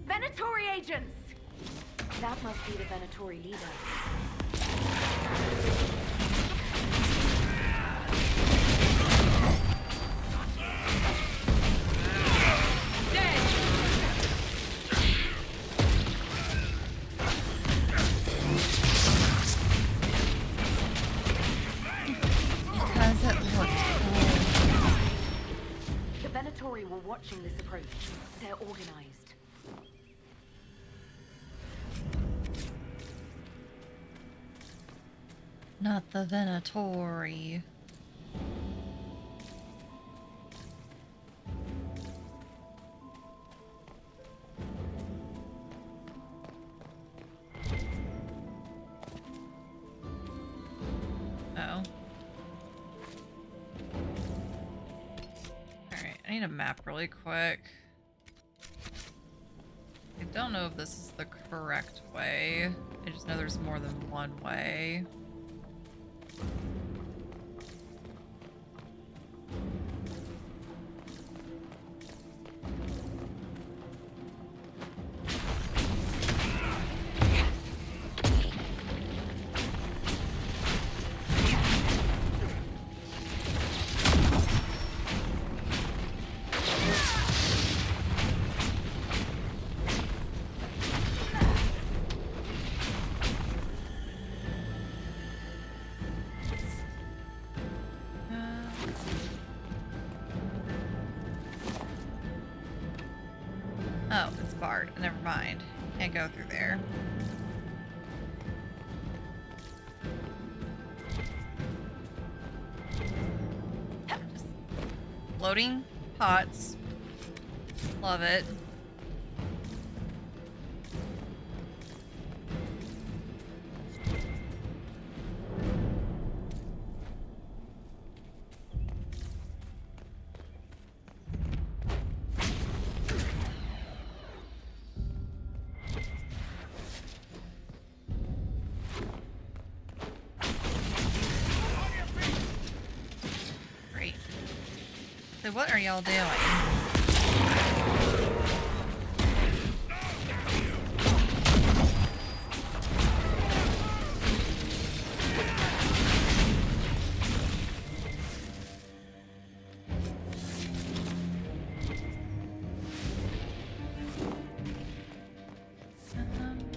Venatori agents! That must be the Venatori leader. Because it looked cool. The Venatori were watching this approach. They're organized. Not the Venatori. Oh. Alright, I need a map really quick. I don't know if this is the correct way. I just know there's more than one way. Oh, it's barred. Never mind. Can't go through there. Just floating pots. Love it. So what are y'all doing?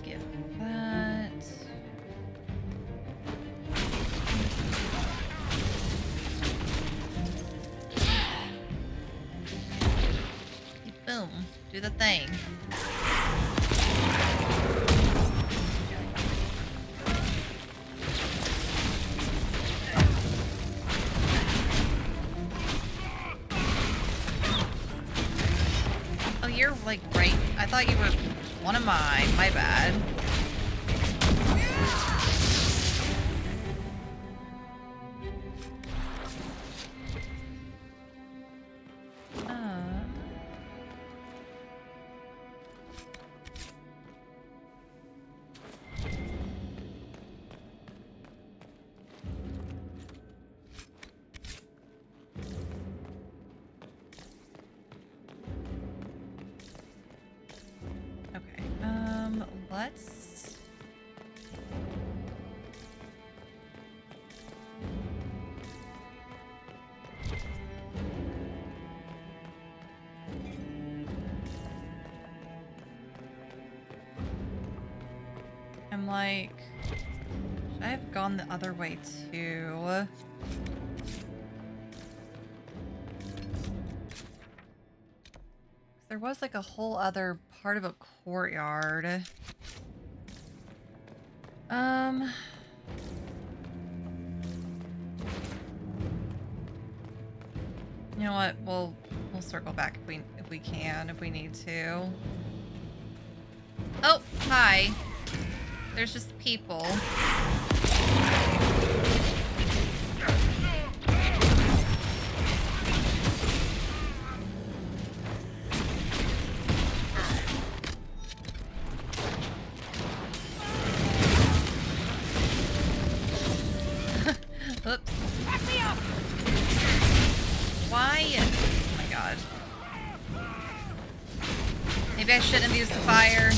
Give that. Boom. Do the thing. Oh, you're like right. I thought you were one of mine. My bad. Let's... I'm like... Should I have gone the other way too? There was like a whole other part of a courtyard. You know what? We'll circle back if we can, if we need to. Oh, hi. There's just people. Oops. Back me up! Why? Oh my god. Maybe I shouldn't have used the fire.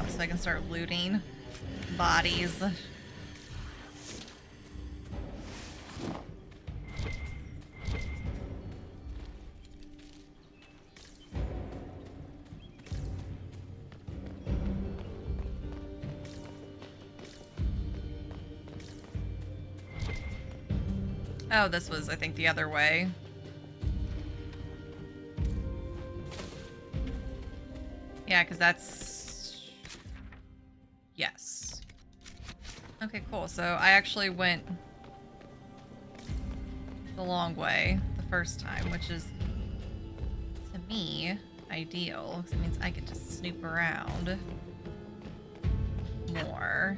So I can start looting bodies. Oh, this was, I think, the other way. Yeah, because that's... Yes. Okay, cool. So I actually went the long way the first time, which is, to me, ideal. Because it means I get to snoop around more.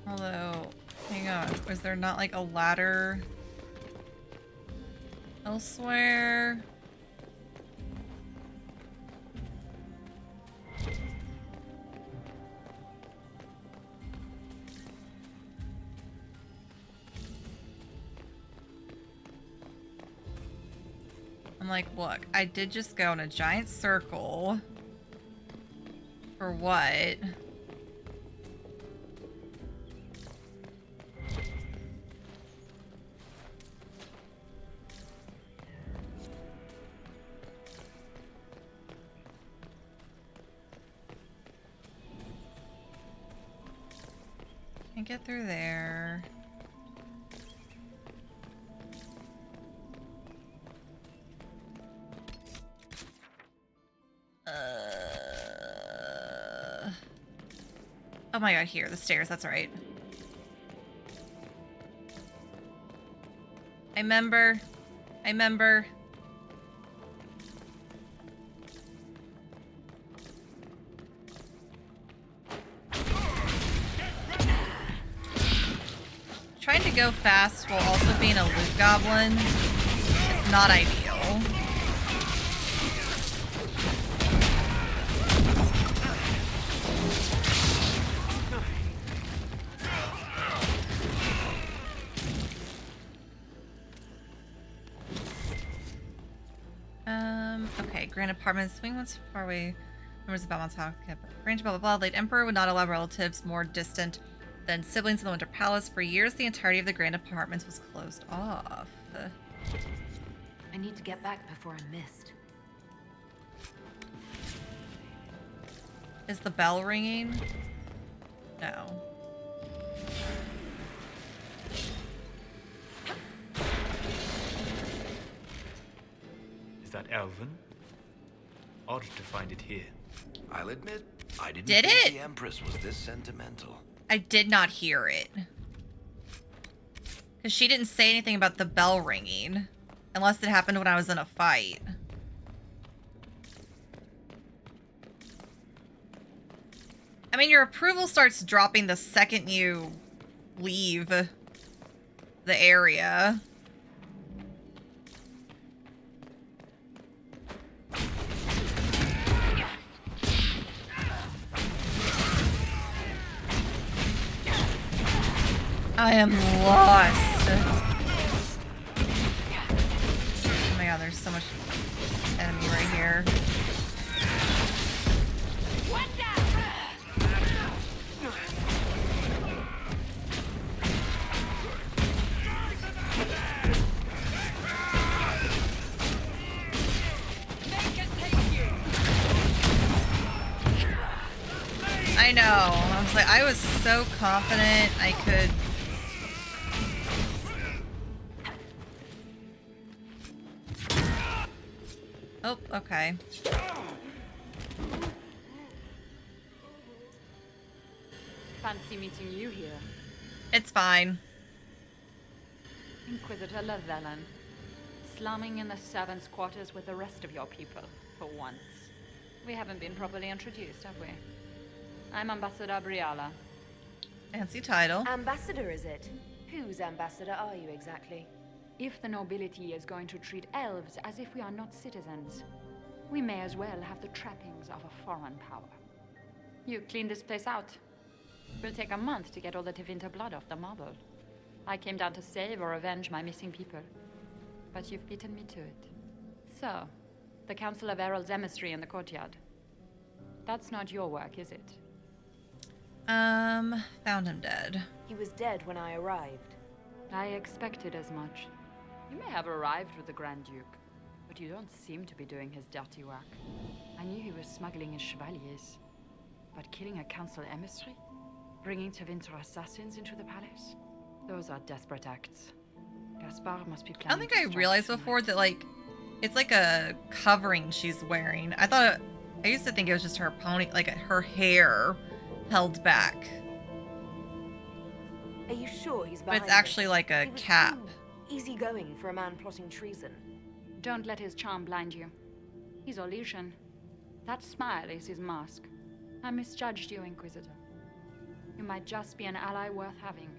Although, hang on, was there not like a ladder elsewhere? I'm like, look, I did just go in a giant circle. For what? Can't get through there. Oh my god, here, the stairs, that's right. I remember. Trying to go fast while also being a loot goblin is not ideal. Okay, Grand Apartments. Swing once far away. Members of Belmont's Hawk. Branch, blah, blah, blah. Late Emperor would not allow relatives more distant than siblings in the Winter Palace. For years, the entirety of the Grand Apartments was closed off. I need to get back before I'm missed. Is the bell ringing? No. Is that Elven? Odd to find it here. I'll admit, I didn't Did think it? the Empress was this sentimental. I did not hear it. Because she didn't say anything about the bell ringing. Unless it happened when I was in a fight. I mean, your approval starts dropping the second you leave the area. I am lost. Oh my god, there's so much enemy right here. I know. I was like, I was so confident I could. Oh, okay. Fancy meeting you here. It's fine. Inquisitor Llewellyn. Slumming in the servants' quarters with the rest of your people, for once. We haven't been properly introduced, have we? I'm Ambassador Briala. Fancy title. Ambassador, is it? Whose ambassador are you exactly? If the nobility is going to treat elves as if we are not citizens, we may as well have the trappings of a foreign power. You clean this place out. Will take a month to get all the Tevinter blood off the marble. I came down to save or avenge my missing people, but you've beaten me to it. So, the Council of Herald's emissary in the courtyard. That's not your work, is it? Found him dead. He was dead when I arrived. I expected as much. You may have arrived with the Grand Duke, but you don't seem to be doing his dirty work. I knew he was smuggling his chevaliers, but killing a council emissary? Bringing Tevinter assassins into the palace? Those are desperate acts. Gaspard must be planning. I don't think I realized before that, like, it's like a covering she's wearing. I used to think it was just her pony, like her hair held back. Are you sure he's But behind it's actually this? like a He was cap. too easygoing for a man plotting treason. Don't let his charm blind you. He's illusion. That smile is his mask. I misjudged you, Inquisitor. You might just be an ally worth having.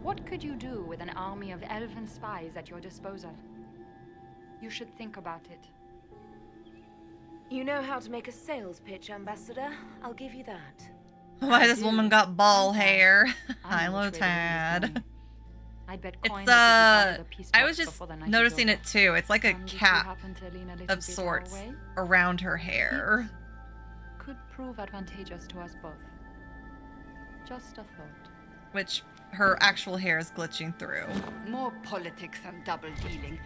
What could you do with an army of elven spies at your disposal? You should think about it. You know how to make a sales pitch, Ambassador. I'll give you that. Why this woman got ball hair? Hilo Tad. I'd bet It's coins that you peace I was talks just before the night is noticing over. it too. It's like a And if you cap happen to lean a little of bit our sorts way, around her hair. could prove advantageous to us both. Just a thought. Which her actual hair is glitching through. More politics and double dealing.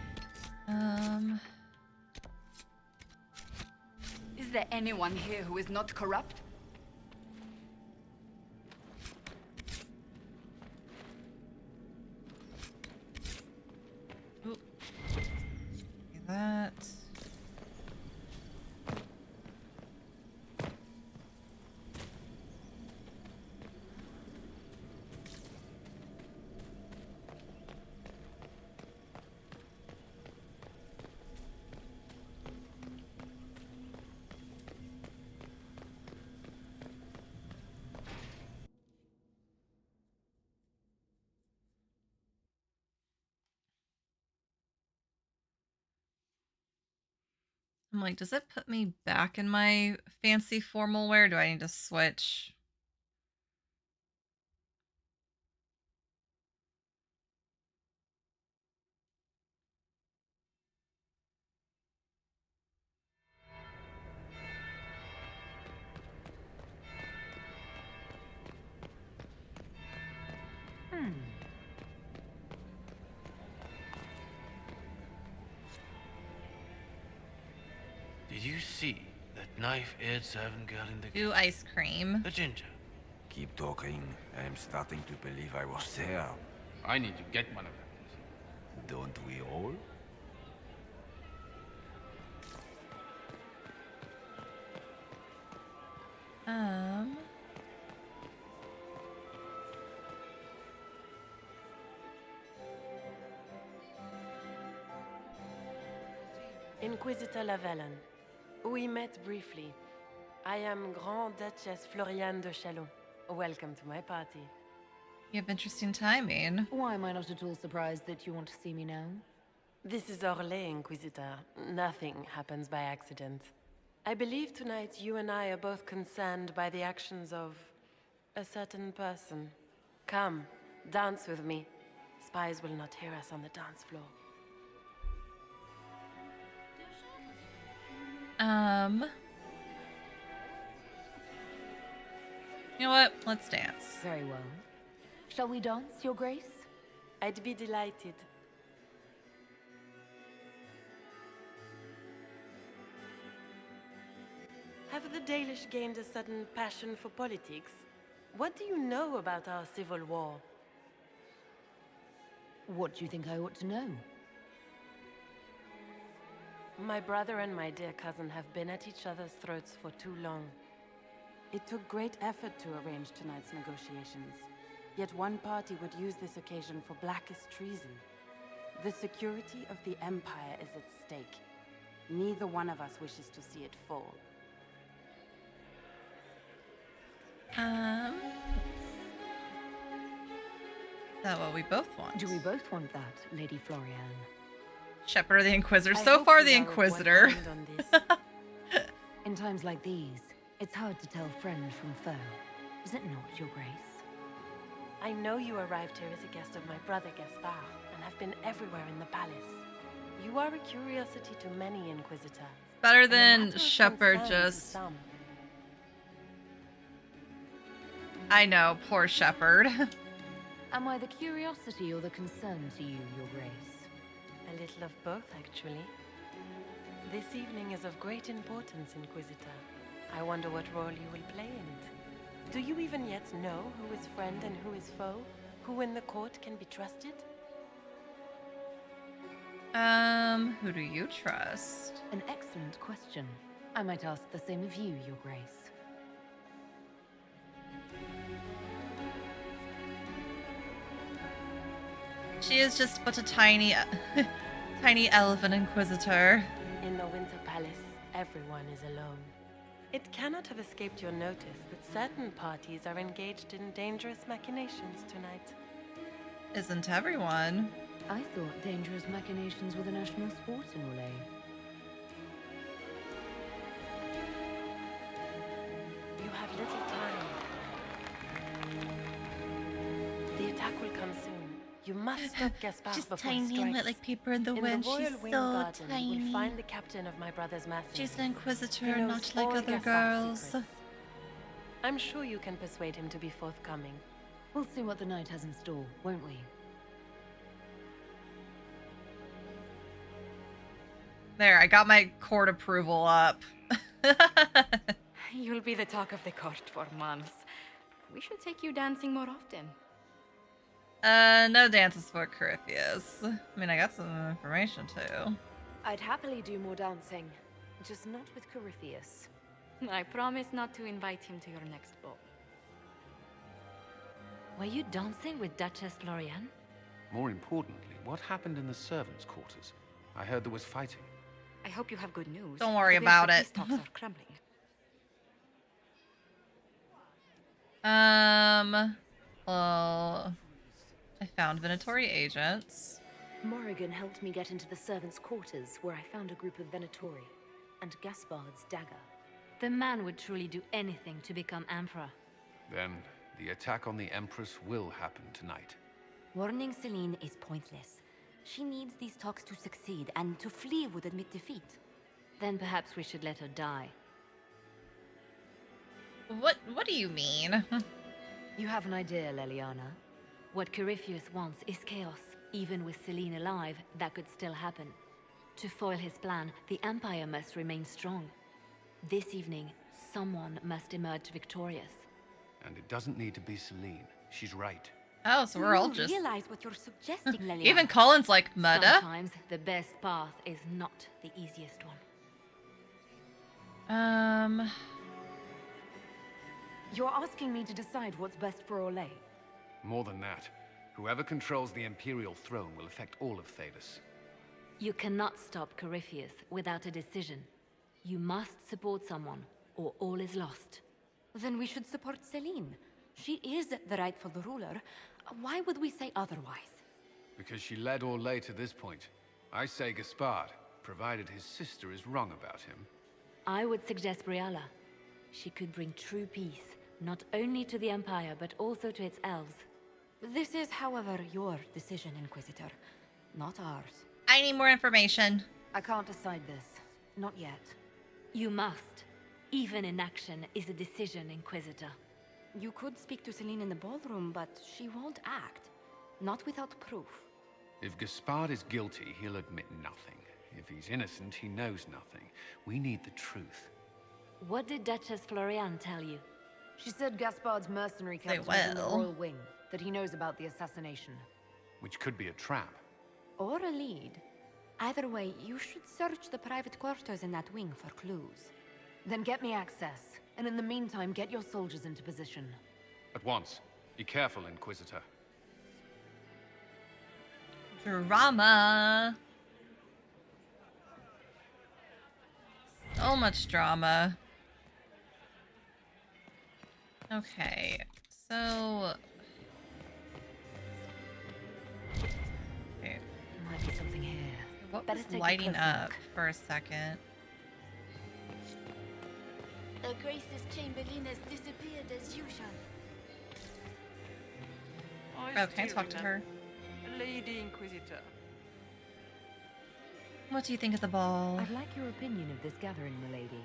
Is there anyone here who is not corrupt? I'm like, does it put me back in my fancy formal wear? Do I need to switch? Did you see that knife-eared servant girl in the Do ice cream. The ginger. Keep talking. I am starting to believe I was there. I need to get one of them. Don't we all? Inquisitor Lavalin. We met briefly. I am Grand Duchess Floriane de Chalon. Welcome to my party. You have interesting timing. Why am I not at all surprised that you want to see me now? This is Orlais, Inquisitor. Nothing happens by accident. I believe tonight you and I are both concerned by the actions of a certain person. Come, dance with me. Spies will not hear us on the dance floor. You know what? Let's dance. Very well. Shall we dance, Your Grace? I'd be delighted. Have the Dalish gained a sudden passion for politics? What do you know about our civil war? What do you think I ought to know? My brother and my dear cousin have been at each other's throats for too long. It took great effort to arrange tonight's negotiations. Yet one party would use this occasion for blackest treason. The security of the Empire is at stake. Neither one of us wishes to see it fall. Is that what we both want? Do we both want that, Lady Floriane? Shepherd or the Inquisitor? So far, the Inquisitor. In times like these, it's hard to tell friend from foe. Is it not, Your Grace? I know you arrived here as a guest of my brother Gaspard, and have been everywhere in the palace. You are a curiosity to many, Inquisitor. Better than Shepherd just... I know, poor Shepherd. Am I the curiosity or the concern to you, Your Grace? A little of both, actually. This evening is of great importance, Inquisitor. I wonder what role you will play in it. Do you even yet know who is friend and who is foe? Who in the court can be trusted? Who do you trust? An excellent question. I might ask the same of you, Your Grace. She is just but a tiny, tiny elven Inquisitor. In the Winter Palace, everyone is alone. It cannot have escaped your notice that certain parties are engaged in dangerous machinations tonight. Isn't everyone? I thought dangerous machinations were the national sport in Orlais. You have little time. The attack will come soon. You must stop Gaspard She's before tiny he and strikes. like paper in the wind. Royal She's Wing so Garden, tiny. We'll find the captain of my brother's masses. She's an Inquisitor, He knows not like all other Gaspard's girls. secrets. I'm sure you can persuade him to be forthcoming. We'll see what the night has in store, won't we? There, I got my court approval up. You'll be the talk of the court for months. We should take you dancing more often. No dances for Corypheus. I mean, I got some information too. I'd happily do more dancing, just not with Corypheus. I promise not to invite him to your next ball. Were you dancing with Duchess Floriane? More importantly, what happened in the servants' quarters? I heard there was fighting. I hope you have good news. Don't worry The about peace it. talks are crumbling. Well, I found Venatori agents. Morrigan helped me get into the servants' quarters, where I found a group of Venatori. and Gaspard's dagger. The man would truly do anything to become emperor. Then the attack on the Empress will happen tonight. Warning Celine is pointless. She needs these talks to succeed, and to flee would admit defeat. Then perhaps we should let her die. What do you mean? You have an idea, Leliana? What Corypheus wants is chaos. Even with Celine alive, that could still happen. To foil his plan, the Empire must remain strong. This evening, someone must emerge victorious. And it doesn't need to be Celine. She's right. Oh, so we're all You just... realize what you're suggesting, Leliana? Even Colin's like, murder? Sometimes the best path is not the easiest one. You're asking me to decide what's best for Orlais? More than that, whoever controls the Imperial throne will affect all of Thedas. You cannot stop Corypheus without a decision. You must support someone, or all is lost. Then we should support Celine. She is the rightful ruler. Why would we say otherwise? Because she led Orlais to this point. I say Gaspard, provided his sister is wrong about him. I would suggest Briala. She could bring true peace, not only to the Empire, but also to its elves. This is, however, your decision, Inquisitor, not ours. I need more information. I can't decide this. Not yet. You must. Even inaction is a decision, Inquisitor. You could speak to Celine in the ballroom, but she won't act. Not without proof. If Gaspard is guilty, he'll admit nothing. If he's innocent, he knows nothing. We need the truth. What did Duchess Florian tell you? She said Gaspard's mercenary They camp was in the will. Royal Wing, that he knows about the assassination. Which could be a trap. Or a lead. Either way, you should search the private quarters in that wing for clues. Then get me access, and in the meantime, get your soldiers into position. At once. Be careful, Inquisitor. Drama. So much drama. Okay, so... Okay. Might be something here. What Better was take a lighting closer up look. for a second? The Grace's Chamberlain has disappeared as usual. Oh, can I talk to her? Lady Inquisitor. What do you think of the ball? I'd like your opinion of this gathering, milady.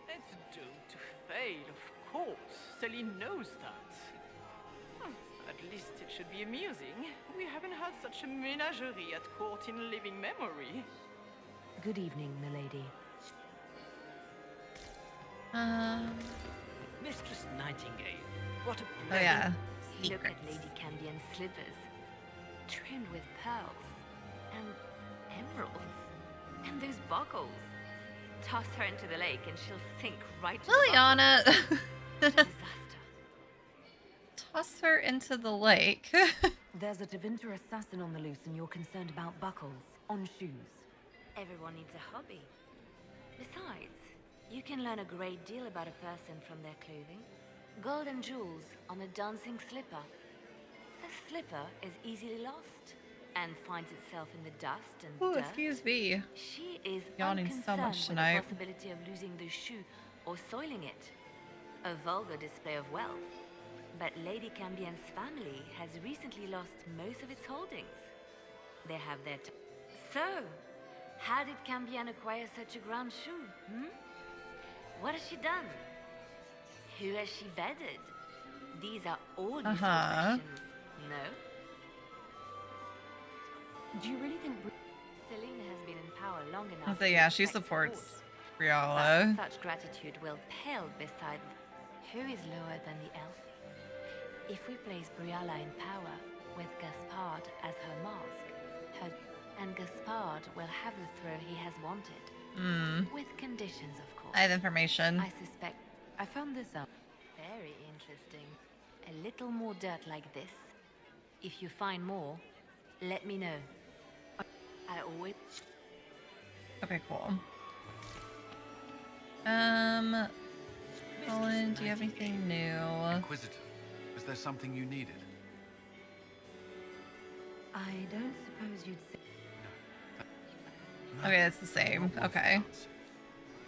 It's doomed to fail, of course. Celine knows that. At least it should be amusing. We haven't had such a menagerie at court in living memory. Good evening, milady. Mistress Nightingale, what a Oh pleasure. yeah. Look at Secrets. Lady Cambion's slippers. Trimmed with pearls. And emeralds. And those buckles. Toss her into the lake and she'll sink right to the Liliana! bottom. Toss her into the lake. There's a Tevinter assassin on the loose and you're concerned about buckles on shoes. Everyone needs a hobby. Besides, you can learn a great deal about a person from their clothing. Gold and jewels on a dancing slipper. A slipper is easily lost and finds itself in the dust and Oh, dirt. excuse me. She is Yawning so unconcerned much with tonight. the possibility of losing the shoe or soiling it. A vulgar display of wealth. But Lady Cambion's family has recently lost most of its holdings. They have their... So, how did Cambion acquire such a grand shoe, What has she done? Who has she bedded? These are all useful questions, no? Do you really think... Celine has been in power long enough So yeah, she respect supports support. Briala. But such gratitude will pale beside who is lower than the elf. If we place Briala in power with Gaspard as her mask, and Gaspard will have the throne he has wanted. With conditions, of course. I have information. I suspect... I found this out. Very interesting. A little more dirt like this. If you find more, let me know. I always... Okay, cool. Colin, do you have anything new? Inquisitor, is there something you needed? I don't suppose you'd say... Okay, it's the same. Okay.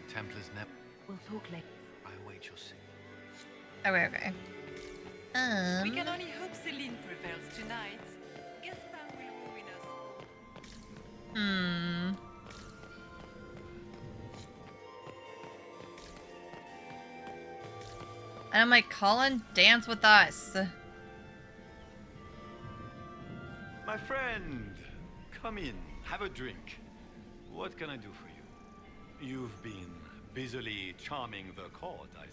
The Templars never... We'll talk later. I await your signal. Okay. We can only hope Celine prevails tonight. Gaspard will ruin us. And I'm like, Colin, dance with us. My friend, come in, have a drink. What can I do for you? You've been busily charming the court, I see.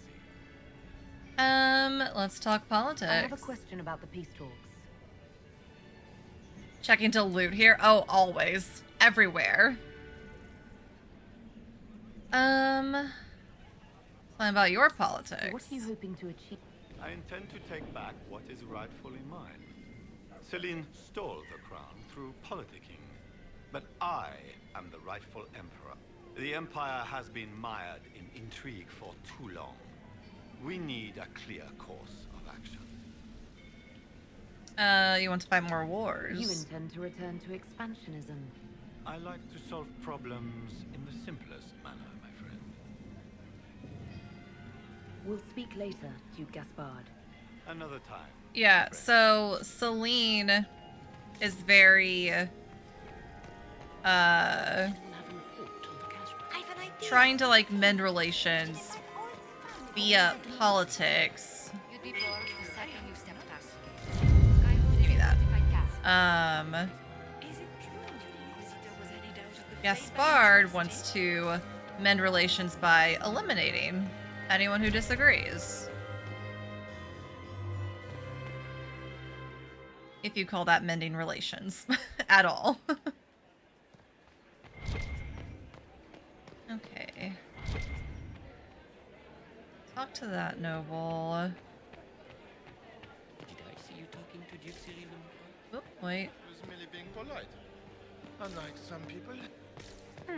Let's talk politics. I have a question about the peace talks. Checking to loot here? Oh, always. Everywhere. Something about your politics. So what are you hoping to achieve? I intend to take back what is rightfully mine. Celine stole the crown through politicking, but I am the rightful emperor. The Empire has been mired in intrigue for too long. We need a clear course of action. You want to fight more wars? You intend to return to expansionism. I like to solve problems in the simplest manner, my friend. We'll speak later, Duke Gaspard. Another time. Yeah, so Celine is very trying to like mend relations via politics. You'd be bored the second you stepped past. Give me that. Gaspard wants to mend relations by eliminating anyone who disagrees. If you call that mending relations at all. Okay. Talk to that noble. Did I see you talking to Duke Cyril? Oh, wait. He was merely being polite. Unlike some people. Give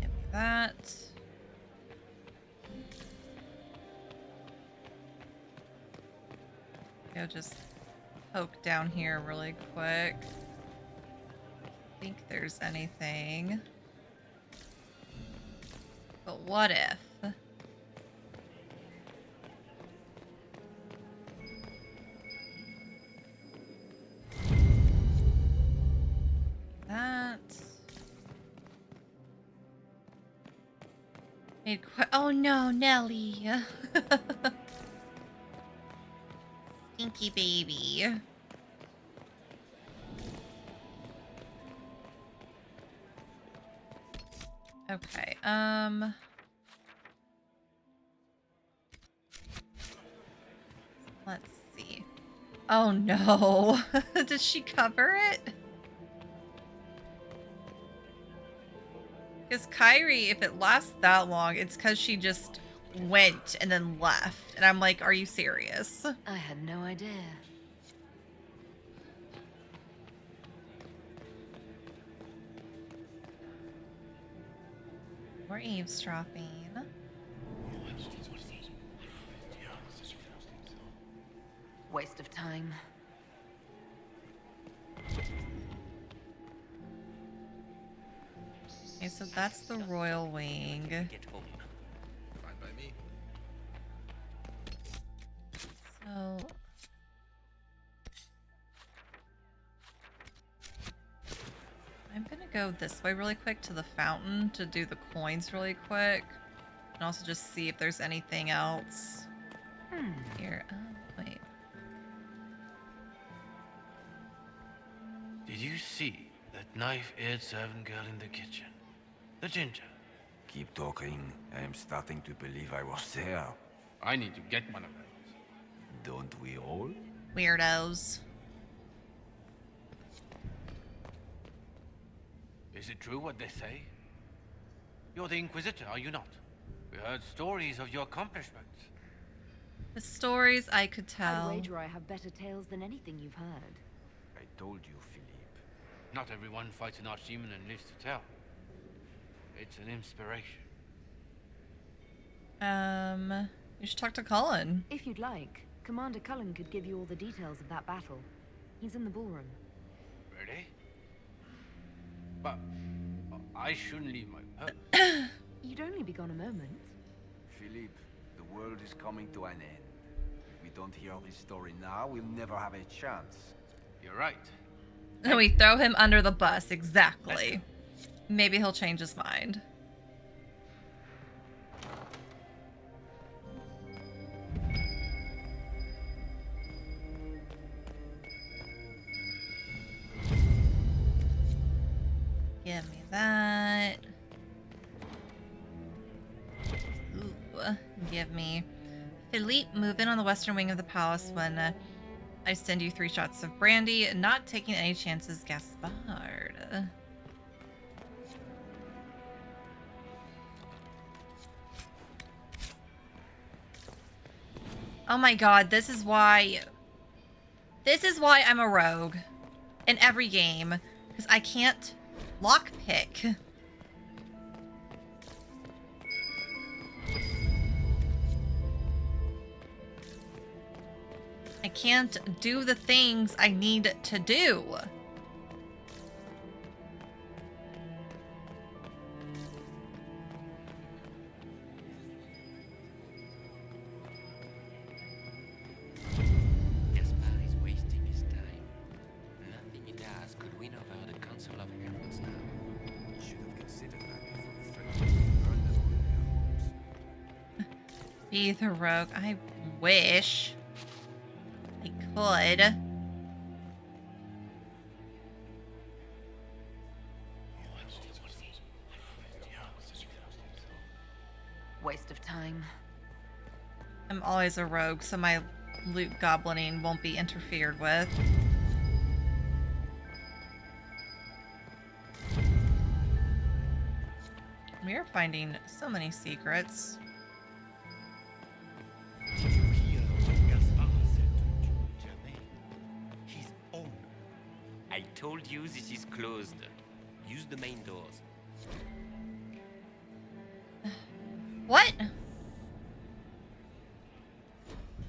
me that. Go just poke down here really quick. Think there's anything. But what if? That. Oh no, Nelly. Stinky baby. Okay, let's see. Oh no. Did she cover it? Because Kyrie, if it lasts that long, it's because she just went and then left. And I'm like, are you serious? I had no idea. We're eavesdropping. Waste of time. Okay, so that's the royal wing. Get home. Fine by me. So I'm gonna go this way really quick to the fountain to do the coins really quick. And also just see if there's anything else here. Oh, wait. Did you see that knife-eared servant girl in the kitchen? The ginger. Keep talking. I am starting to believe I was there. I need to get one of those. Don't we all? Weirdos. Is it true what they say? You're the Inquisitor, are you not? We heard stories of your accomplishments. The stories I could I'd tell. wager I have better tales than anything you've heard. I told you, Philippe. Not everyone fights an archdemon and lives to tell. It's an inspiration. You should talk to Colin. If you'd like, Commander Cullen could give you all the details of that battle. He's in the ballroom. Really? But I shouldn't leave my post. You'd only be gone a moment. Philippe, the world is coming to an end. If we don't hear this story now, we'll never have a chance. You're right. We throw him under the bus, exactly. Maybe he'll change his mind. Give me that. Ooh, give me. Philippe, move in on the western wing of the palace when I send you 3 shots of brandy. Not taking any chances, Gaspard. Oh my god, this is why I'm a rogue in every game. Because I can't lockpick. I can't do the things I need to do. Gaspard is wasting his time. Nothing he does could win over the Council of Heralds now. You should have considered that before threatening to burn them all down. Be the rogue. I wish I could. Waste of time. I'm always a rogue, so my loot goblining won't be interfered with. We are finding so many secrets. Did you hear what Gaspard said to Germain? His own. I told you this is closed. Use the main doors. What?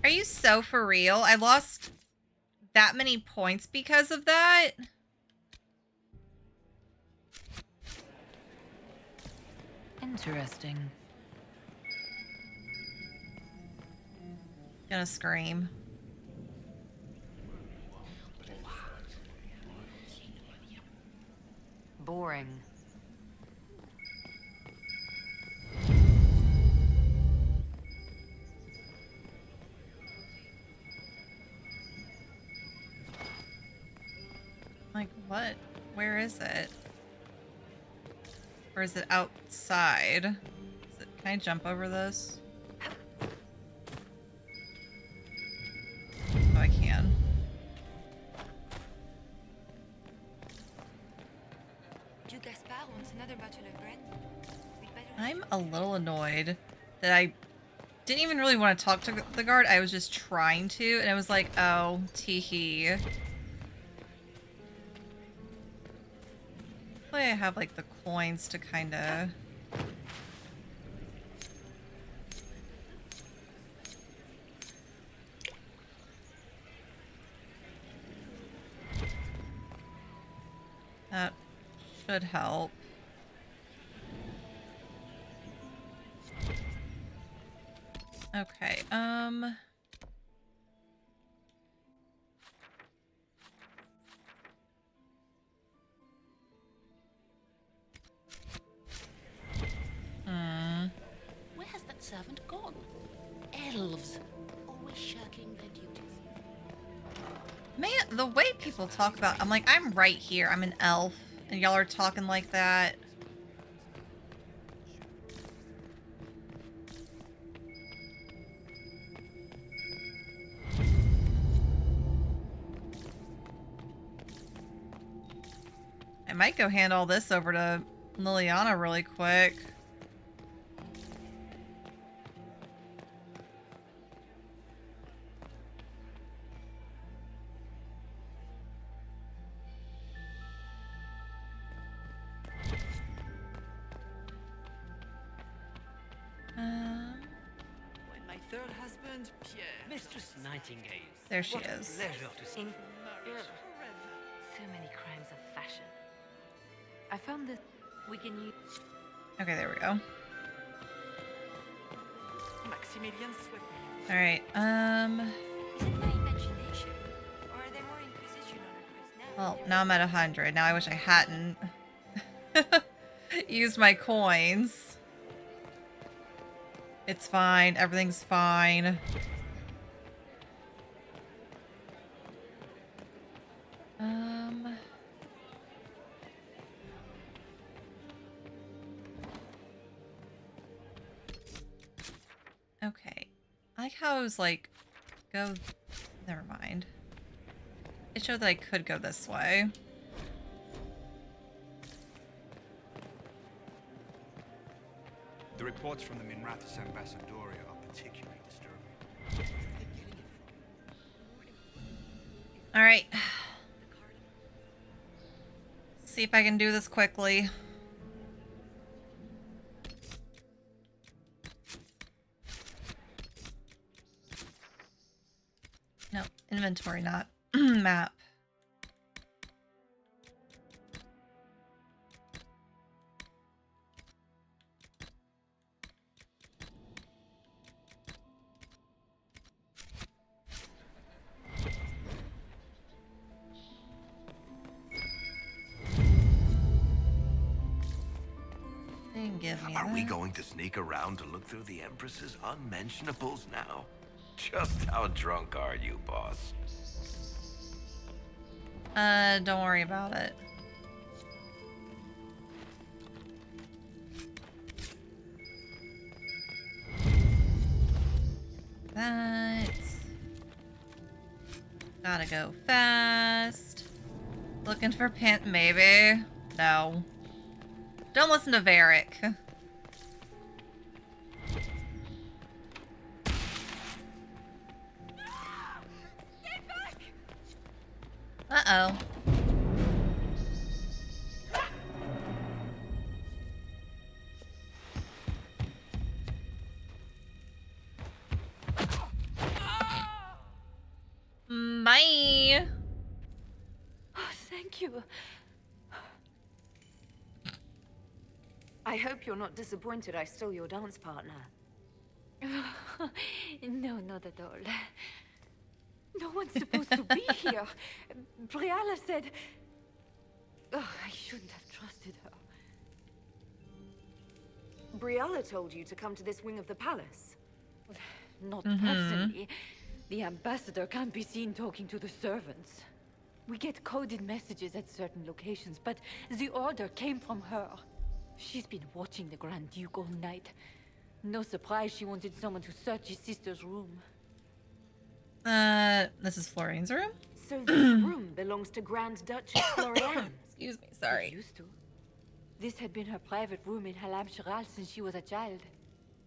Are you so for real? I lost that many points because of that? Interesting. Gonna scream. Boring. Like, what? Where is it? Or is it outside? Can I jump over this? Oh, I can. Do Gaspard wants another bottle of bread? I'm a little annoyed that I didn't even really want to talk to the guard. I was just trying to, and I was like, oh, tee-hee. Hopefully I have, like, the coins to kind of... That should help. Okay, Where has that servant gone? Elves, always shirking their duties. Man, the way people talk about... I'm like, I'm right here. I'm an elf. And y'all are talking like that. I might go hand all this over to Liliana really quick. When my third husband, Pierre. Mistress Nightingale. There she What a is. pleasure to see. So many crimes of fashion. I found that we can use... Okay, there we go. Maximilian swept me. Alright, Is it my imagination? Or are there more Inquisition on our quest now? well, now I'm at 100. Now I wish I hadn't used my coins. It's fine. Everything's fine. Okay. I like how I was like, go... Never mind. It showed that I could go this way. The reports from the Minrathous Ambassadoria are particularly disturbing. Alright. See if I can do this quickly. No, inventory, not map. Are we going to sneak around to look through the Empress's unmentionables now? Just how drunk are you, boss? Don't worry about it. That. Gotta go fast. Looking for Pint, maybe. No. Don't listen to Varric. Uh-oh. Bye. Oh, thank you. I hope you're not disappointed I stole your dance partner. No, not at all. No one's supposed to be here. Briala said... Oh, I shouldn't have trusted her. Briala told you to come to this wing of the palace. Not personally. The ambassador can't be seen talking to the servants. We get coded messages at certain locations, but the order came from her. She's been watching the Grand Duke all night. No surprise she wanted someone to search his sister's room. This is Florian's room? So this room belongs to Grand Duchess Florian. Excuse me, sorry. It used to. This had been her private room in Halam Shiral since she was a child.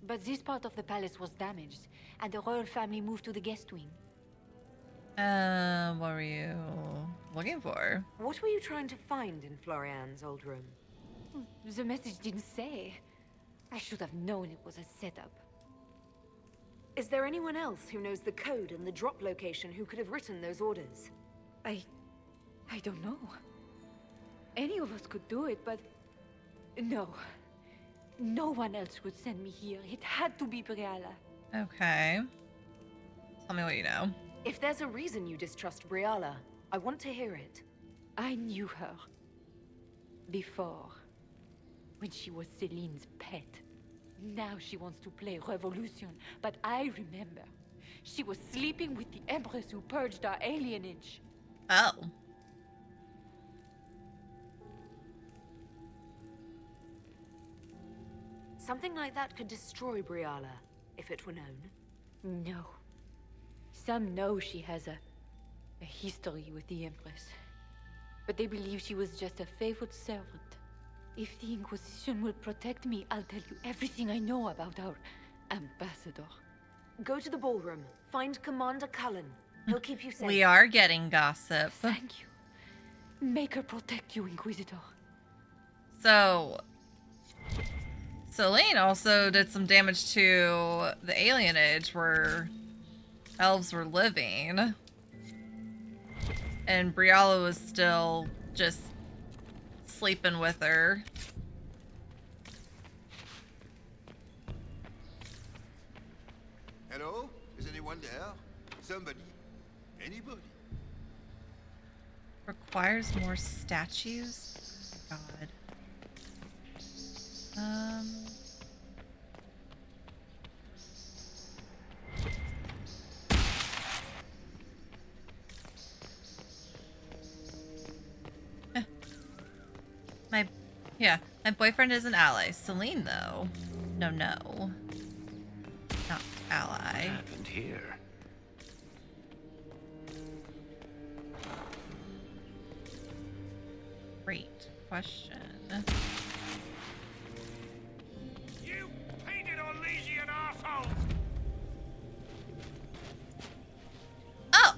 But this part of the palace was damaged, and the royal family moved to the guest wing. What were you looking for? What were you trying to find in Florian's old room? The message didn't say. I should have known it was a setup. Is there anyone else who knows the code and the drop location who could have written those orders? I don't know. Any of us could do it, but... No. No one else would send me here. It had to be Briala. Okay. Tell me what you know. If there's a reason you distrust Briala, I want to hear it. I knew her. Before. When she was Celine's pet. Now she wants to play Revolution, but I remember. She was sleeping with the Empress who purged our alienage. Oh. Something like that could destroy Briala, if it were known. No. Some know she has a history with the Empress. But they believe she was just a favorite servant. If the Inquisition will protect me, I'll tell you everything I know about our ambassador. Go to the ballroom. Find Commander Cullen. He'll keep you safe. We are getting gossip. Thank you. Make her protect you, Inquisitor. So... Celine also did some damage to the alienage where elves were living. And Briala was still just sleeping with her. Hello? Is anyone there? Somebody. Anybody? Requires more statues? Oh my god. My boyfriend is an ally. Celine, though. No. Not ally. What happened here? Great question. You painted Orlesian arsehole! Oh!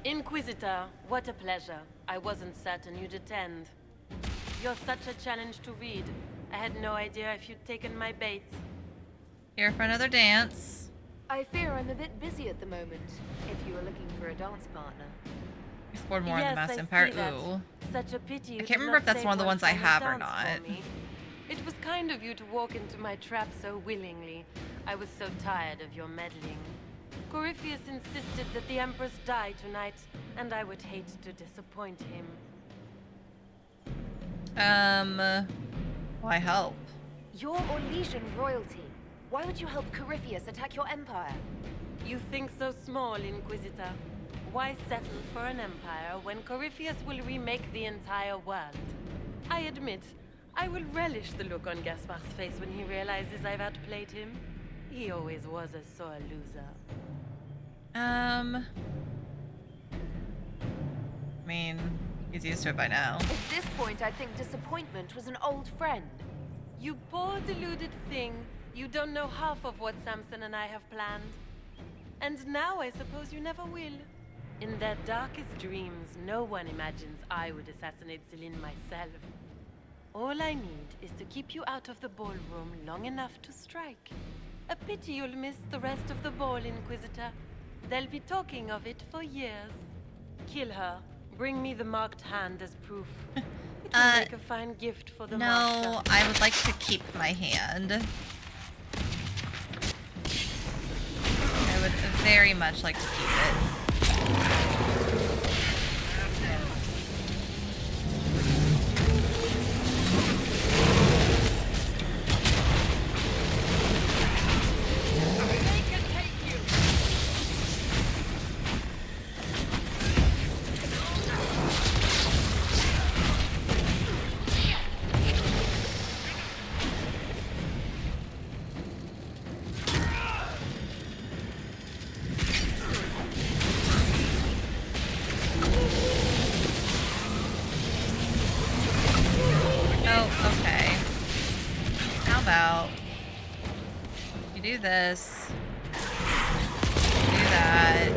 Inquisitor, what a pleasure. I wasn't certain you'd attend. You're such a challenge to read. I had no idea if you'd taken my bait. Here for another dance. I fear I'm a bit busy at the moment, if you were looking for a dance partner. Explored more in the Mass Empire. Ooh. Such a pity. I can't remember if that's one of the ones I have or not. It was kind of you to walk into my trap so willingly. I was so tired of your meddling. Corypheus insisted that the Empress die tonight, and I would hate to disappoint him. Why help? You're Orlesian royalty. Why would you help Corypheus attack your empire? You think so small, Inquisitor. Why settle for an empire when Corypheus will remake the entire world? I admit, I will relish the look on Gaspar's face when he realizes I've outplayed him. He always was a sore loser. I mean, he's used to it by now. At this point, I think disappointment was an old friend. You poor deluded thing. You don't know half of what Samson and I have planned. And now I suppose you never will. In their darkest dreams, no one imagines I would assassinate Celine myself. All I need is to keep you out of the ballroom long enough to strike. A pity you'll miss the rest of the ball, Inquisitor. They'll be talking of it for years. Kill her. Bring me the marked hand as proof. It will make a fine gift for the master. No, I would like to keep my hand. I would very much like to keep it. This. Do that.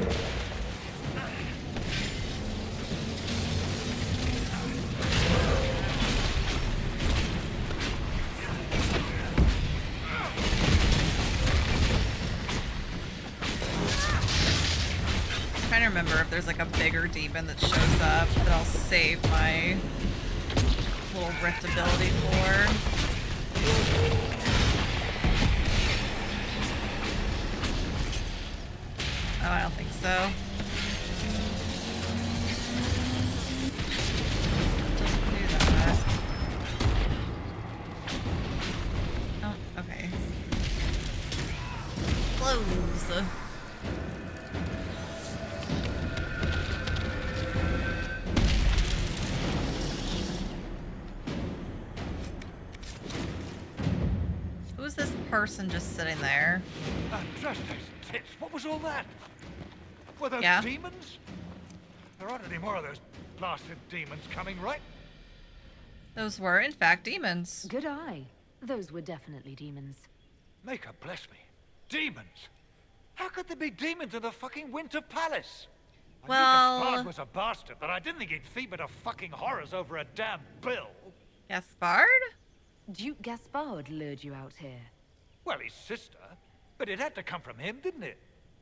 I'm trying to remember if there's like a bigger demon that shows up that I'll save my little rift ability for. Oh, I don't think so. Doesn't do that. Oh, okay. Close. Who's this person just sitting there? Just those tits. What was all that? Were those demons? There aren't any more of those blasted demons coming, right? Those were, in fact, demons. Good eye. Those were definitely demons. Maker bless me. Demons? How could there be demons in the fucking Winter Palace? I knew Gaspard was a bastard, but I didn't think he'd feed to fucking horrors over a damn bill. Gaspard? Duke Gaspard lured you out here. Well, his sister. But it had to come from him, didn't it?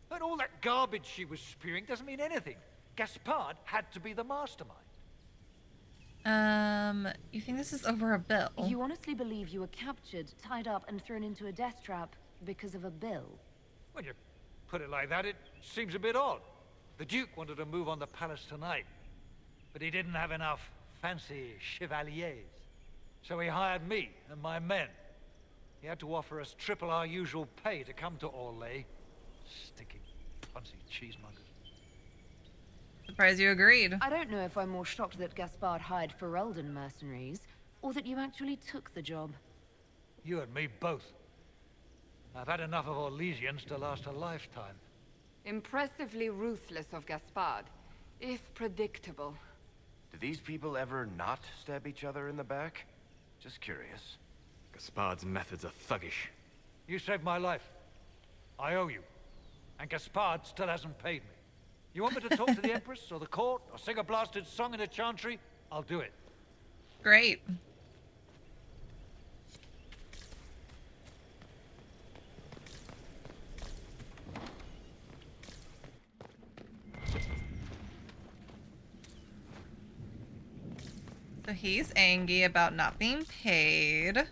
And all that garbage she was spewing doesn't mean anything. Gaspard had to be the mastermind. You think this is over a bill? You honestly believe you were captured, tied up, and thrown into a death trap because of a bill? When you put it like that, it seems a bit odd. The Duke wanted to move on the palace tonight, but he didn't have enough fancy chevaliers. So he hired me and my men. He had to offer us triple our usual pay to come to Orlais. Stinking punsy cheesemongers. Surprised you agreed. I don't know if I'm more shocked that Gaspard hired Ferelden mercenaries, or that you actually took the job. You and me both. I've had enough of Orlesians to last a lifetime. Impressively ruthless of Gaspard, if predictable. Do these people ever not stab each other in the back? Just curious. Gaspard's methods are thuggish. You saved my life. I owe you. And Gaspard still hasn't paid me. You want me to talk to the Empress or the court or sing a blasted song in a chantry? I'll do it. Great. So he's angry about not being paid.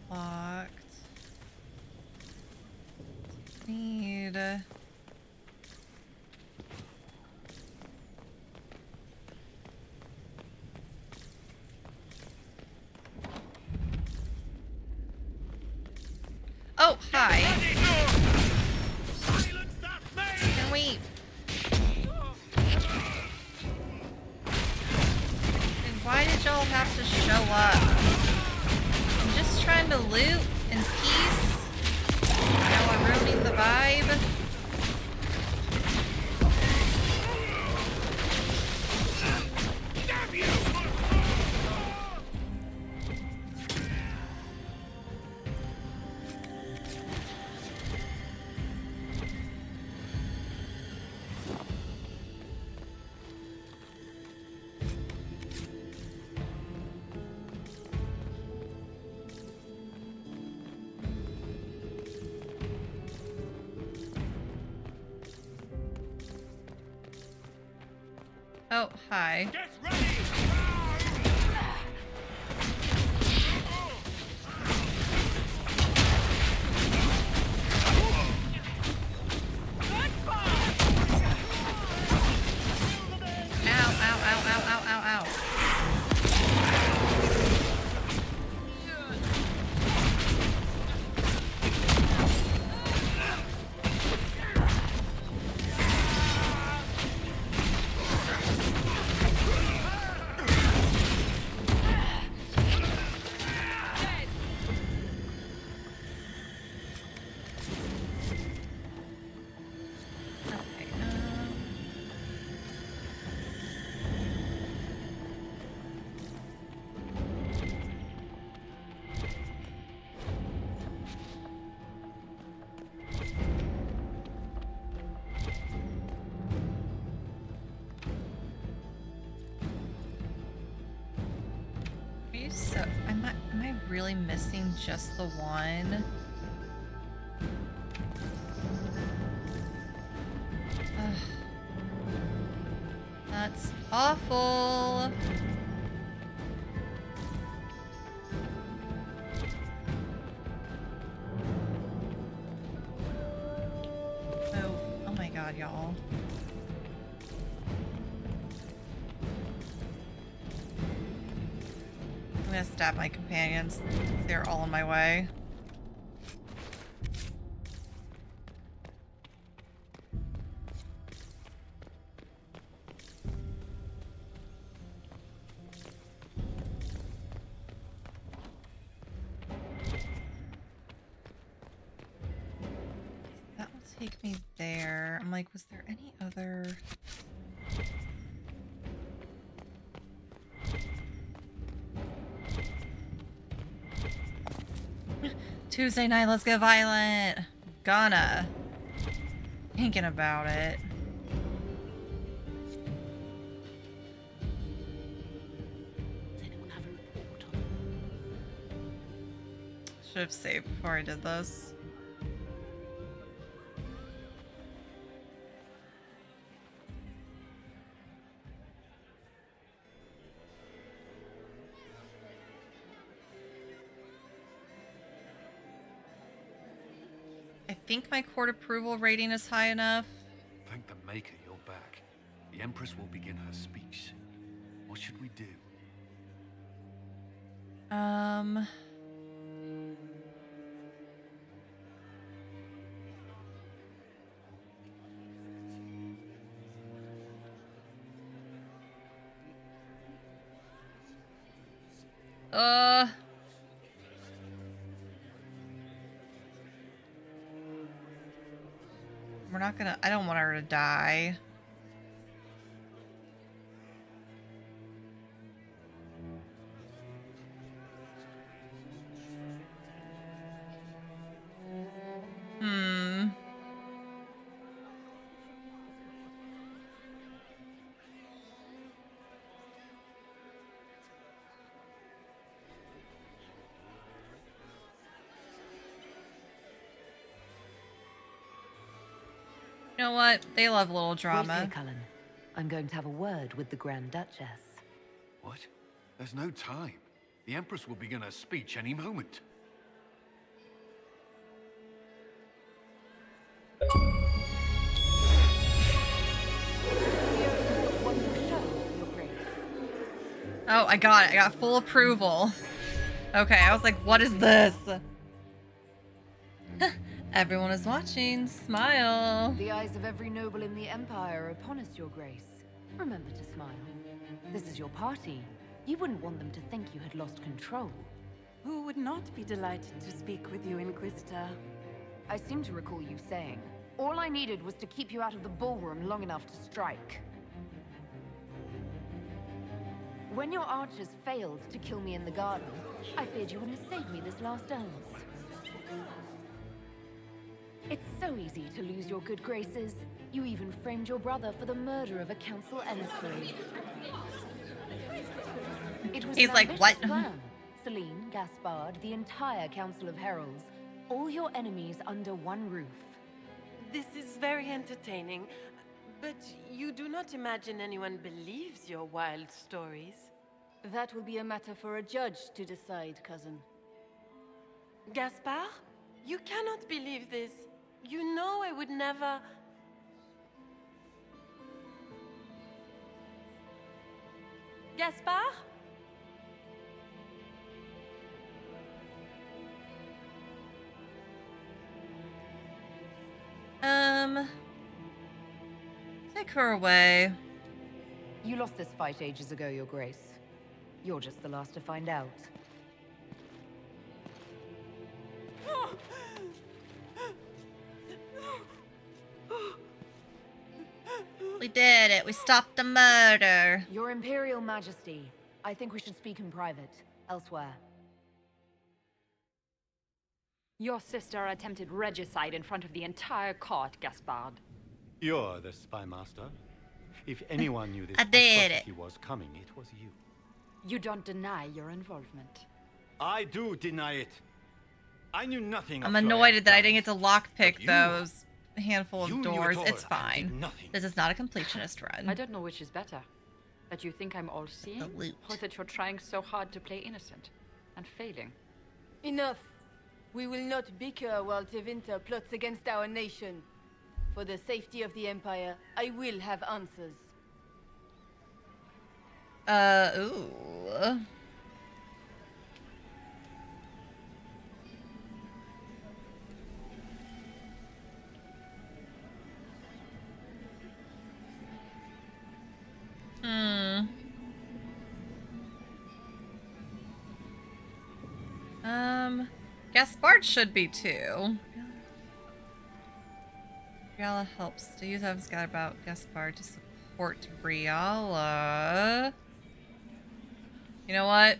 Locked. Need... Oh, hi. Can we... And why did y'all have to show up? I'm just trying to loot in peace. Now I'm ruining the vibe. Oh, hi. Get ready! So, am I really missing just the one? Ugh. That's awful. Oh my god, y'all. I'm gonna stab my companions. They're all in my way. That will take me there. I'm like, was there any other... Tuesday night, let's get violent. Gonna. Thinking about it. Does anyone have a report on? Should have saved before I did this. think my court approval rating is high enough. Thank the Maker you're back. The Empress will begin her speech soon. What should we do? We're not gonna, I don't want her to die. You know what? They love a little drama. Wait here, Cullen. I'm going to have a word with the Grand Duchess. What? There's no time. The Empress will begin her speech any moment. Oh, I got it. I got full approval. Okay, I was like, what is this? Everyone is watching. Smile. The eyes of every noble in the Empire are upon us, Your Grace. Remember to smile. This is your party. You wouldn't want them to think you had lost control. Who would not be delighted to speak with you, Inquisitor? I seem to recall you saying, all I needed was to keep you out of the ballroom long enough to strike. When your archers failed to kill me in the garden, I feared you wouldn't save me this last dance. It's so easy to lose your good graces. You even framed your brother for the murder of a council emissary. It was He's an like, what? ambitious plan. Celine, Gaspard, the entire Council of Heralds, all your enemies under one roof. This is very entertaining, but you do not imagine anyone believes your wild stories? That will be a matter for a judge to decide, cousin. Gaspard? You cannot believe this. You know I would never... Gaspard? Take her away. You lost this fight ages ago, Your Grace. You're just the last to find out. We did it. We stopped the murder. Your Imperial Majesty, I think we should speak in private, elsewhere. Your sister attempted regicide in front of the entire court, Gaspard. You're the spy master. If anyone knew this I did atrocity was coming, it was you. You don't deny your involvement. I do deny it. I knew nothing. I'm annoyed that I didn't get to lockpick those handful of doors. It's fine. This is not a completionist run. I don't know which is better. That you think I'm all-seeing, or that you're trying so hard to play innocent and failing. Enough. We will not bicker while Tevinter plots against our nation. For the safety of the Empire, I will have answers. Ooh. Gaspard should be too. Briala helps. Do you have scattered about Gaspard to support Briala? You know what?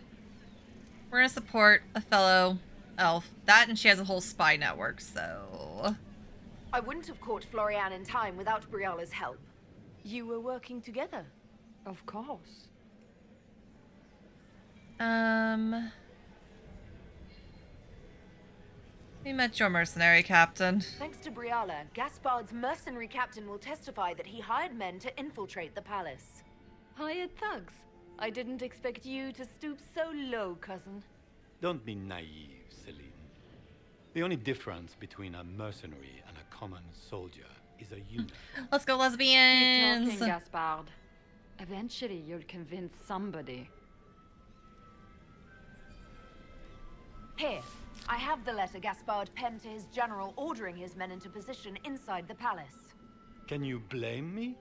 We're gonna support a fellow elf. That, and she has a whole spy network, so... I wouldn't have caught Florian in time without Briala's help. You were working together. Of course. We met your mercenary captain. Thanks to Briala, Gaspard's mercenary captain will testify that he hired men to infiltrate the palace. Hired thugs? I didn't expect you to stoop so low, cousin. Don't be naive, Celine. The only difference between a mercenary and a common soldier is a uniform. Let's go, lesbians! Keep talking, Gaspard. Eventually, you'll convince somebody. Here, I have the letter Gaspard penned to his general ordering his men into position inside the palace. Can you blame me?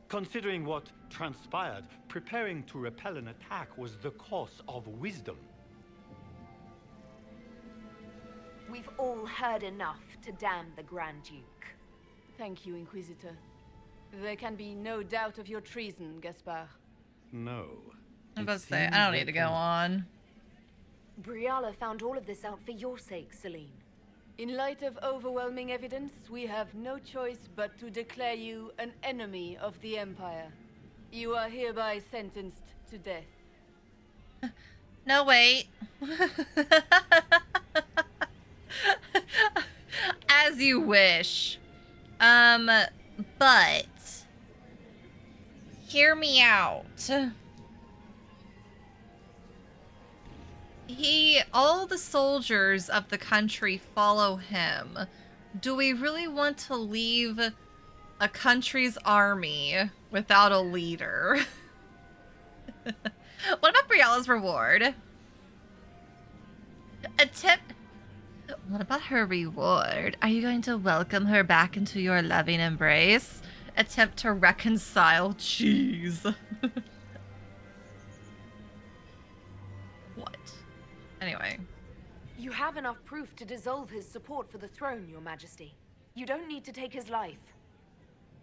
Considering what transpired, preparing to repel an attack was the course of wisdom. We've all heard enough to damn the Grand Duke. Thank you, Inquisitor. There can be no doubt of your treason, Gaspard. No. I'm about to say, I don't need to go on. Briala found all of this out for your sake, Celine. In light of overwhelming evidence, we have no choice but to declare you an enemy of the Empire. You are hereby sentenced to death. No, wait. As you wish. But hear me out. All the soldiers of the country follow him. Do we really want to leave a country's army without a leader? What about Briala's reward? A tip. What about her reward? Are you going to welcome her back into your loving embrace? Attempt to reconcile cheese. What? Anyway. You have enough proof to dissolve his support for the throne, Your Majesty. You don't need to take his life.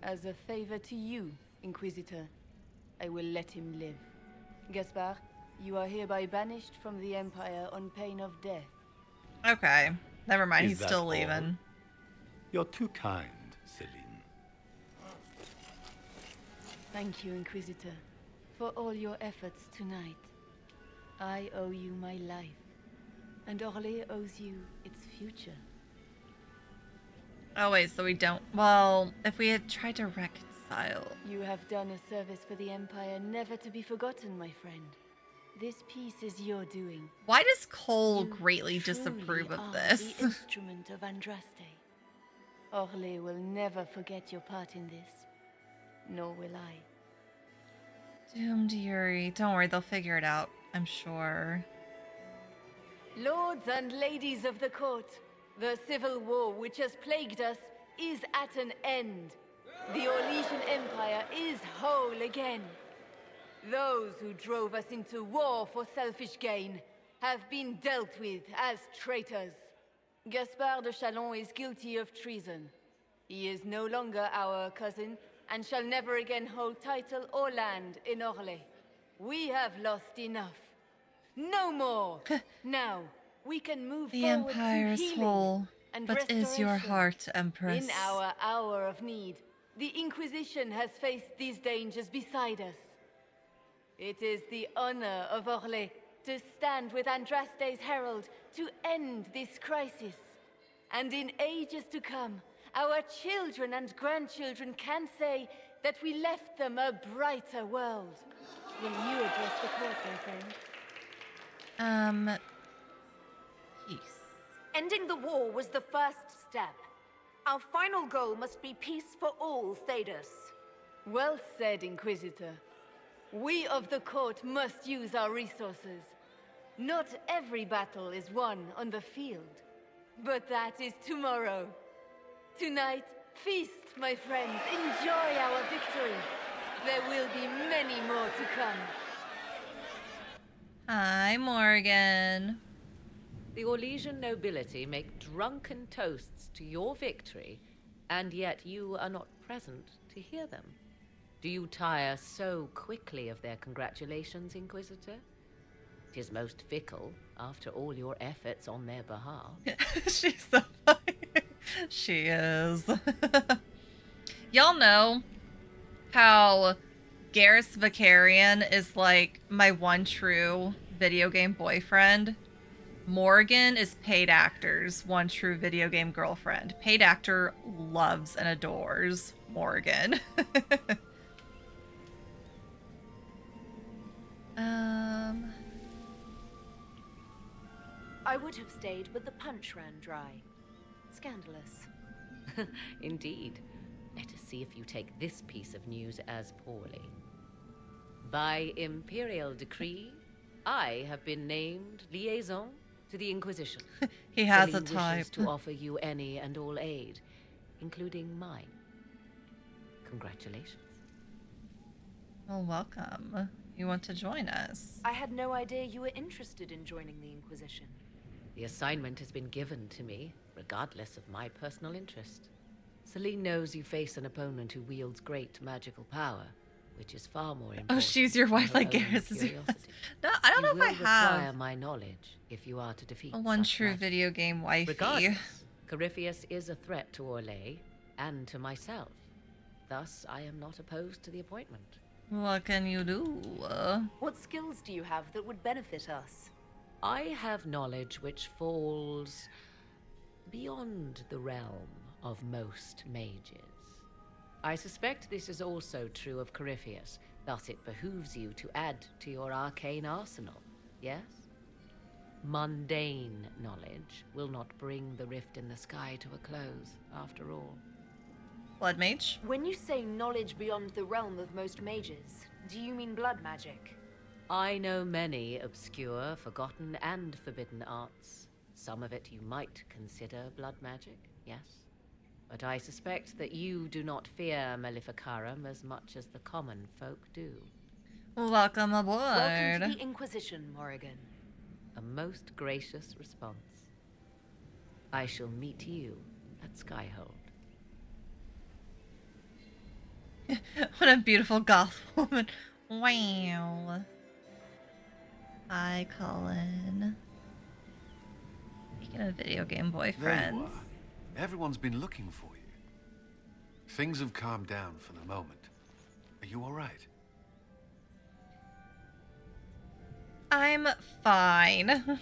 As a favor to you, Inquisitor, I will let him live. Gaspard, you are hereby banished from the Empire on pain of death. Okay. Never mind, Is he's that still all? leaving. You're too kind, Celine. Thank you, Inquisitor, for all your efforts tonight. I owe you my life, and Orlais owes you its future. Oh wait, so we don't... Well, if we had tried to reconcile... You have done a service for the Empire never to be forgotten, my friend. This piece is your doing. Why does Cole You greatly truly disapprove of are this? The instrument of Andraste. Orlais will never forget your part in this. Nor will I. Doomed Yuri. Don't worry, they'll figure it out, I'm sure. Lords and ladies of the court, the civil war which has plagued us is at an end. The Orlesian Empire is whole again. Those who drove us into war for selfish gain have been dealt with as traitors. Gaspard de Chalon is guilty of treason. He is no longer our cousin and shall never again hold title or land in Orlais. We have lost enough. No more! Now, we can move The forward Empire to is healing whole, and but is your restoration. heart, Empress? In our hour of need, the Inquisition has faced these dangers beside us. It is the honor of Orlais to stand with Andraste's herald to end this crisis. And in ages to come, our children and grandchildren can say that we left them a brighter world. Will you address the court, my friend? Peace. Ending the war was the first step. Our final goal must be peace for all, Thedas. Well said, Inquisitor. We of the court must use our resources. Not every battle is won on the field, but that is tomorrow. Tonight, feast, my friends. Enjoy our victory. There will be many more to come. Hi, Morgan. The Orlesian nobility make drunken toasts to your victory, and yet you are not present to hear them. Do you tire so quickly of their congratulations, Inquisitor? It is most fickle, after all your efforts on their behalf. She's so funny. She is. Y'all know how Garrus Vicarian is like my one true video game boyfriend? Morgan is paid actor's one true video game girlfriend. Paid actor loves and adores Morgan. I would have stayed, but the punch ran dry. Scandalous. Indeed. Let us see if you take this piece of news as poorly. By imperial decree, I have been named liaison to the Inquisition. He has Celine a type. wishes to offer you any and all aid, including mine. Congratulations. Well, welcome. You want to join us? I had no idea you were interested in joining the Inquisition. The assignment has been given to me, regardless of my personal interest. Celine knows you face an opponent who wields great magical power, which is far more important. Oh, she's your wife than like her own Garrus is your curiosity. No, I don't know if I You will require have my knowledge if you are to defeat a one such true magic. video game wifey. Regardless, Corypheus is a threat to Orlais and to myself. Thus, I am not opposed to the appointment. What can you do? What skills do you have that would benefit us? I have knowledge which falls beyond the realm of most mages. I suspect this is also true of Corypheus, thus it behooves you to add to your arcane arsenal, yes? Mundane knowledge will not bring the rift in the sky to a close, after all. Blood mage? When you say knowledge beyond the realm of most mages, do you mean blood magic? I know many obscure, forgotten, and forbidden arts. Some of it you might consider blood magic, yes? But I suspect that you do not fear Maleficarum as much as the common folk do. Welcome aboard. Welcome to the Inquisition, Morrigan. A most gracious response. I shall meet you at Skyhold. What a beautiful goth woman. Wow. Hi, Colin. Speaking of video game There you boyfriends. are. Everyone's been looking for you. Things have calmed down for the moment. Are you all right? I'm fine.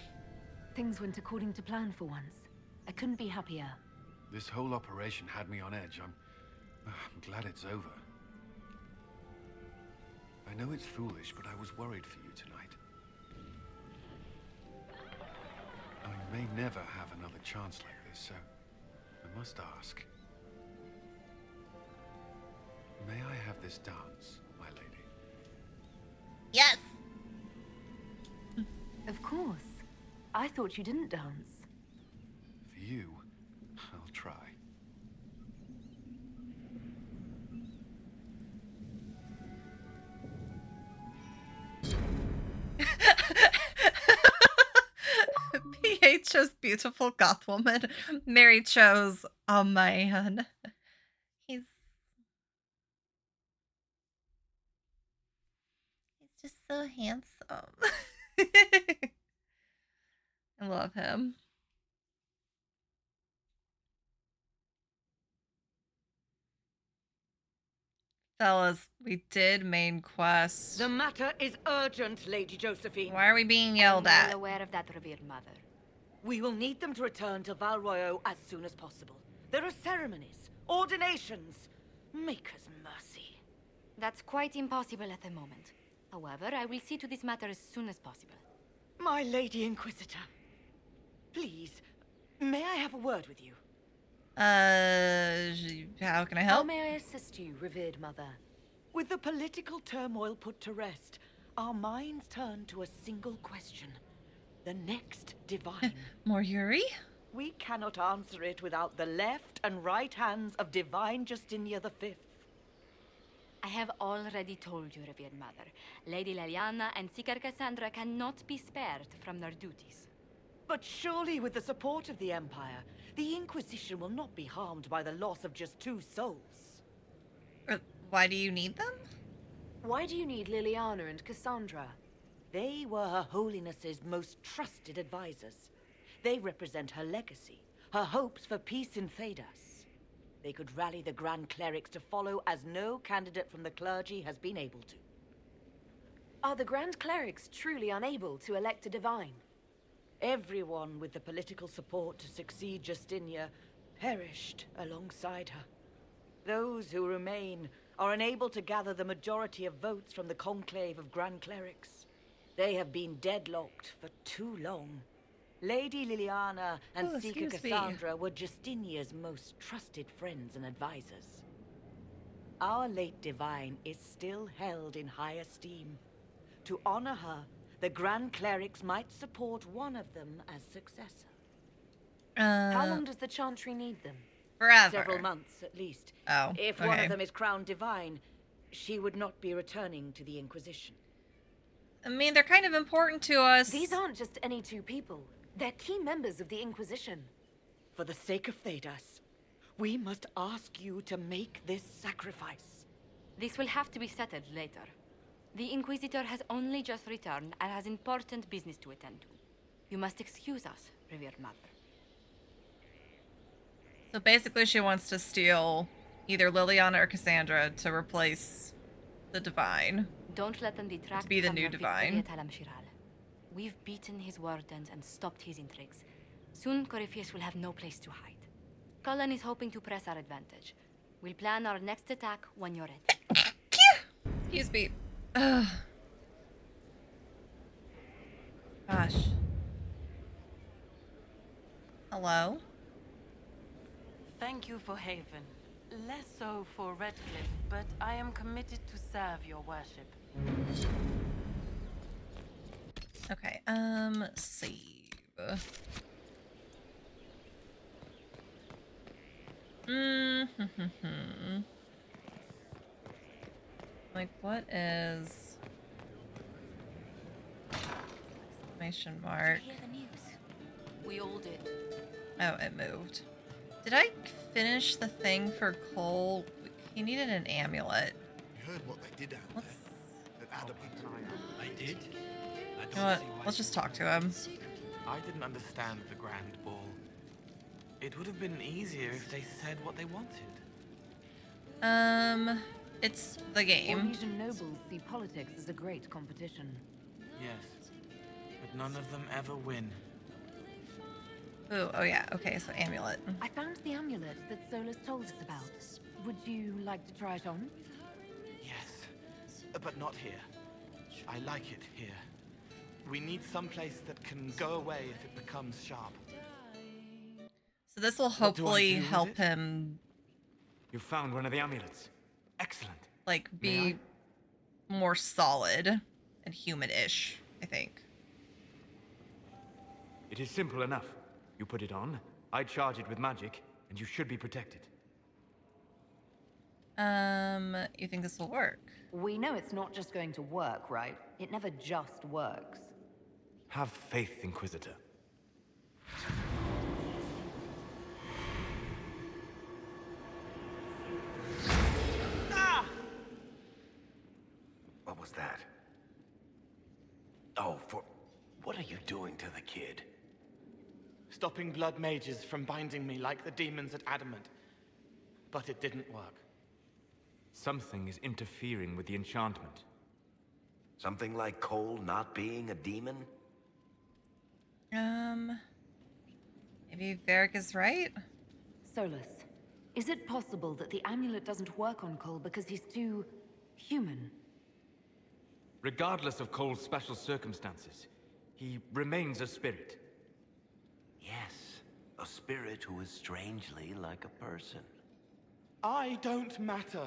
Things went according to plan for once. I couldn't be happier. This whole operation had me on edge. I'm glad it's over. I know it's foolish, but I was worried for you tonight. I may never have another chance like this, so I must ask. May I have this dance, my lady? Yes! Of course. I thought you didn't dance. For you, I'll try. PA chose beautiful goth woman. Mary chose a man. He's just so handsome. I love him. Fellas, we did main quest. The matter is urgent, Lady Josephine. Why are we being yelled I'm at? well aware of that, revered mother. We will need them to return to Val Royeaux as soon as possible. There are ceremonies, ordinations. Make us mercy. That's quite impossible at the moment. However, I will see to this matter as soon as possible. My Lady Inquisitor, please, may I have a word with you? How can I help? How may I assist you, revered mother? With the political turmoil put to rest, our minds turn to a single question. The next divine. More Yuri? We cannot answer it without the left and right hands of Divine Justinia V. I have already told you, revered mother. Lady Leliana and Seeker Cassandra cannot be spared from their duties. But surely with the support of the Empire, the Inquisition will not be harmed by the loss of just 2 souls. Why do you need them? Why do you need Liliana and Cassandra? They were Her Holiness's most trusted advisors. They represent her legacy, her hopes for peace in Thedas. They could rally the Grand Clerics to follow as no candidate from the clergy has been able to. Are the Grand Clerics truly unable to elect a divine? Everyone with the political support to succeed Justinia perished alongside her. Those who remain are unable to gather the majority of votes from the conclave of Grand Clerics. They have been deadlocked for too long. Lady Liliana and Oh, Seeker excuse me. Cassandra were Justinia's most trusted friends and advisors. Our late divine is still held in high esteem. To honor her, the Grand Clerics might support one of them as successor. How long does the Chantry need them? Forever. Several months, at least. Oh, If one okay. of them is crowned divine, she would not be returning to the Inquisition. I mean, they're kind of important to us. These aren't just any two people. They're key members of the Inquisition. For the sake of Thedas, we must ask you to make this sacrifice. This will have to be settled later. The Inquisitor has only just returned and has important business to attend to. You must excuse us, revered mother. So basically she wants to steal either Liliana or Cassandra to replace the Divine. Don't let them detract To be the from new your Divine. victory at Alam Shiral. We've beaten his wardens and stopped his intrigues. Soon Corypheus will have no place to hide. Cullen is hoping to press our advantage. We'll plan our next attack when you're ready. Excuse me. Ugh. Gosh. Hello? Thank you for Haven. Less so for Redcliffe, but I am committed to serve your worship. Okay, save. Like, what is... Exclamation mark. Hear the news? We all did. Oh, it moved. Did I finish the thing for Cole? He needed an amulet. You heard what they did out there. At Adamant. I did. You know what? Let's just talk to him. I didn't understand the Grand Ball. It would have been easier if they said what they wanted. It's the game. Orlesian nobles see politics as a great competition. Yes, but none of them ever win. Ooh, oh yeah, okay, so amulet. I found the amulet that Solus told us about. Would you like to try it on? Yes, but not here. I like it here. We need someplace that can go away if it becomes sharp. So this will hopefully help him, You found one of the amulets. Excellent. like, be more solid and human-ish, I think. It is simple enough. You put it on, I charge it with magic, and you should be protected. You think this will work? We know it's not just going to work, right? It never just works. Have faith, Inquisitor. What was that? Oh, what are you doing to the kid? Stopping blood mages from binding me like the demons at Adamant. But it didn't work. Something is interfering with the enchantment. Something like Cole not being a demon? Maybe Varric is right? Solus, is it possible that the amulet doesn't work on Cole because he's too human? Regardless of Cole's special circumstances, he remains a spirit. Yes, a spirit who is strangely like a person. I don't matter.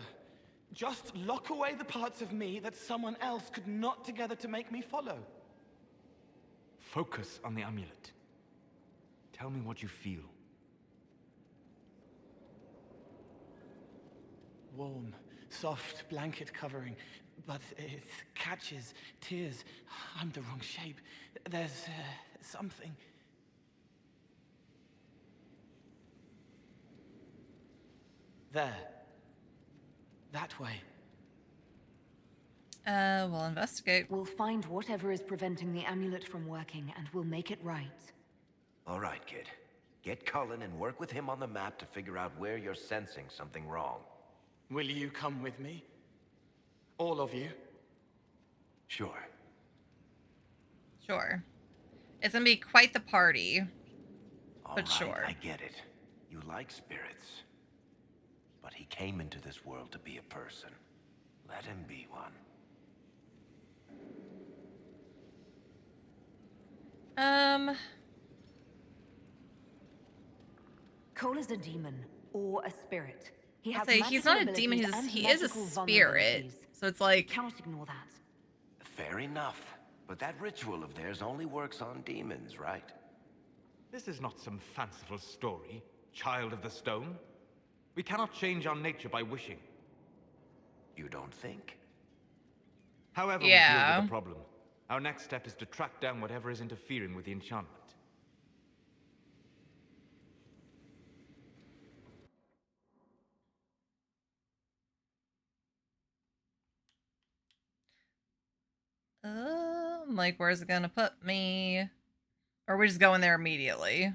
Just lock away the parts of me that someone else could knot together to make me follow. Focus on the amulet. Tell me what you feel. Warm, soft blanket covering, but it catches tears. I'm the wrong shape. There's something. There. That way. We'll investigate. We'll find whatever is preventing the amulet from working, and we'll make it right. All right, kid. Get Cullen and work with him on the map to figure out where you're sensing something wrong. Will you come with me? All of you? Sure. Sure. It's gonna be quite the party. All But right, sure. I get it. You like spirits. But he came into this world to be a person. Let him be one. Cole is a demon or a spirit. He has he's not a magical demon, abilities he and is a magical spirit. vulnerabilities. So it's like... Cannot ignore that. Fair enough. But that ritual of theirs only works on demons, right? This is not some fanciful story, child of the stone. We cannot change our nature by wishing. You don't think? However, we deal with the problem. Our next step is to track down whatever is interfering with the enchantment. Like, where's it gonna put me? Or are we just going there immediately?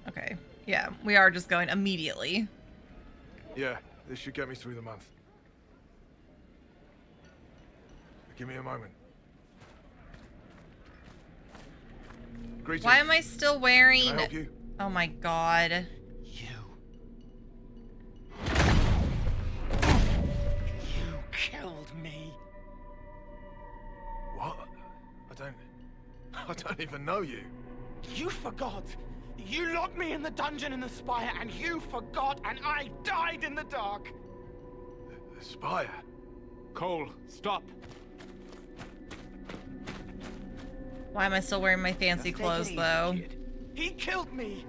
Okay, yeah, we are just going immediately. Yeah, this should get me through the month. Give me a moment. Greetings. Why am I still wearing... Can I help you? Oh my god. You killed me. What? I don't even know you. You forgot. You locked me in the dungeon in the spire, and you forgot, and I died in the dark. The spire? Cole, stop. Why am I still wearing my fancy clothes, though? He killed me.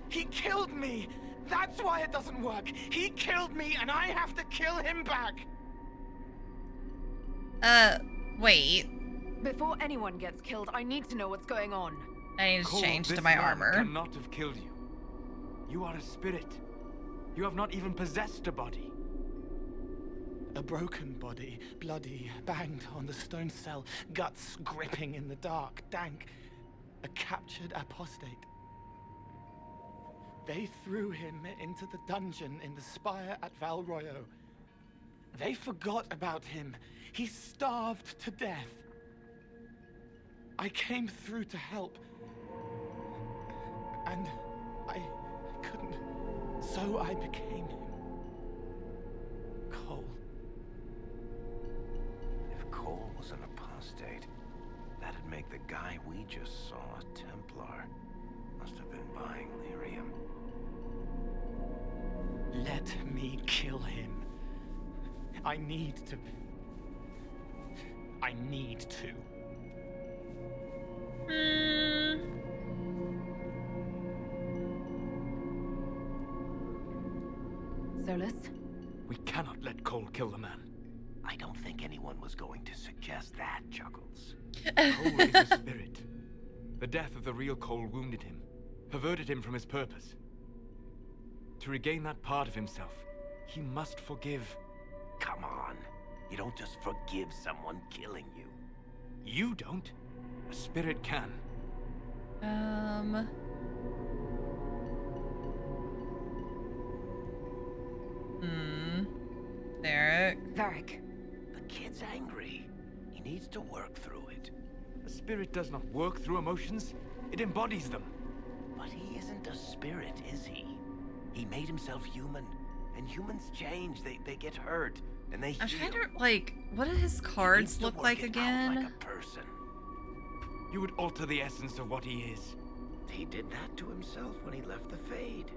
He killed me. That's why it doesn't work. He killed me, and I have to kill him back. Wait. Before anyone gets killed, I need to know what's going on. I need to Cole, change to this my man armor. Cannot have killed you. You are a spirit. You have not even possessed a body. A broken body, bloody, banged on the stone cell, guts gripping in the dark, dank. A captured apostate. They threw him into the dungeon in the spire at Val Royo. They forgot about him. He starved to death. I came through to help. And I couldn't. So I became him. Cole. If Cole was an apostate, that'd make the guy we just saw a Templar. Must have been buying lyrium. Let me kill him. I need to. Solus? We cannot let Cole kill the man. I don't think anyone was going to suggest that, Chuckles. Cole is a spirit. The death of the real Cole wounded him, perverted him from his purpose. To regain that part of himself, he must forgive. Come on. You don't just forgive someone killing you. You don't. A spirit can. Varric. The kid's angry. He needs to work through it. A spirit does not work through emotions. It embodies them. But he isn't a spirit, is he? He made himself human. And humans change. They get hurt. And they heal. I'm trying to, like, what do his cards look like again? Like a person. You would alter the essence of what he is. He did that to himself when he left the Fade.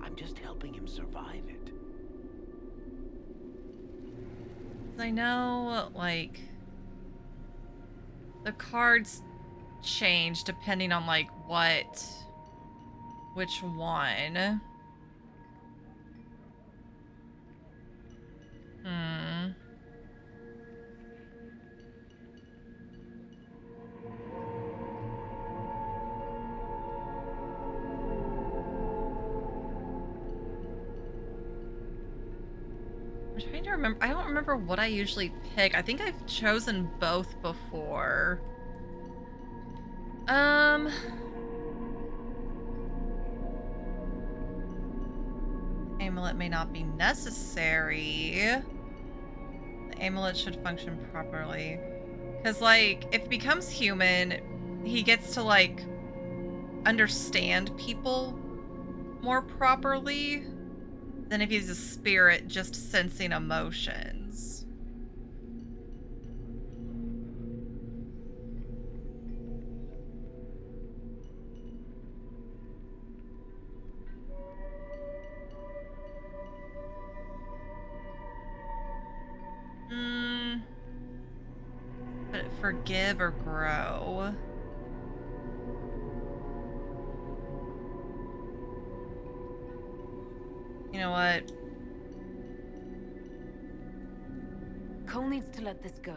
I'm just helping him survive it. I know, like, the cards change depending on, like, which one. I'm trying to remember. I don't remember what I usually pick. I think I've chosen both before. Amulet may not be necessary. The amulet should function properly. Because, like, if he becomes human, he gets to, like, understand people more properly than if he's a spirit just sensing emotions. But forgive or grow. You know what? Cole needs to let this go.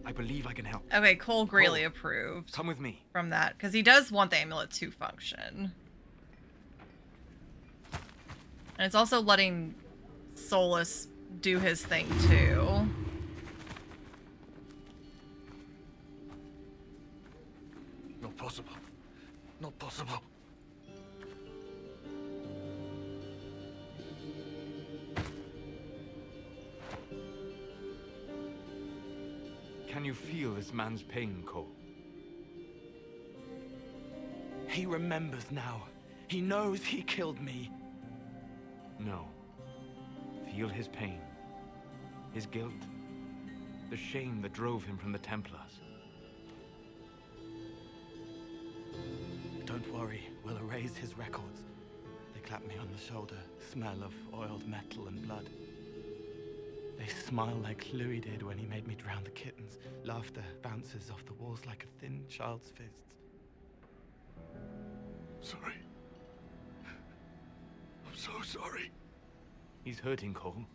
I believe I can help. Okay, Cole greatly approved. Come with me. From that, because he does want the amulet to function. And it's also letting Solus do his thing too. Not possible. Not possible. Can you feel this man's pain, Cole? He remembers now. He knows he killed me. No. Feel his pain. His guilt. The shame that drove him from the Templars. Don't worry, we'll erase his records. They clap me on the shoulder, smell of oiled metal and blood. They smile like Louis did when he made me drown the kittens. Laughter bounces off the walls like a thin child's fists. Sorry. I'm so sorry. He's hurting, Cole.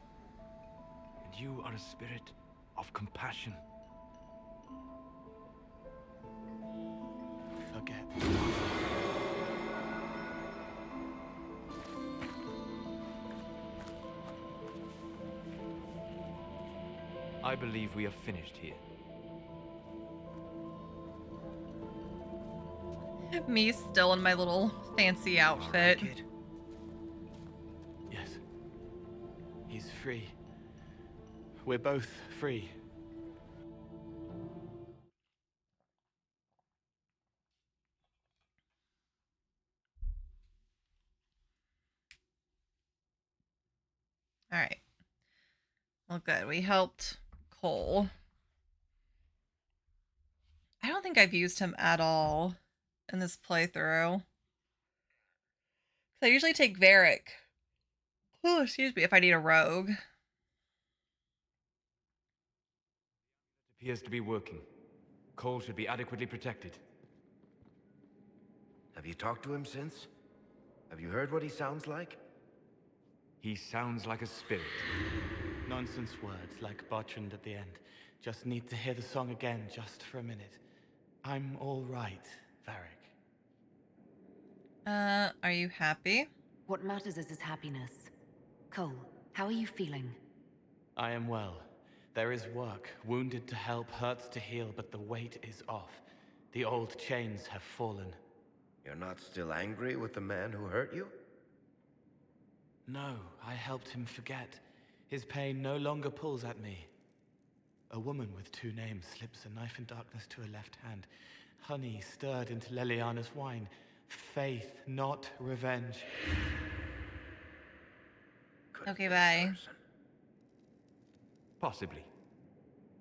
And you are a spirit of compassion. Forget. I believe we are finished here. Me still in my little fancy outfit. Right, yes. He's free. We're both free. All right. Well, good. We helped Cole. I don't think I've used him at all in this playthrough. I usually take Varric. Oh, excuse me, if I need a rogue. It appears to be working. Cole should be adequately protected. Have you talked to him since? Have you heard what he sounds like? He sounds like a spirit. Nonsense words like Bertrand at the end. Just need to hear the song again just for a minute. I'm all right, Varric. Are you happy? What matters is his happiness. Cole, how are you feeling? I am well. There is work. Wounded to help, hurts to heal, but the weight is off. The old chains have fallen. You're not still angry with the man who hurt you? No, I helped him forget. His pain no longer pulls at me. A woman with two names slips a knife in darkness to her left hand. Honey stirred into Leliana's wine. Faith, not revenge. Okay, bye. Possibly.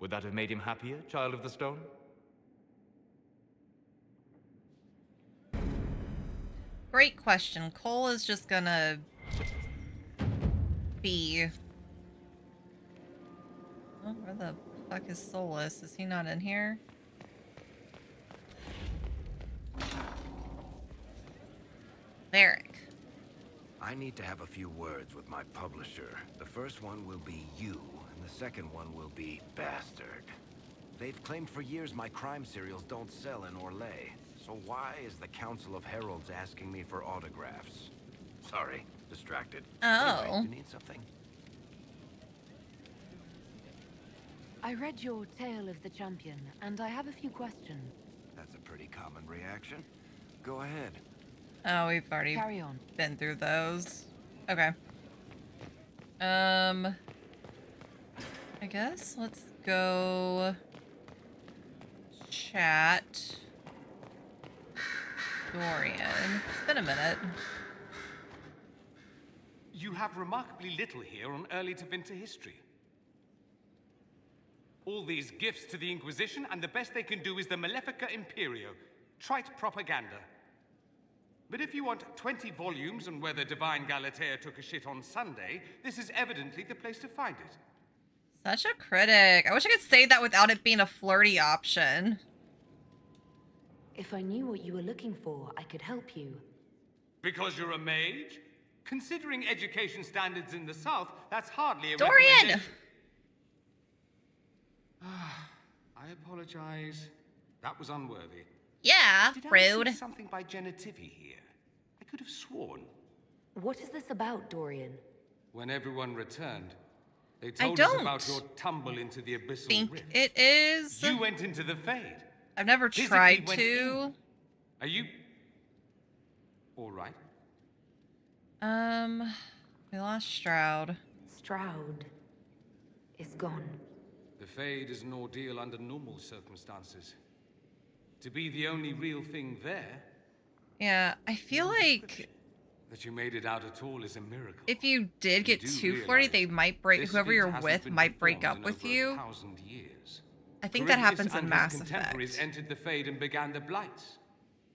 Would that have made him happier, Child of the Stone? Great question. Cole is just gonna be... Oh, where the fuck is Solus? Is he not in here? Varric. I need to have a few words with my publisher. The first one will be you, and the second one will be Bastard. They've claimed for years my crime serials don't sell in Orlais. So why is the Council of Heralds asking me for autographs? Sorry, distracted. Oh. Anyway, you need something? I read your Tale of the Champion, and I have a few questions. That's a pretty common reaction. Go ahead. Oh, we've already Carry on. been through those. Okay. I guess let's go chat. Dorian. It's been a minute. You have remarkably little here on early Tevinter history. All these gifts to the Inquisition, and the best they can do is the Malefica Imperio. Trite propaganda. But if you want 20 volumes on whether Divine Galatea took a shit on Sunday, this is evidently the place to find it. Such a critic. I wish I could say that without it being a flirty option. If I knew what you were looking for, I could help you. Because you're a mage? Considering education standards in the South, that's hardly a Dorian! I apologize. That was unworthy. Yeah, Did rude. I see something by Genitivi here? I could have sworn. What is this about, Dorian? When everyone returned, they I told us don't about your tumble into the abyssal think rift. it is. You went into the Fade. I've never Physically tried went to. in. Are you all right? We lost Stroud. Stroud is gone. The Fade is an ordeal under normal circumstances. To be the only real thing there, Yeah, I feel like that you made it out at all is a miracle. if you did get do too flirty, they might break. This Whoever feat you're hasn't with been might break performed up in with over you. 1,000 years. I think that Corypheus happens in and Mass his Effect. contemporaries entered the Fade and began the Blights.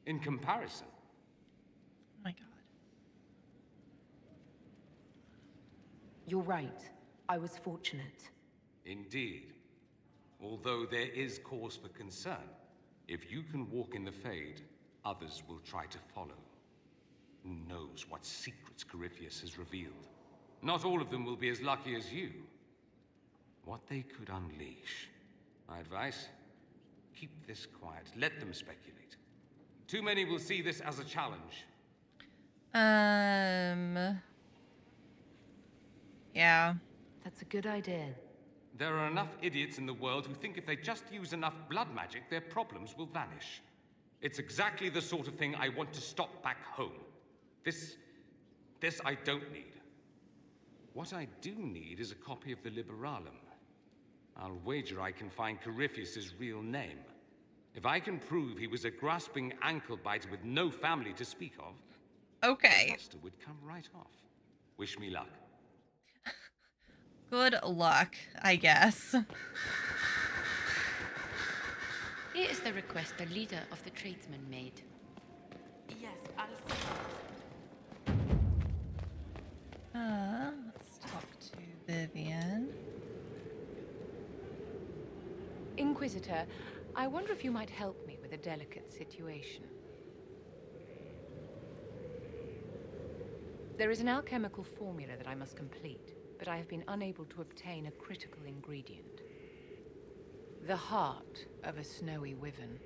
In comparison, Oh my god. You're right. I was fortunate. indeed. Although there is cause for concern, if you can walk in the Fade, others will try to follow. Who knows what secrets Corypheus has revealed? Not all of them will be as lucky as you. What they could unleash. My advice? Keep this quiet. Let them speculate. Too many will see this as a challenge. Yeah. That's a good idea. There are enough idiots in the world who think if they just use enough blood magic, their problems will vanish. It's exactly the sort of thing I want to stop back home. This I don't need. What I do need is a copy of the Liberalum. I'll wager I can find Corypheus's real name. If I can prove he was a grasping ankle-biter with no family to speak of, Okay. the plaster would come right off. Wish me luck. Good luck, I guess. Here is the request the leader of the tradesmen made. Yes, I'll see Let's talk to Vivian. Inquisitor, I wonder if you might help me with a delicate situation. There is an alchemical formula that I must complete, but I have been unable to obtain a critical ingredient. The heart of a snowy wyvern.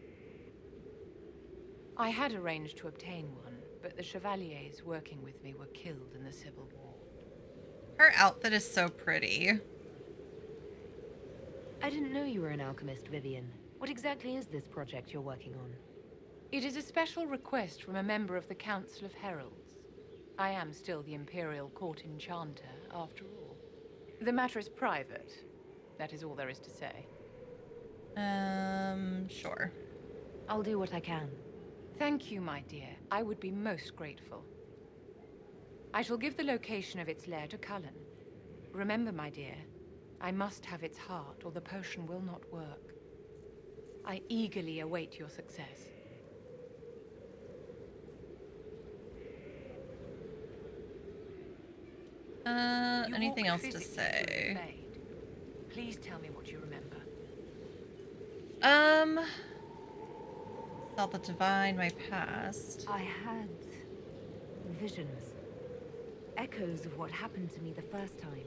I had arranged to obtain one, but the chevaliers working with me were killed in the Civil War. Her outfit is so pretty. I didn't know you were an alchemist, Vivian. What exactly is this project you're working on? It is a special request from a member of the Council of Heralds. I am still the Imperial Court Enchanter, after all. The matter is private. That is all there is to say. Sure. I'll do what I can. Thank you, my dear. I would be most grateful. I shall give the location of its lair to Cullen. Remember, my dear, I must have its heart, or the potion will not work. I eagerly await your success. Anything else to say? Please tell me what you remember. Saw the divine, my past. I had visions. Echoes of what happened to me the first time.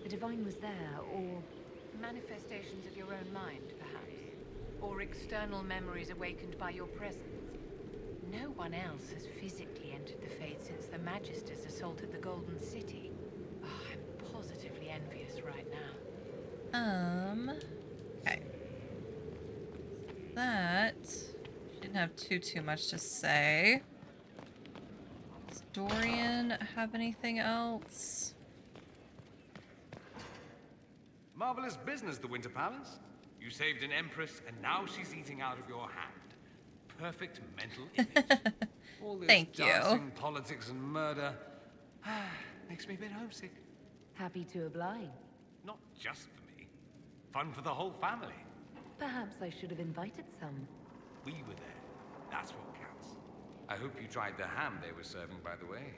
The divine was there, or Manifestations of your own mind, perhaps? Or external memories awakened by your presence? No one else has physically entered the Fade since the Magisters assaulted the Golden City. Oh, I'm positively envious right now. Okay. That didn't have too much to say. Does Dorian have anything else? Marvelous business, the Winter Palace. You saved an empress, and now she's eating out of your hand. perfect mental image. All this Thank you. dancing, politics, and murder makes me a bit homesick. Happy to oblige. Not just for me. Fun for the whole family. Perhaps I should have invited some. We were there. That's what counts. I hope you tried the ham they were serving, by the way.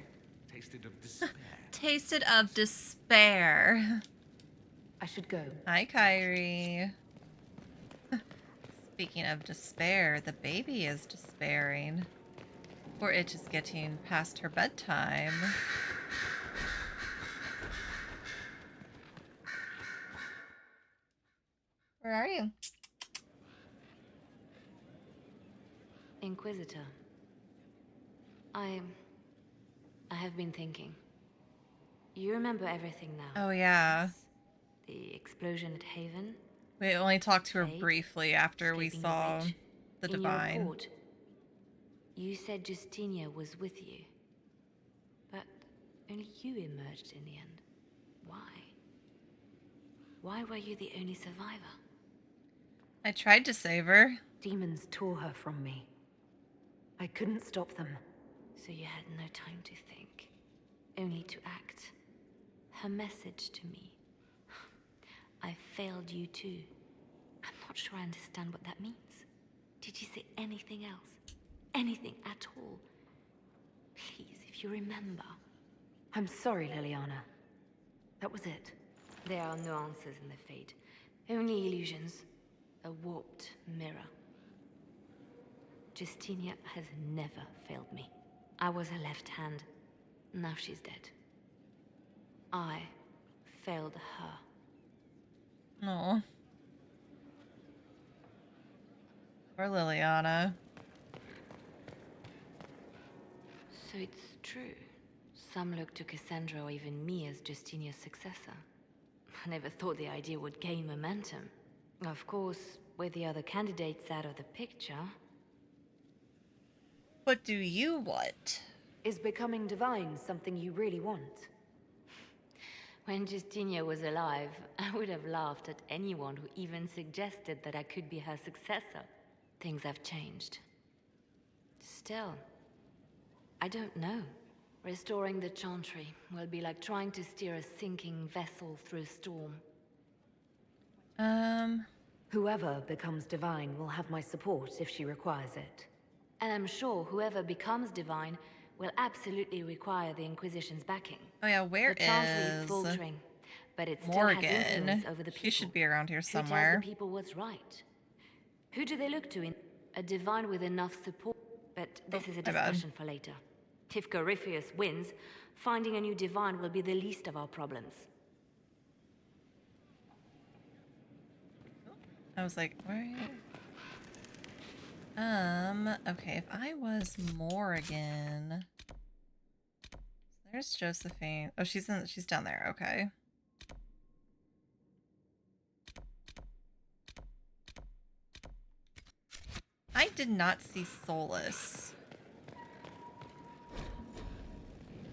Tasted of despair. Tasted of despair. I should go. Hi, Kyrie. Speaking of despair, the baby is despairing. Or it is getting past her bedtime. Where are you? Inquisitor. I have been thinking. You remember everything now? Oh, yeah. The explosion at Haven? We only talked to her Fate, briefly after we escaping saw the witch. the In your Divine. report, you said Justinia was with you. But only you emerged in the end. Why? Why were you the only survivor? I tried to save her. Demons tore her from me. I couldn't stop them. So you had no time to think, only to act. Her message to me. I failed you too. I'm not sure I understand what that means. Did you say anything else? Anything at all? Please, if you remember. I'm sorry, Liliana. That was it. There are no answers in the fate. Only illusions. A warped mirror. Justinia has never failed me. I was her left hand. Now she's dead. I failed her. No. Poor Liliana. So it's true. Some look to Cassandra or even me as Justinia's successor. I never thought the idea would gain momentum. Of course, with the other candidates out of the picture... What do you want? Is becoming divine something you really want? When Justinia was alive, I would have laughed at anyone who even suggested that I could be her successor. Things have changed. Still, I don't know. Restoring the Chantry will be like trying to steer a sinking vessel through a storm. Whoever becomes divine will have my support if she requires it. And I'm sure whoever becomes divine will absolutely require the Inquisition's backing. Oh yeah, where the Chantry is is faltering, but it still has influence over the people. She should be around here Who tells somewhere. the people what's right? Who do they look to in a divine with enough support? But this is a my bad. discussion for later. If Gorifius wins, finding a new divine will be the least of our problems. I was like, where? Okay, if I was Morrigan. There's Josephine. Oh, she's down there, okay. I did not see Solus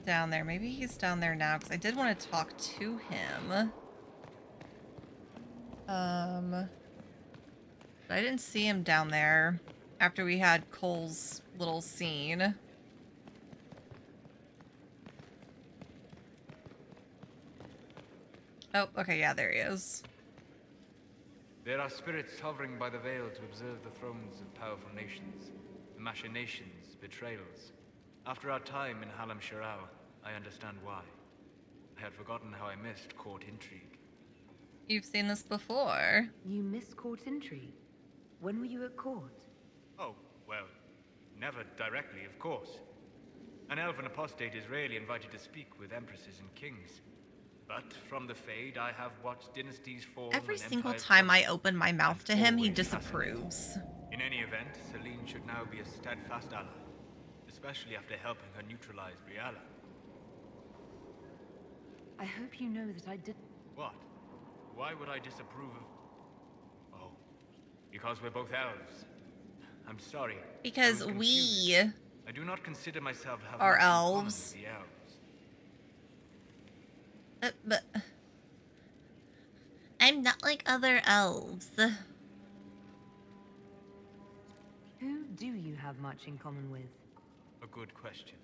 down there. Maybe he's down there now, because I did want to talk to him. But I didn't see him down there after we had Cole's little scene. Oh, okay, yeah, there he is. There are spirits hovering by the veil to observe the thrones of powerful nations, the machinations, betrayals. After our time in Halam Shirao, I understand why. I had forgotten how I missed court intrigue. You've seen this before. You missed court intrigue? When were you at court? Oh, well, never directly, of course. An elven apostate is rarely invited to speak with empresses and kings. But from the Fade, I have watched dynasties form. Every and single empires time I crumble. open my mouth to him, he Always disapproves. In any event, Celine should now be a steadfast ally, especially after helping her neutralize Briala. I hope you know that I did... What? Why would I disapprove of... Oh, because we're both elves. I'm sorry. Because I was we confused. I do not consider myself to have are much in common elves. with the elves. But I'm not like other elves. Who do you have much in common with? A good question.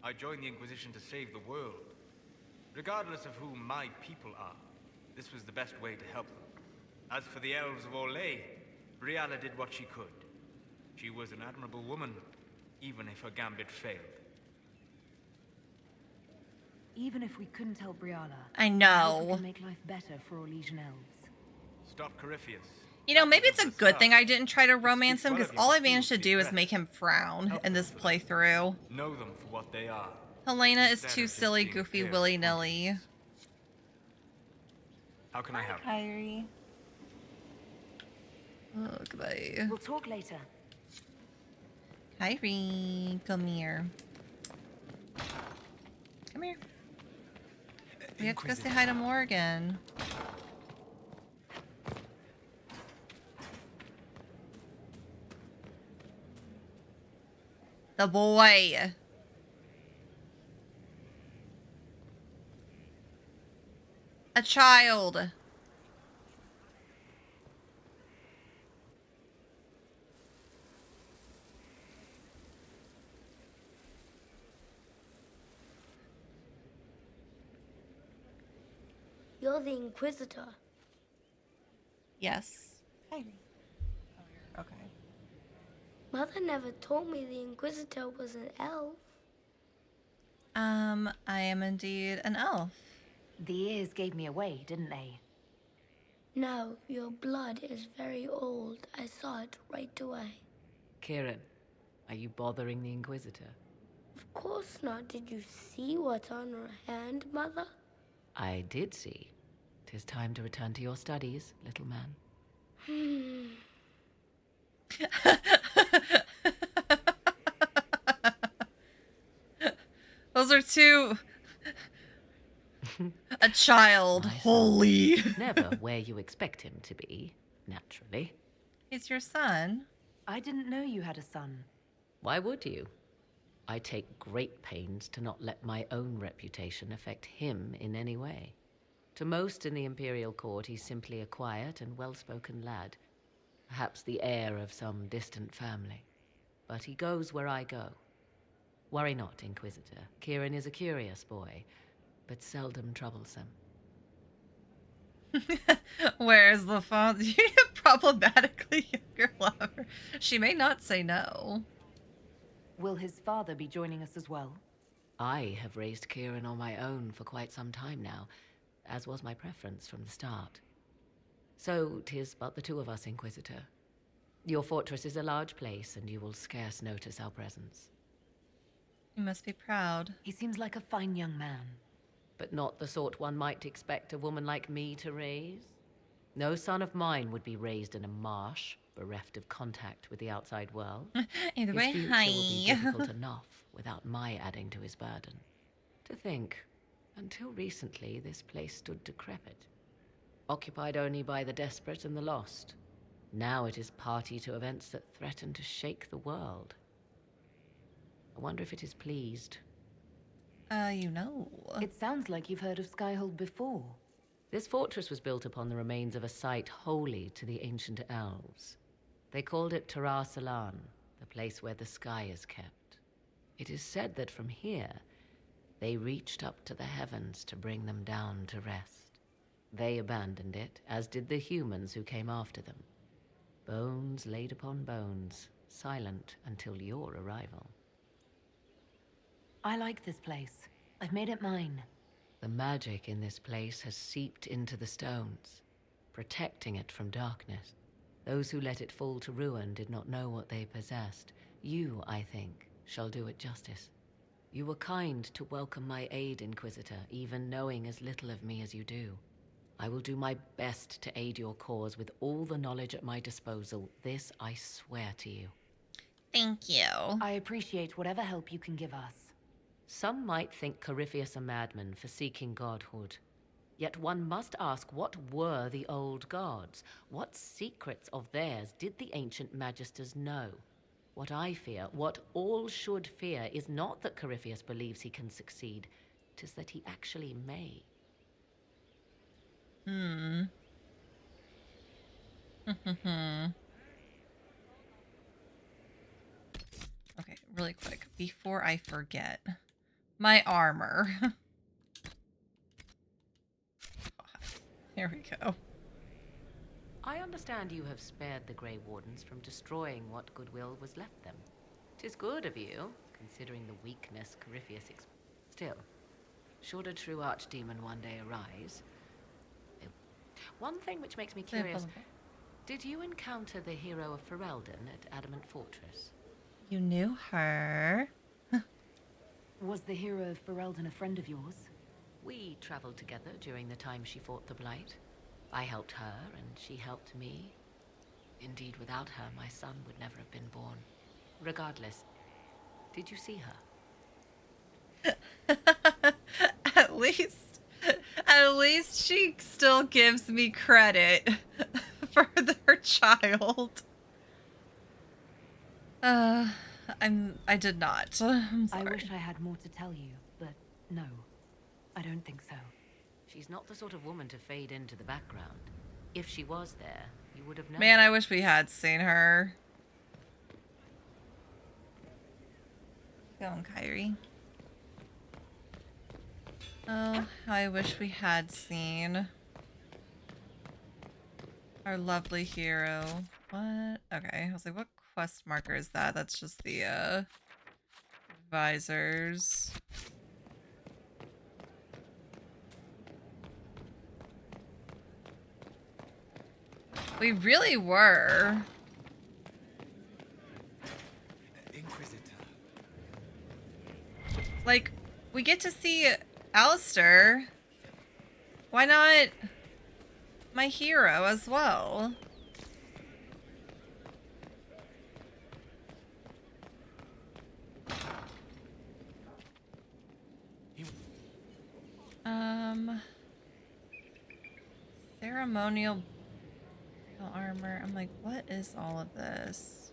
I joined the Inquisition to save the world. Regardless of who my people are, this was the best way to help them. As for the elves of Orlais, Brialla did what she could. She was an admirable woman, even if her gambit failed. Even if we couldn't help Brialla, I I hope know. we can make life better for Orlesian elves. Stop Corypheus. You know, maybe it's a good thing I didn't try to romance him, because all I managed to do is make him frown in this playthrough. Know them for what they are. Helena is too silly, goofy, willy-nilly. How can I help? Kyrie. Oh, goodbye. We'll talk later. Kyrie, come here. Come here. We have to go say hi to Morgan. The boy. A child. You're the Inquisitor. Yes. Kyrie. Okay. Mother never told me the Inquisitor was an elf. I am indeed an elf. The ears gave me away, didn't they? No, your blood is very old. I saw it right away. Kieran, are you bothering the Inquisitor? Of course not. Did you see what's on her hand, Mother? I did see. 'Tis time to return to your studies, little man. Those are two. A child. Holy. Never where you expect him to be, naturally. He's your son. I didn't know you had a son. Why would you? I take great pains to not let my own reputation affect him in any way. To most in the Imperial Court, he's simply a quiet and well-spoken lad. Perhaps the heir of some distant family. But he goes where I go. Worry not, Inquisitor. Kieran is a curious boy, but seldom troublesome. Where's the father? You problematically younger lover. She may not say no. Will his father be joining us as well? I have raised Kieran on my own for quite some time now, as was my preference from the start. So 'tis but the two of us, Inquisitor. Your fortress is a large place, and you will scarce notice our presence. You must be proud. He seems like a fine young man. But not the sort one might expect a woman like me to raise. No son of mine would be raised in a marsh, bereft of contact with the outside world. Either His way, future hi. will be difficult enough without my adding to his burden. To think, until recently this place stood decrepit, occupied only by the desperate and the lost. Now it is party to events that threaten to shake the world. I wonder if it is pleased. You know. It sounds like you've heard of Skyhold before. This fortress was built upon the remains of a site holy to the ancient elves. They called it Tarar Salan, the place where the sky is kept. It is said that from here, they reached up to the heavens to bring them down to rest. They abandoned it, as did the humans who came after them. Bones laid upon bones, silent until your arrival. I like this place. I've made it mine. The magic in this place has seeped into the stones, protecting it from darkness. Those who let it fall to ruin did not know what they possessed. You, I think, shall do it justice. You were kind to welcome my aid, Inquisitor, even knowing as little of me as you do. I will do my best to aid your cause with all the knowledge at my disposal. This I swear to you. Thank you. I appreciate whatever help you can give us. Some might think Corypheus a madman for seeking godhood. Yet one must ask, what were the old gods? What secrets of theirs did the ancient magisters know? What I fear, what all should fear, is not that Corypheus believes he can succeed. 'Tis that he actually may. really quick before I forget. My armor. Here we go. I understand you have spared the Grey Wardens from destroying what goodwill was left them. 'Tis good of you, considering the weakness Corypheus Still, should a true archdemon one day arise... One thing which makes me curious, did you encounter the hero of Ferelden at Adamant Fortress? You knew her. Was the hero of Ferelden a friend of yours? We traveled together during the time she fought the Blight. I helped her, and she helped me. Indeed, without her, my son would never have been born. Regardless, did you see her? At least she still gives me credit for their child. I did not. I'm sorry. I wish I had more to tell you, but no, I don't think so. She's not the sort of woman to fade into the background. If she was there, you would have known. Man, I wish we had seen her. Go on, Kyrie. Oh, I wish we had seen our lovely hero. What? Okay, I was like, what quest marker is that? That's just the visors. We really were. Inquisitor. Like, we get to see Alistair. Why not my hero as well? Ceremonial armor. I'm like, what is all of this?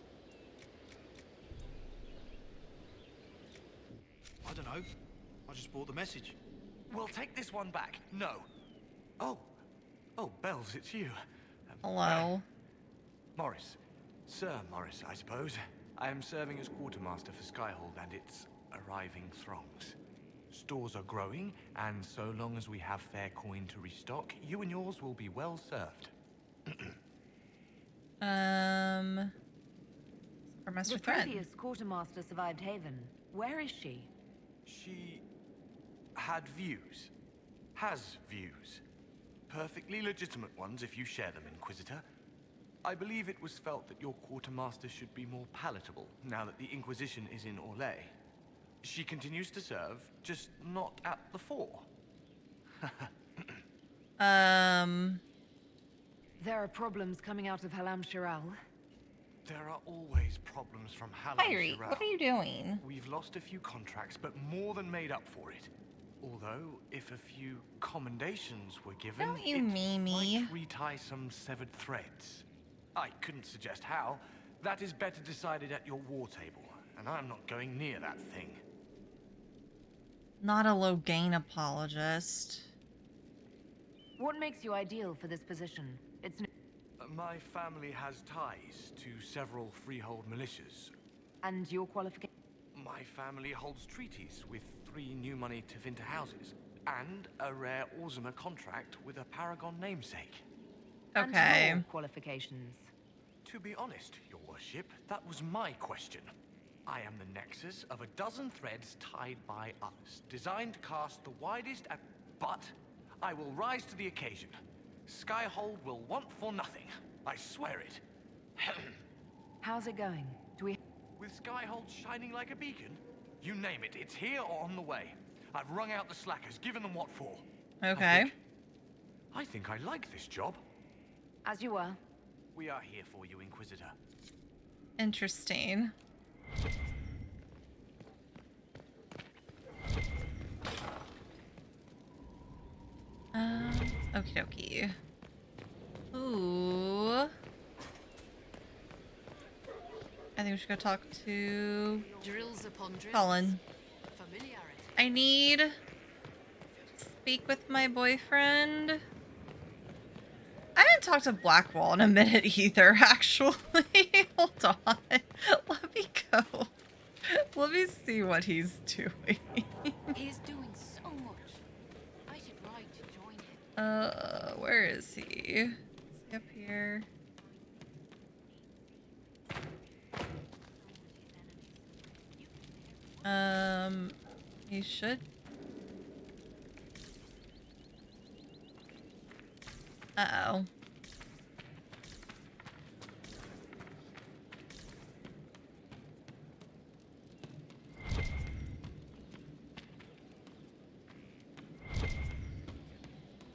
I don't know. I just bought the message. We'll take this one back. No. Oh, Bells, it's you. Hello. Morris. Sir Morris, I suppose. I am serving as quartermaster for Skyhold and its arriving throngs. Stores are growing, and so long as we have fair coin to restock, you and yours will be well served. Master The Threat. previous quartermaster survived Haven. Where is she? She had views. Has views. Perfectly legitimate ones if you share them, Inquisitor. I believe it was felt that your quartermaster should be more palatable now that the Inquisition is in Orlais. She continues to serve, just not at the fore. There are problems coming out of Halam Shiral. There are always problems from Halam Kyrie, Shiral. what are you doing? We've lost a few contracts, but more than made up for it. Although, if a few commendations were given, Don't you Mimi? might retie some severed threads. I couldn't suggest how. That is better decided at your war table, and I'm not going near that thing. Not a Logain apologist. What makes you ideal for this position? It's My family has ties to several freehold militias. And your qualification? My family holds treaties with 3 new money Tevinter houses, and a rare Orzuma contract with a Paragon namesake. Okay. And your qualifications? To be honest, your worship, that was my question. I am the nexus of a dozen threads tied by others, designed to cast the widest and... But I will rise to the occasion. Skyhold will want for nothing. I swear it. How's it going? Do we... With Skyhold shining like a beacon? You name it, it's here or on the way. I've wrung out the slackers, given them what for. Okay. I think I like this job. As you were. We are here for you, Inquisitor. Interesting. Okie dokie. Ooh. I think we should go talk to Drills upon drills. Colin. Familiarity. I need to speak with my boyfriend. I haven't talked to Blackwall in a minute either, actually. Hold on. Let me go. Let Let me see what he's doing. He's doing so much. I should ride to join him. Where is he? Is he up here? He should. Uh-oh.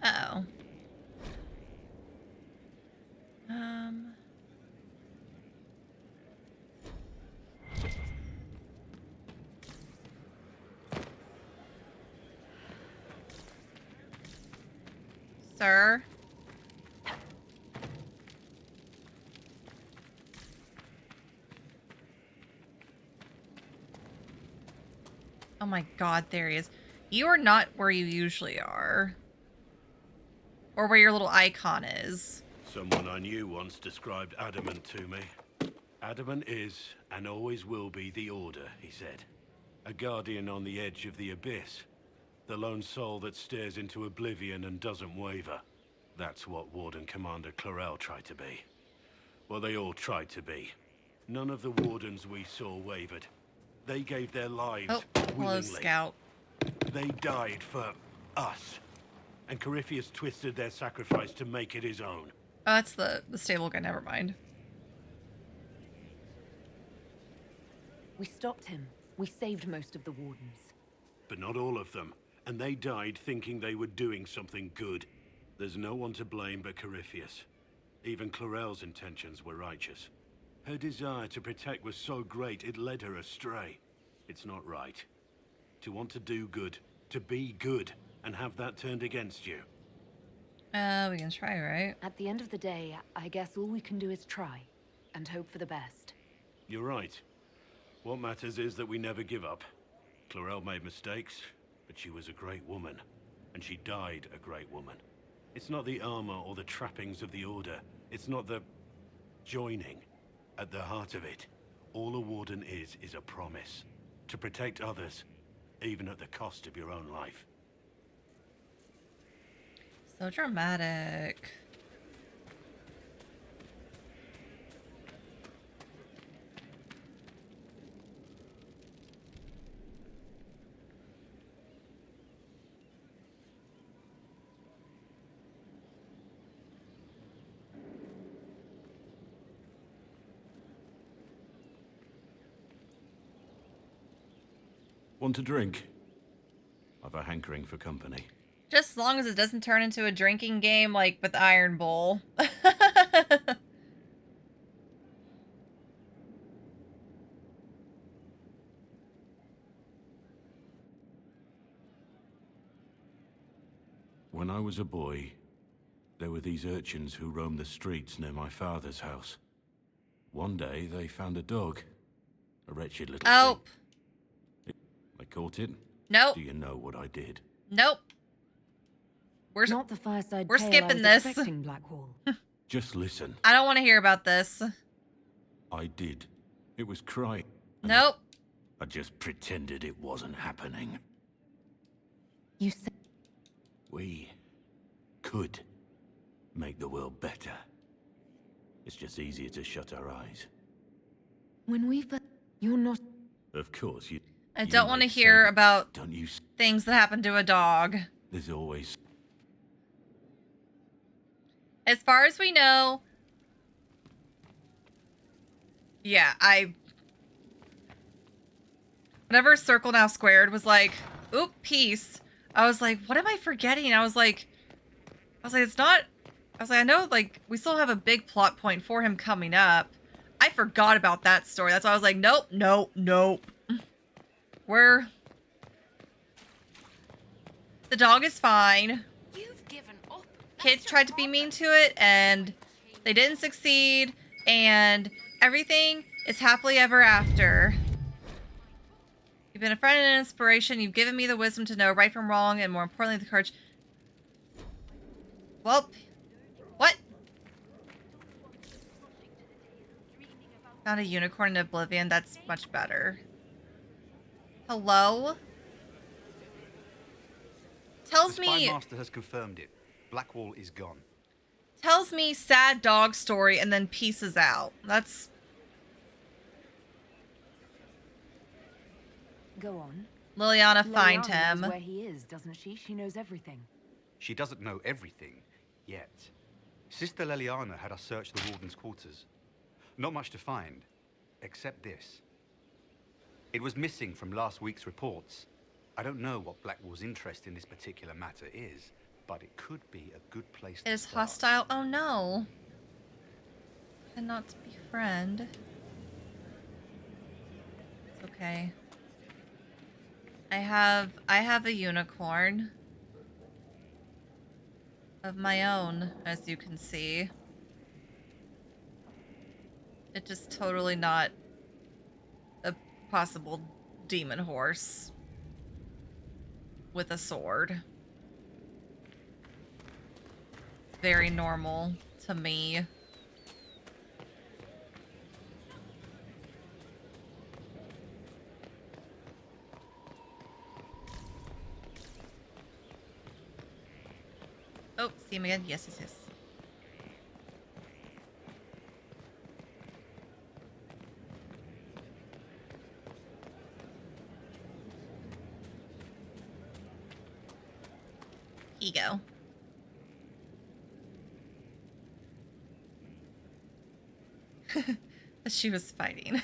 Uh-oh. Sir? Oh my god, there he is. You are not where you usually are. Or where your little icon is. Someone I knew once described Adamant to me. Adamant is, and always will be, the Order, he said. A guardian on the edge of the abyss. The lone soul that stares into oblivion and doesn't waver. That's what Warden Commander Clarel tried to be. Well, they all tried to be. None of the Wardens we saw wavered. They gave their lives hello, willingly. Scout. They died for us. And Corypheus twisted their sacrifice to make it his own. Oh, that's the stable guy, never mind. We stopped him. We saved most of the Wardens. But not all of them. And they died thinking they were doing something good. There's no one to blame but Corypheus. Even Clarel's intentions were righteous. Her desire to protect was so great it led her astray. It's not right. To want to do good, to be good, and have that turned against you. We can try, right? At the end of the day, I guess all we can do is try. And hope for the best. You're right. What matters is that we never give up. Clarel made mistakes, but she was a great woman. And she died a great woman. It's not the armor or the trappings of the Order. It's not the joining. At the heart of it, all a Warden is a promise. To protect others, even at the cost of your own life. So dramatic. Want a drink? I've a hankering for company. Just as long as it doesn't turn into a drinking game like with Iron Bowl. When I was a boy, there were these urchins who roamed the streets near my father's house. One day, they found a dog. A wretched little thing. I caught it. Nope. Do you know what I did? Nope. We're not the fireside. We're skipping this. Blackwall. Just listen. I don't want to hear about this. I did. It was crying. Nope. I just pretended it wasn't happening. You said we could make the world better. It's just easier to shut our eyes. when you're not. Of course, you. I don't want to hear about Don't you? things that happen to a dog. There's always. As far as we know, yeah, whenever Circle Now Squared was like, oop, peace, I was like, what am I forgetting? I was like, it's not, I know, like, we still have a big plot point for him coming up. I forgot about that story. That's why I was like, nope. The dog is fine. You've given up. Kids tried to be mean to it, and they didn't succeed, and everything is happily ever after. You've been a friend and an inspiration. You've given me the wisdom to know right from wrong, and more importantly, the courage. Well, what? Found a unicorn in Oblivion. That's much better. Hello? Tells The me... Spymaster has confirmed it. Blackwall is gone. Tells me sad dog story and then pieces out. That's... Go on. Liliana, find Liliana him. knows where he is, doesn't she? She knows everything. She doesn't know everything, yet. Sister Liliana had us search the Warden's quarters. Not much to find, except this. It was missing from last week's reports. I don't know what Blackwall's interest in this particular matter is, but it could be a good place to Is start. hostile? Oh no. Cannot befriend. It's okay. I have a unicorn of my own, as you can see. It's just totally not a possible demon horse with a sword. Very normal to me. Oh, see him again? Yes, yes, yes. Ego. She was fighting.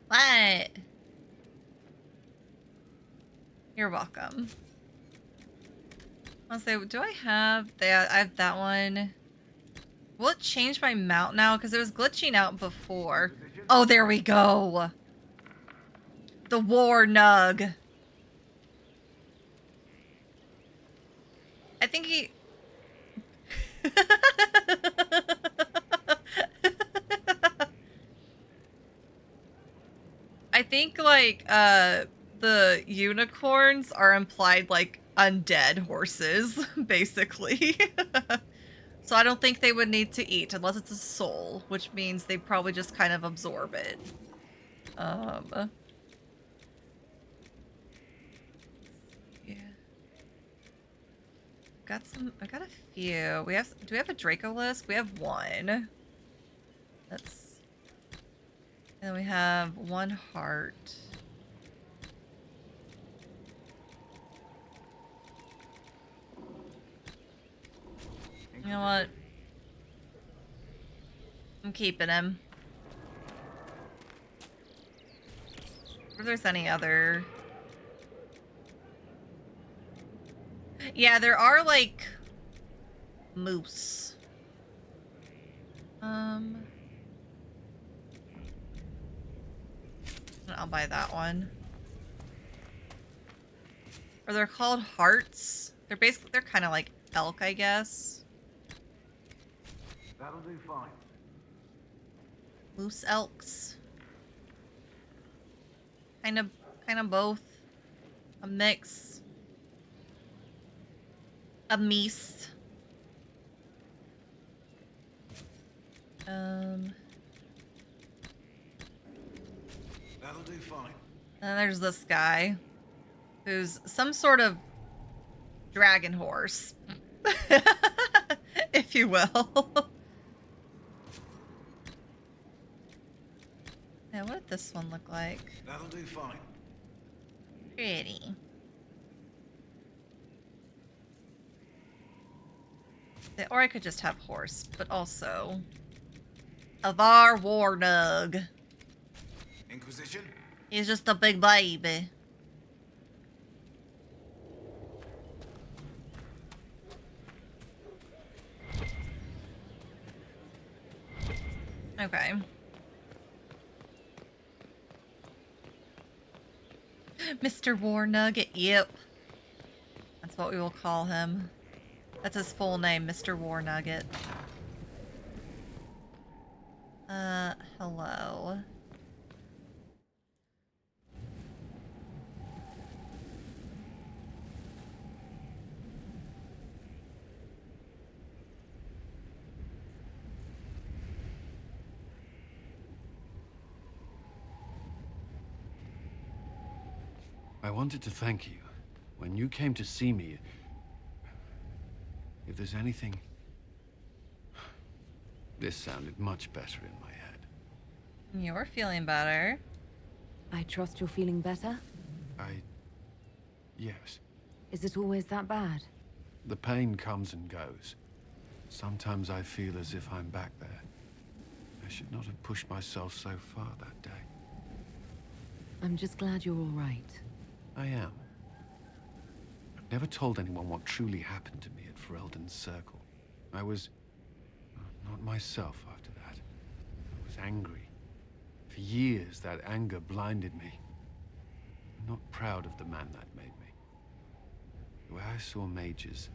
What? You're welcome. I'll say, do I have that? I have that one. Will it change my mount now? Because it was glitching out before. Oh, there we go. The war nug. I think he... I think, like, the unicorns are implied, like, undead horses, basically. So I don't think they would need to eat unless it's a soul, which means they probably just kind of absorb it. Yeah. I got a few. Do we have a Draco list? We have one. And we have one heart. You know what? I'm keeping him. If there's any other... Yeah, there are, like, moose. I'll buy that one. Or they're called hearts. They're kind of like elk, I guess. That'll do fine. Moose elks. Kind of both. A mix. A meese. That'll do fine. And there's this guy who's some sort of dragon horse, if you will. Yeah, what did this one look like? That'll do fine. Pretty. Or I could just have horse, but also Avar Warnug. Inquisition? He's just a big baby. Okay. Mr. War Nugget, yep. That's what we will call him. That's his full name, Mr. War Nugget. Hello. I wanted to thank you. When you came to see me, if there's anything... This sounded much better in my head. You're feeling better. I trust you're feeling better? Yes. Is it always that bad? The pain comes and goes. Sometimes I feel as if I'm back there. I should not have pushed myself so far that day. I'm just glad you're all right. I am. I've never told anyone what truly happened to me at Ferelden's Circle. I was... not myself after that. I was angry. For years, that anger blinded me. I'm not proud of the man that made me. The way I saw mages,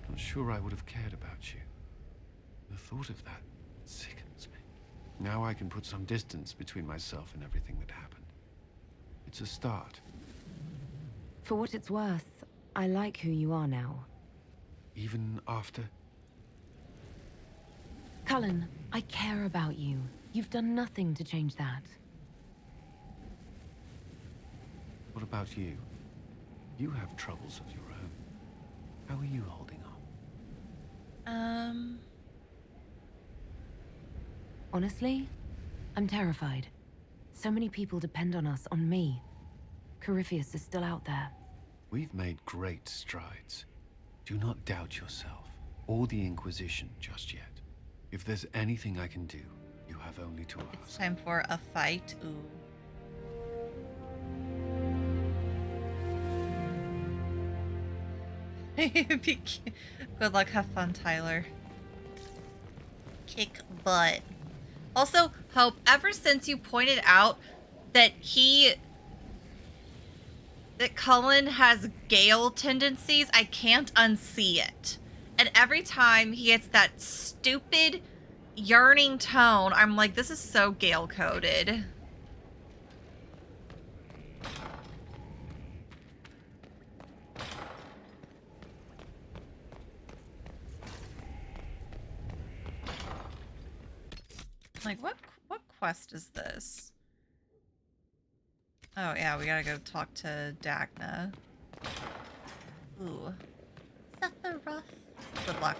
I'm not sure I would have cared about you. The thought of that sickens me. Now I can put some distance between myself and everything that happened. It's a start. For what it's worth, I like who you are now. Even after? Cullen, I care about you. You've done nothing to change that. What about you? You have troubles of your own. How are you holding on? Honestly, I'm terrified. So many people depend on us, on me. Corypheus is still out there. We've made great strides. Do not doubt yourself, or the Inquisition just yet. If there's anything I can do, you have only to ask. It's time for a fight. Ooh. Good luck, have fun, Tyler. Kick butt. Also, Hope, ever since you pointed out that Cullen has Gale tendencies, I can't unsee it. And every time he gets that stupid yearning tone, I'm like, this is so Gale coded. Like, what quest is this? Oh, yeah, we gotta go talk to Dagna. Ooh. Sephiroth. Good luck.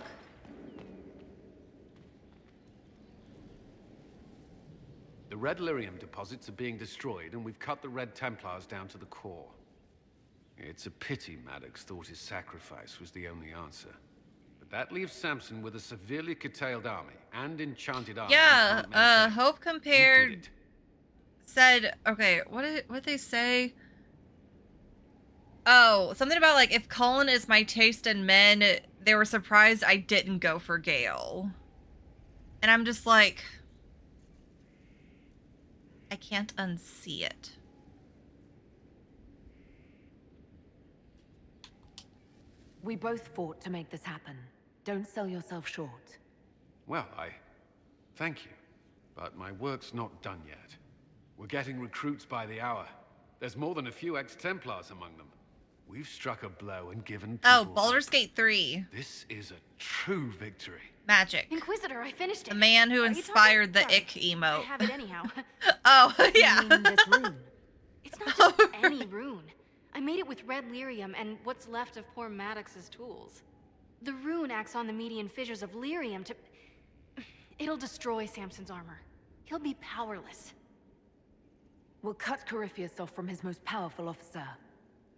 The Red Lyrium deposits are being destroyed, and we've cut the Red Templars down to the core. It's a pity Maddox thought his sacrifice was the only answer. But that leaves Samson with a severely curtailed army and enchanted armor. Yeah, Hope compared... said, okay, what did they say? Oh, something about like, if Cullen is my taste in men, they were surprised I didn't go for Gale. And I'm just like, I can't unsee it. We both fought to make this happen. Don't sell yourself short. Well, thank you. But my work's not done yet. We're getting recruits by the hour. There's more than a few ex-Templars among them. We've struck a blow and given people... Oh, Baldur's Gate 3. This is a true victory. Magic. Inquisitor, I finished it. The man who inspired the ick I emote. have it anyhow. Oh, yeah. You mean this rune? It's not just any rune. I made it with red lyrium and what's left of poor Maddox's tools. The rune acts on the median fissures of lyrium to... It'll destroy Samson's armor. He'll be powerless. We'll cut Corypheus off from his most powerful officer.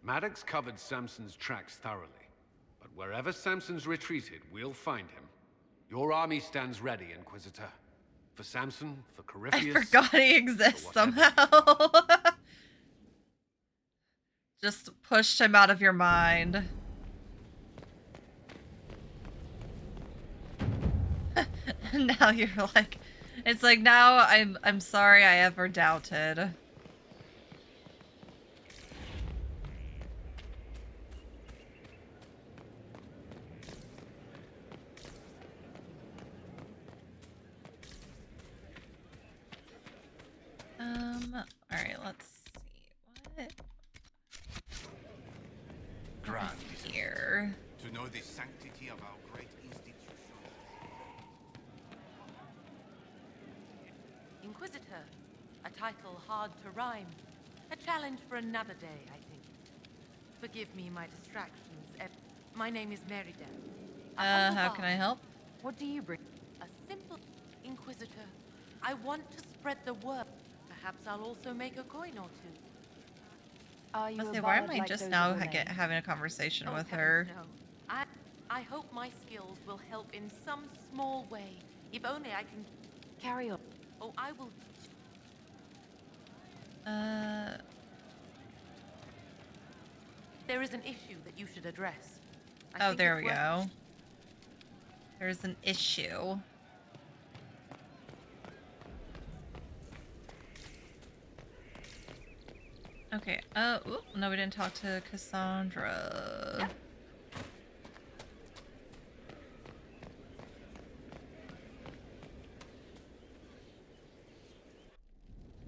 Maddox covered Samson's tracks thoroughly. But wherever Samson's retreated, we'll find him. Your army stands ready, Inquisitor. For Samson, for Corypheus... I forgot he exists somehow. Just pushed him out of your mind. Now you're like... It's like, now I'm sorry I ever doubted. Alright, let's see. What? Grant Here. to know the sanctity of our great institution. Inquisitor, a title hard to rhyme. A challenge for another day, I think. Forgive me my distractions. My name is Merida. How can I help? What do you bring? A simple Inquisitor. I want to spread the word. Perhaps I'll also make a coin or two. Are you I was a say, why bard am I like just those now of Renee? having a conversation Oh, with heavens, her? no. I hope my skills will help in some small way. If only I can carry on. Oh, I will. There is an issue that you should address. Oh, there we go. There's an issue. Okay. Oop, no, we didn't talk to Cassandra. Yep.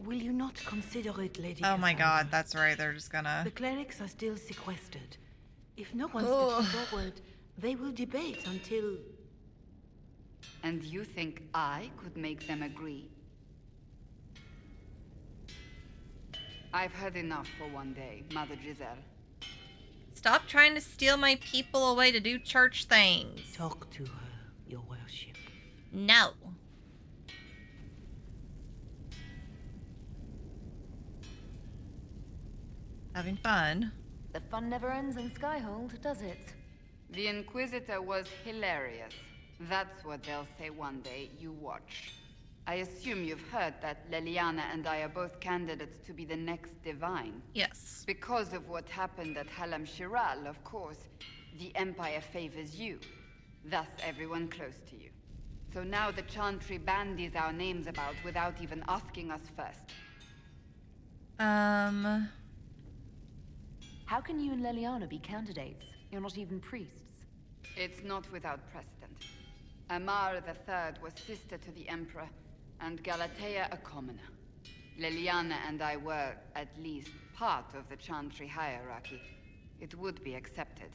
Will you not consider it, Lady Oh my Cassandra? god, that's right. They're just gonna... The clerics are still sequestered. If no one steps forward, they will debate until... And you think I could make them agree? I've had enough for one day, Mother Giselle. Stop trying to steal my people away to do church things. Talk to her, your worship. No. Having fun. The fun never ends in Skyhold, does it? The Inquisitor was hilarious. That's what they'll say one day. You watch. I assume you've heard that Leliana and I are both candidates to be the next Divine. Yes. Because of what happened at Halam Shiral, of course, the Empire favors you. Thus, everyone close to you. So now the Chantry bandies our names about without even asking us first. How can you and Leliana be candidates? You're not even priests. It's not without precedent. Amar III was sister to the Emperor, and Galatea a commoner. Leliana and I were, at least, part of the Chantry hierarchy. It would be accepted.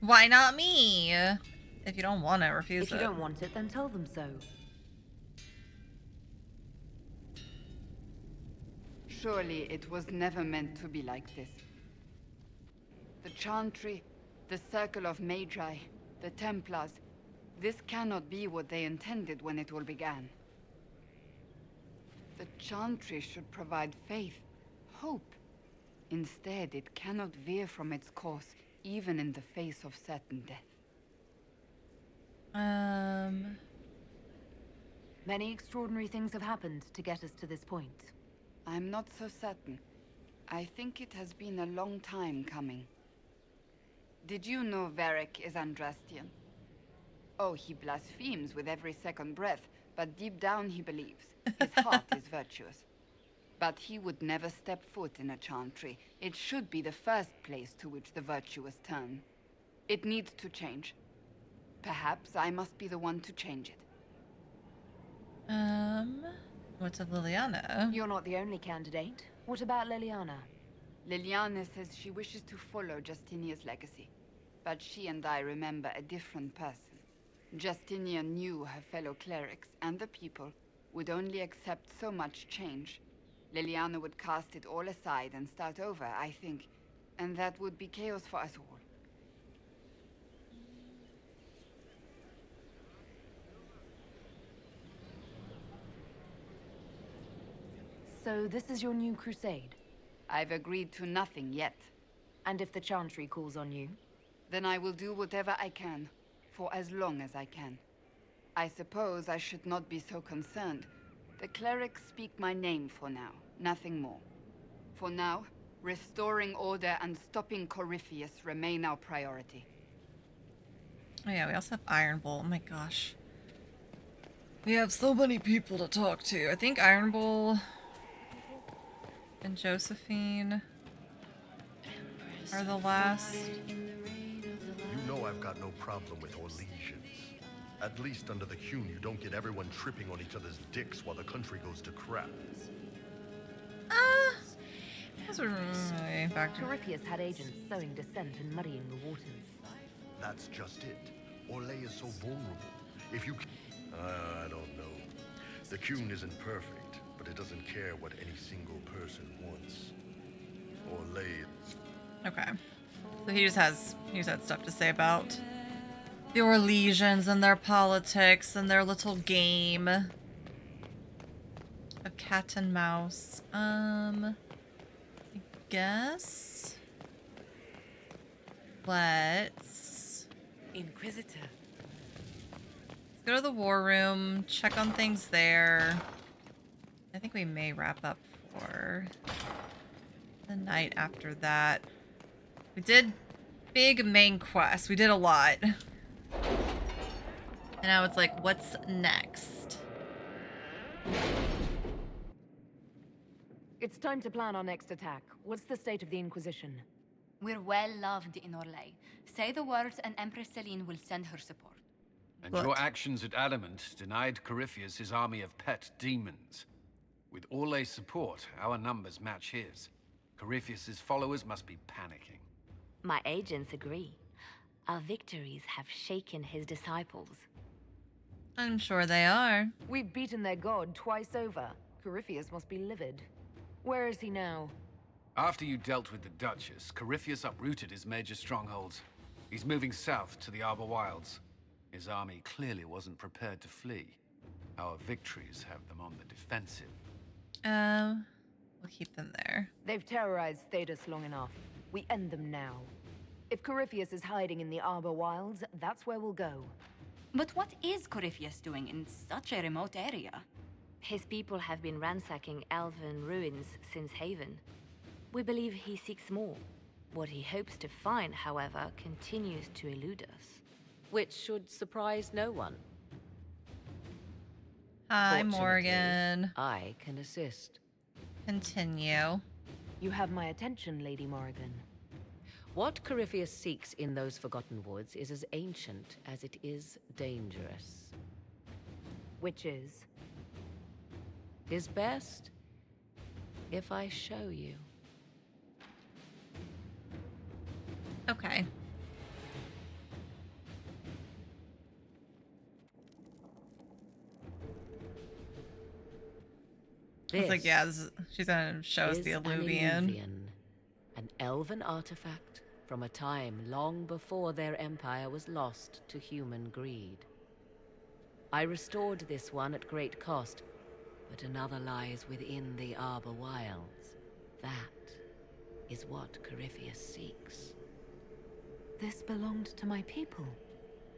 Why not me? If you don't want it, refuse it. If you don't want it, then tell them so. Surely it was never meant to be like this. The Chantry, the Circle of Magi, the Templars, this cannot be what they intended when it all began. The Chantry should provide faith, hope. Instead, it cannot veer from its course, even in the face of certain death. Many extraordinary things have happened to get us to this point. I'm not so certain. I think it has been a long time coming. Did you know Varric is Andrastian? Oh, he blasphemes with every second breath, but deep down he believes. His heart is virtuous. But he would never step foot in a Chantry. It should be the first place to which the virtuous turn. It needs to change. Perhaps I must be the one to change it. What's of Liliana? You're not the only candidate. What about Leliana? Liliana says she wishes to follow Justinia's legacy. But she and I remember a different person. Justinia knew her fellow clerics and the people would only accept so much change. Liliana would cast it all aside and start over, I think. And that would be chaos for us all. So this is your new crusade? I've agreed to nothing yet. And if the Chantry calls on you? Then I will do whatever I can, for as long as I can. I suppose I should not be so concerned. The clerics speak my name for now, nothing more. For now, restoring order and stopping Corypheus remain our priority. Oh yeah, we also have Iron Bull. Oh my gosh. We have so many people to talk to. I think Iron Bull and Josephine are the last. You know I've got no problem with Orlesians. At least under the Hune, you don't get everyone tripping on each other's dicks while the country goes to crap. Those were factor. Corypheus had agents sowing dissent and muddying the waters. That's just it. Orlais is so vulnerable. If you... I don't know. The Hune isn't perfect, but it doesn't care what any single person wants. Or lay. Okay. So he just has stuff to say about the Orlesians and their politics and their little game of cat and mouse. I guess let's Inquisitor. go to the war room, check on things there. I think we may wrap up for the night after that. We did big main quest. We did a lot. And now it's like, what's next? It's time to plan our next attack. What's the state of the Inquisition? We're well loved in Orlais. Say the words and Empress Celine will send her support. And your actions at Adamant denied Corypheus his army of pet demons. With Orlais' support, our numbers match his. Corypheus' followers must be panicking. My agents agree. Our victories have shaken his disciples. I'm sure they are. We've beaten their god twice over. Corypheus must be livid. Where is he now? After you dealt with the Duchess, Corypheus uprooted his major strongholds. He's moving south to the Arbor Wilds. His army clearly wasn't prepared to flee. Our victories have them on the defensive. We'll keep them there. They've terrorized Thedas long enough. We end them now. If Corypheus is hiding in the Arbor Wilds, that's where we'll go. But what is Corypheus doing in such a remote area? His people have been ransacking elven ruins since Haven. We believe he seeks more. What he hopes to find, however, continues to elude us. Which should surprise no one. Hi, Fortunately, Morgan. I can assist. Continue. You have my attention, Lady Morrigan. What Corypheus seeks in those Forgotten Woods is as ancient as it is dangerous. Which is? Is best if I show you. Okay. I was like, yeah, she's gonna show us the Illuvian. An elven artifact from a time long before their empire was lost to human greed. I restored this one at great cost, but another lies within the Arbor Wilds. That is what Corypheus seeks. This belonged to my people.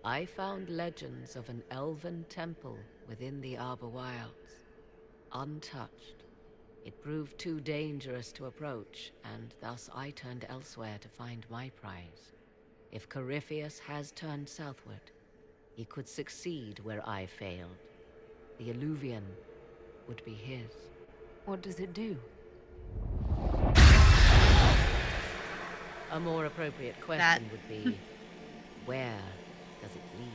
I found legends of an elven temple within the Arbor Wilds. Untouched. It proved too dangerous to approach, and thus I turned elsewhere to find my prize. If Corypheus has turned southward, he could succeed where I failed. The Illuvian would be his. What does it do? A more appropriate question would be, where does it lead?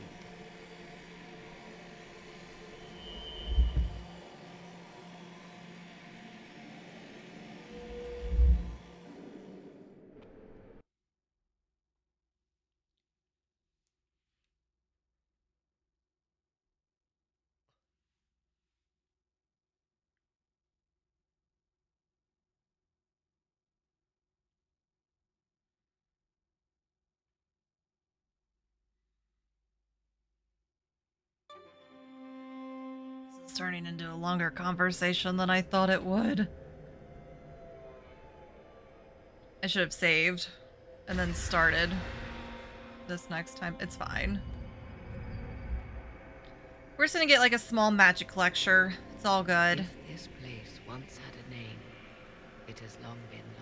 This is turning into a longer conversation than I thought it would. I should have saved and then started this next time. It's fine. We're just gonna get like a small magic lecture. It's all good. If this place once had a name, it has long been lost.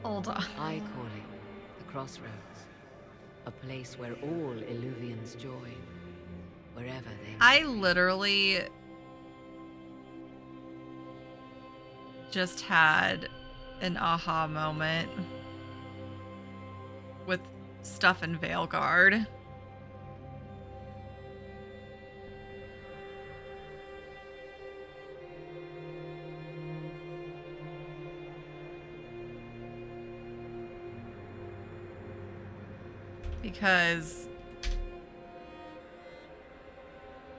Hold on. I call it the Crossroads. A place where all Illuvians join. Wherever they I literally just had an aha moment with stuff in Veilguard. Because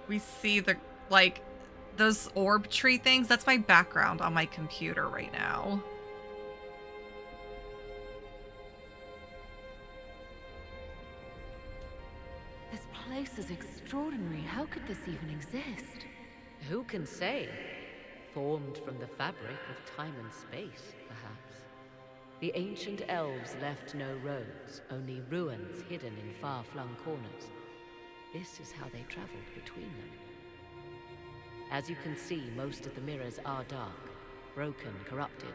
we see the, like, those orb tree things. That's my background on my computer right now. This place is extraordinary. How could this even exist? Who can say? Formed from the fabric of time and space, perhaps. The ancient elves left no roads, only ruins hidden in far-flung corners. This is how they traveled between them. As you can see, most of the mirrors are dark, broken, corrupted,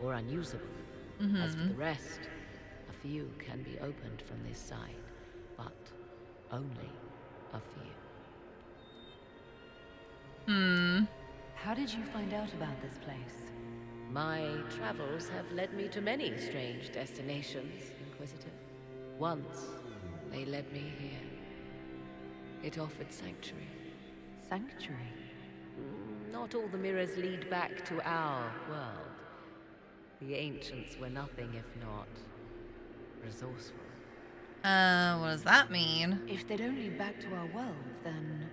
or unusable. As for the rest, a few can be opened from this side, but only a few. How did you find out about this place? My travels have led me to many strange destinations, Inquisitor. Once, they led me here. It offered sanctuary. Sanctuary? Not all the mirrors lead back to our world. The ancients were nothing if not resourceful. What does that mean? If they'd only back to our world, then...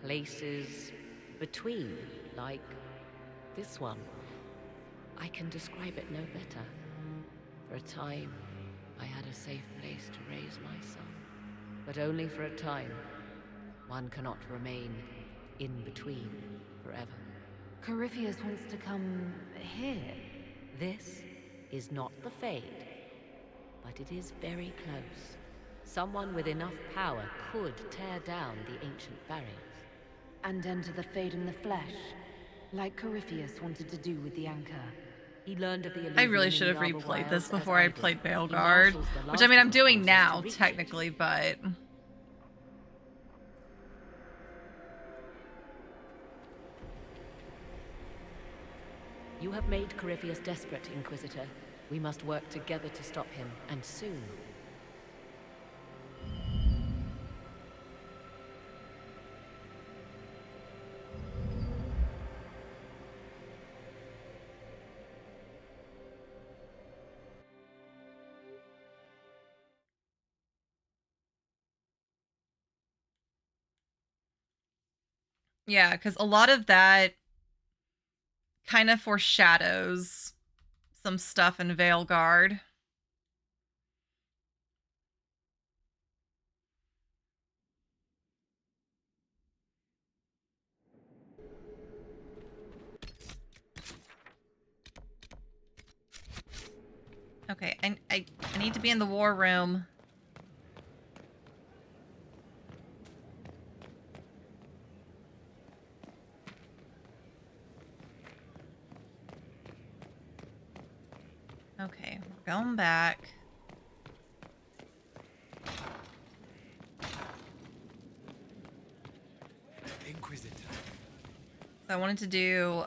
Places between, like this one. I can describe it no better. For a time, I had a safe place to raise my son. But only for a time. One cannot remain in between forever. Corypheus wants to come here. This is not the Fade, but it is very close. Someone with enough power could tear down the ancient barriers. And enter the Fade in the flesh, like Corypheus wanted to do with the Anchor. He learned of the I really should have replayed this before I played Veilguard. Which, I mean, I'm doing now, technically, but... You have made Corypheus desperate, Inquisitor. We must work together to stop him, and soon. Yeah, because a lot of that kind of foreshadows some stuff in Veilguard. Okay, I need to be in the war room. Okay, we're going back. Inquisitor. So I wanted to do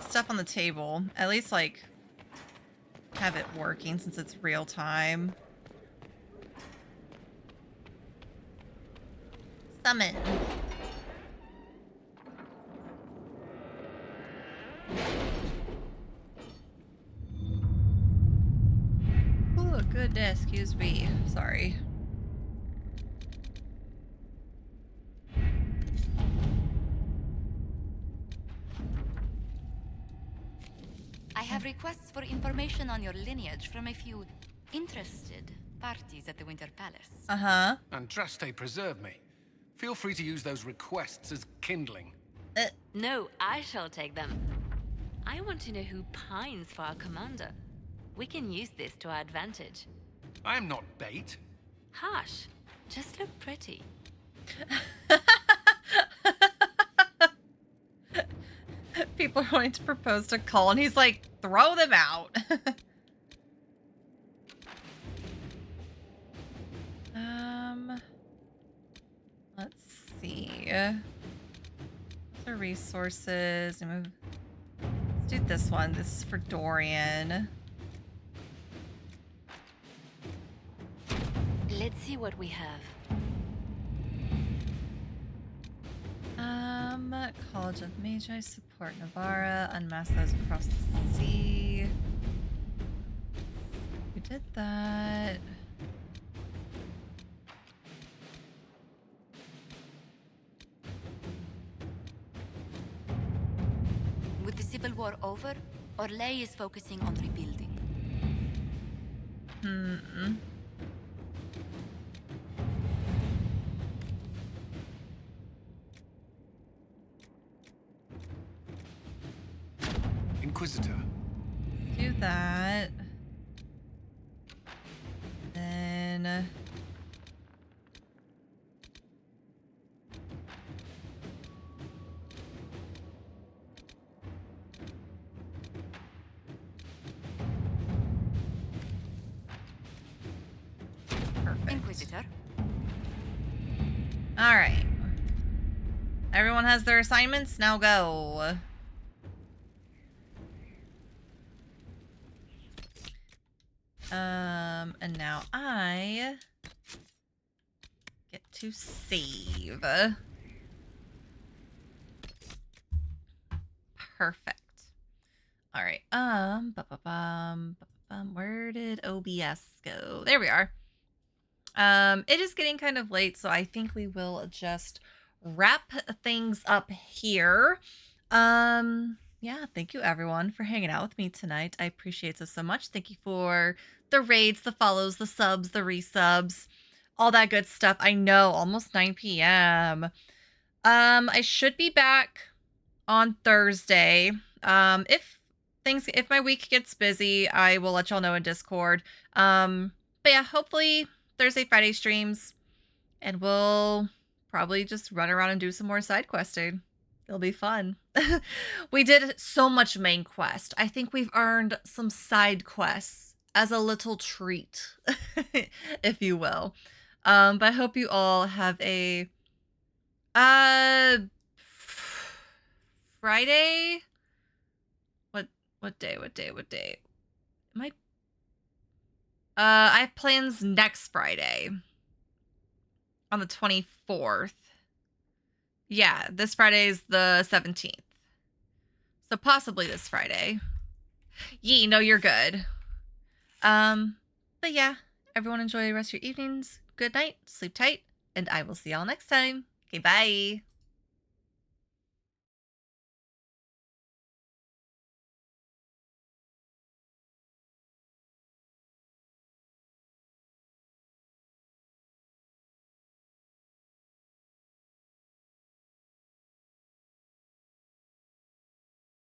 stuff on the table. At least, like, have it working since it's real time. Summon. Ooh, goodness, excuse me. Sorry. I have requests for information on your lineage from a few interested parties at the Winter Palace. Uh-huh. Andraste, preserve me. Feel free to use those requests as kindling. No, I shall take them. I want to know who pines for our commander. We can use this to our advantage. I'm not bait. Harsh. Just look pretty. People are wanting to propose to Cull, and he's like, throw them out. Let's see. The resources. Let's do this one. This is for Dorian. Let's see what we have. College of Magi, support Navarra, unmask those across the sea. We did that. civil war over, or Lei is focusing on rebuilding? Inquisitor. Do that. Then... Perfect. Inquisitor. All right. Everyone has their assignments. Now go. And now I get to save. Perfect. All right. Where did OBS go? There we are. It is getting kind of late, so I think we will just wrap things up here. Yeah, thank you everyone for hanging out with me tonight. I appreciate it so much. Thank you for the raids, the follows, the subs, the resubs, all that good stuff. I know, almost 9 p.m. I should be back on Thursday. If my week gets busy, I will let y'all know in Discord. But yeah, hopefully Thursday, Friday streams, and we'll probably just run around and do some more side questing. It'll be fun. We did so much main quest. I think we've earned some side quests as a little treat, if you will. But I hope you all have a Friday. What day? Am I have plans next Friday on the 24th. Yeah, this Friday is the 17th. So possibly this Friday. Yee, no, you're good. But yeah, everyone enjoy the rest of your evenings. Good night, sleep tight, and I will see y'all next time. Okay, bye.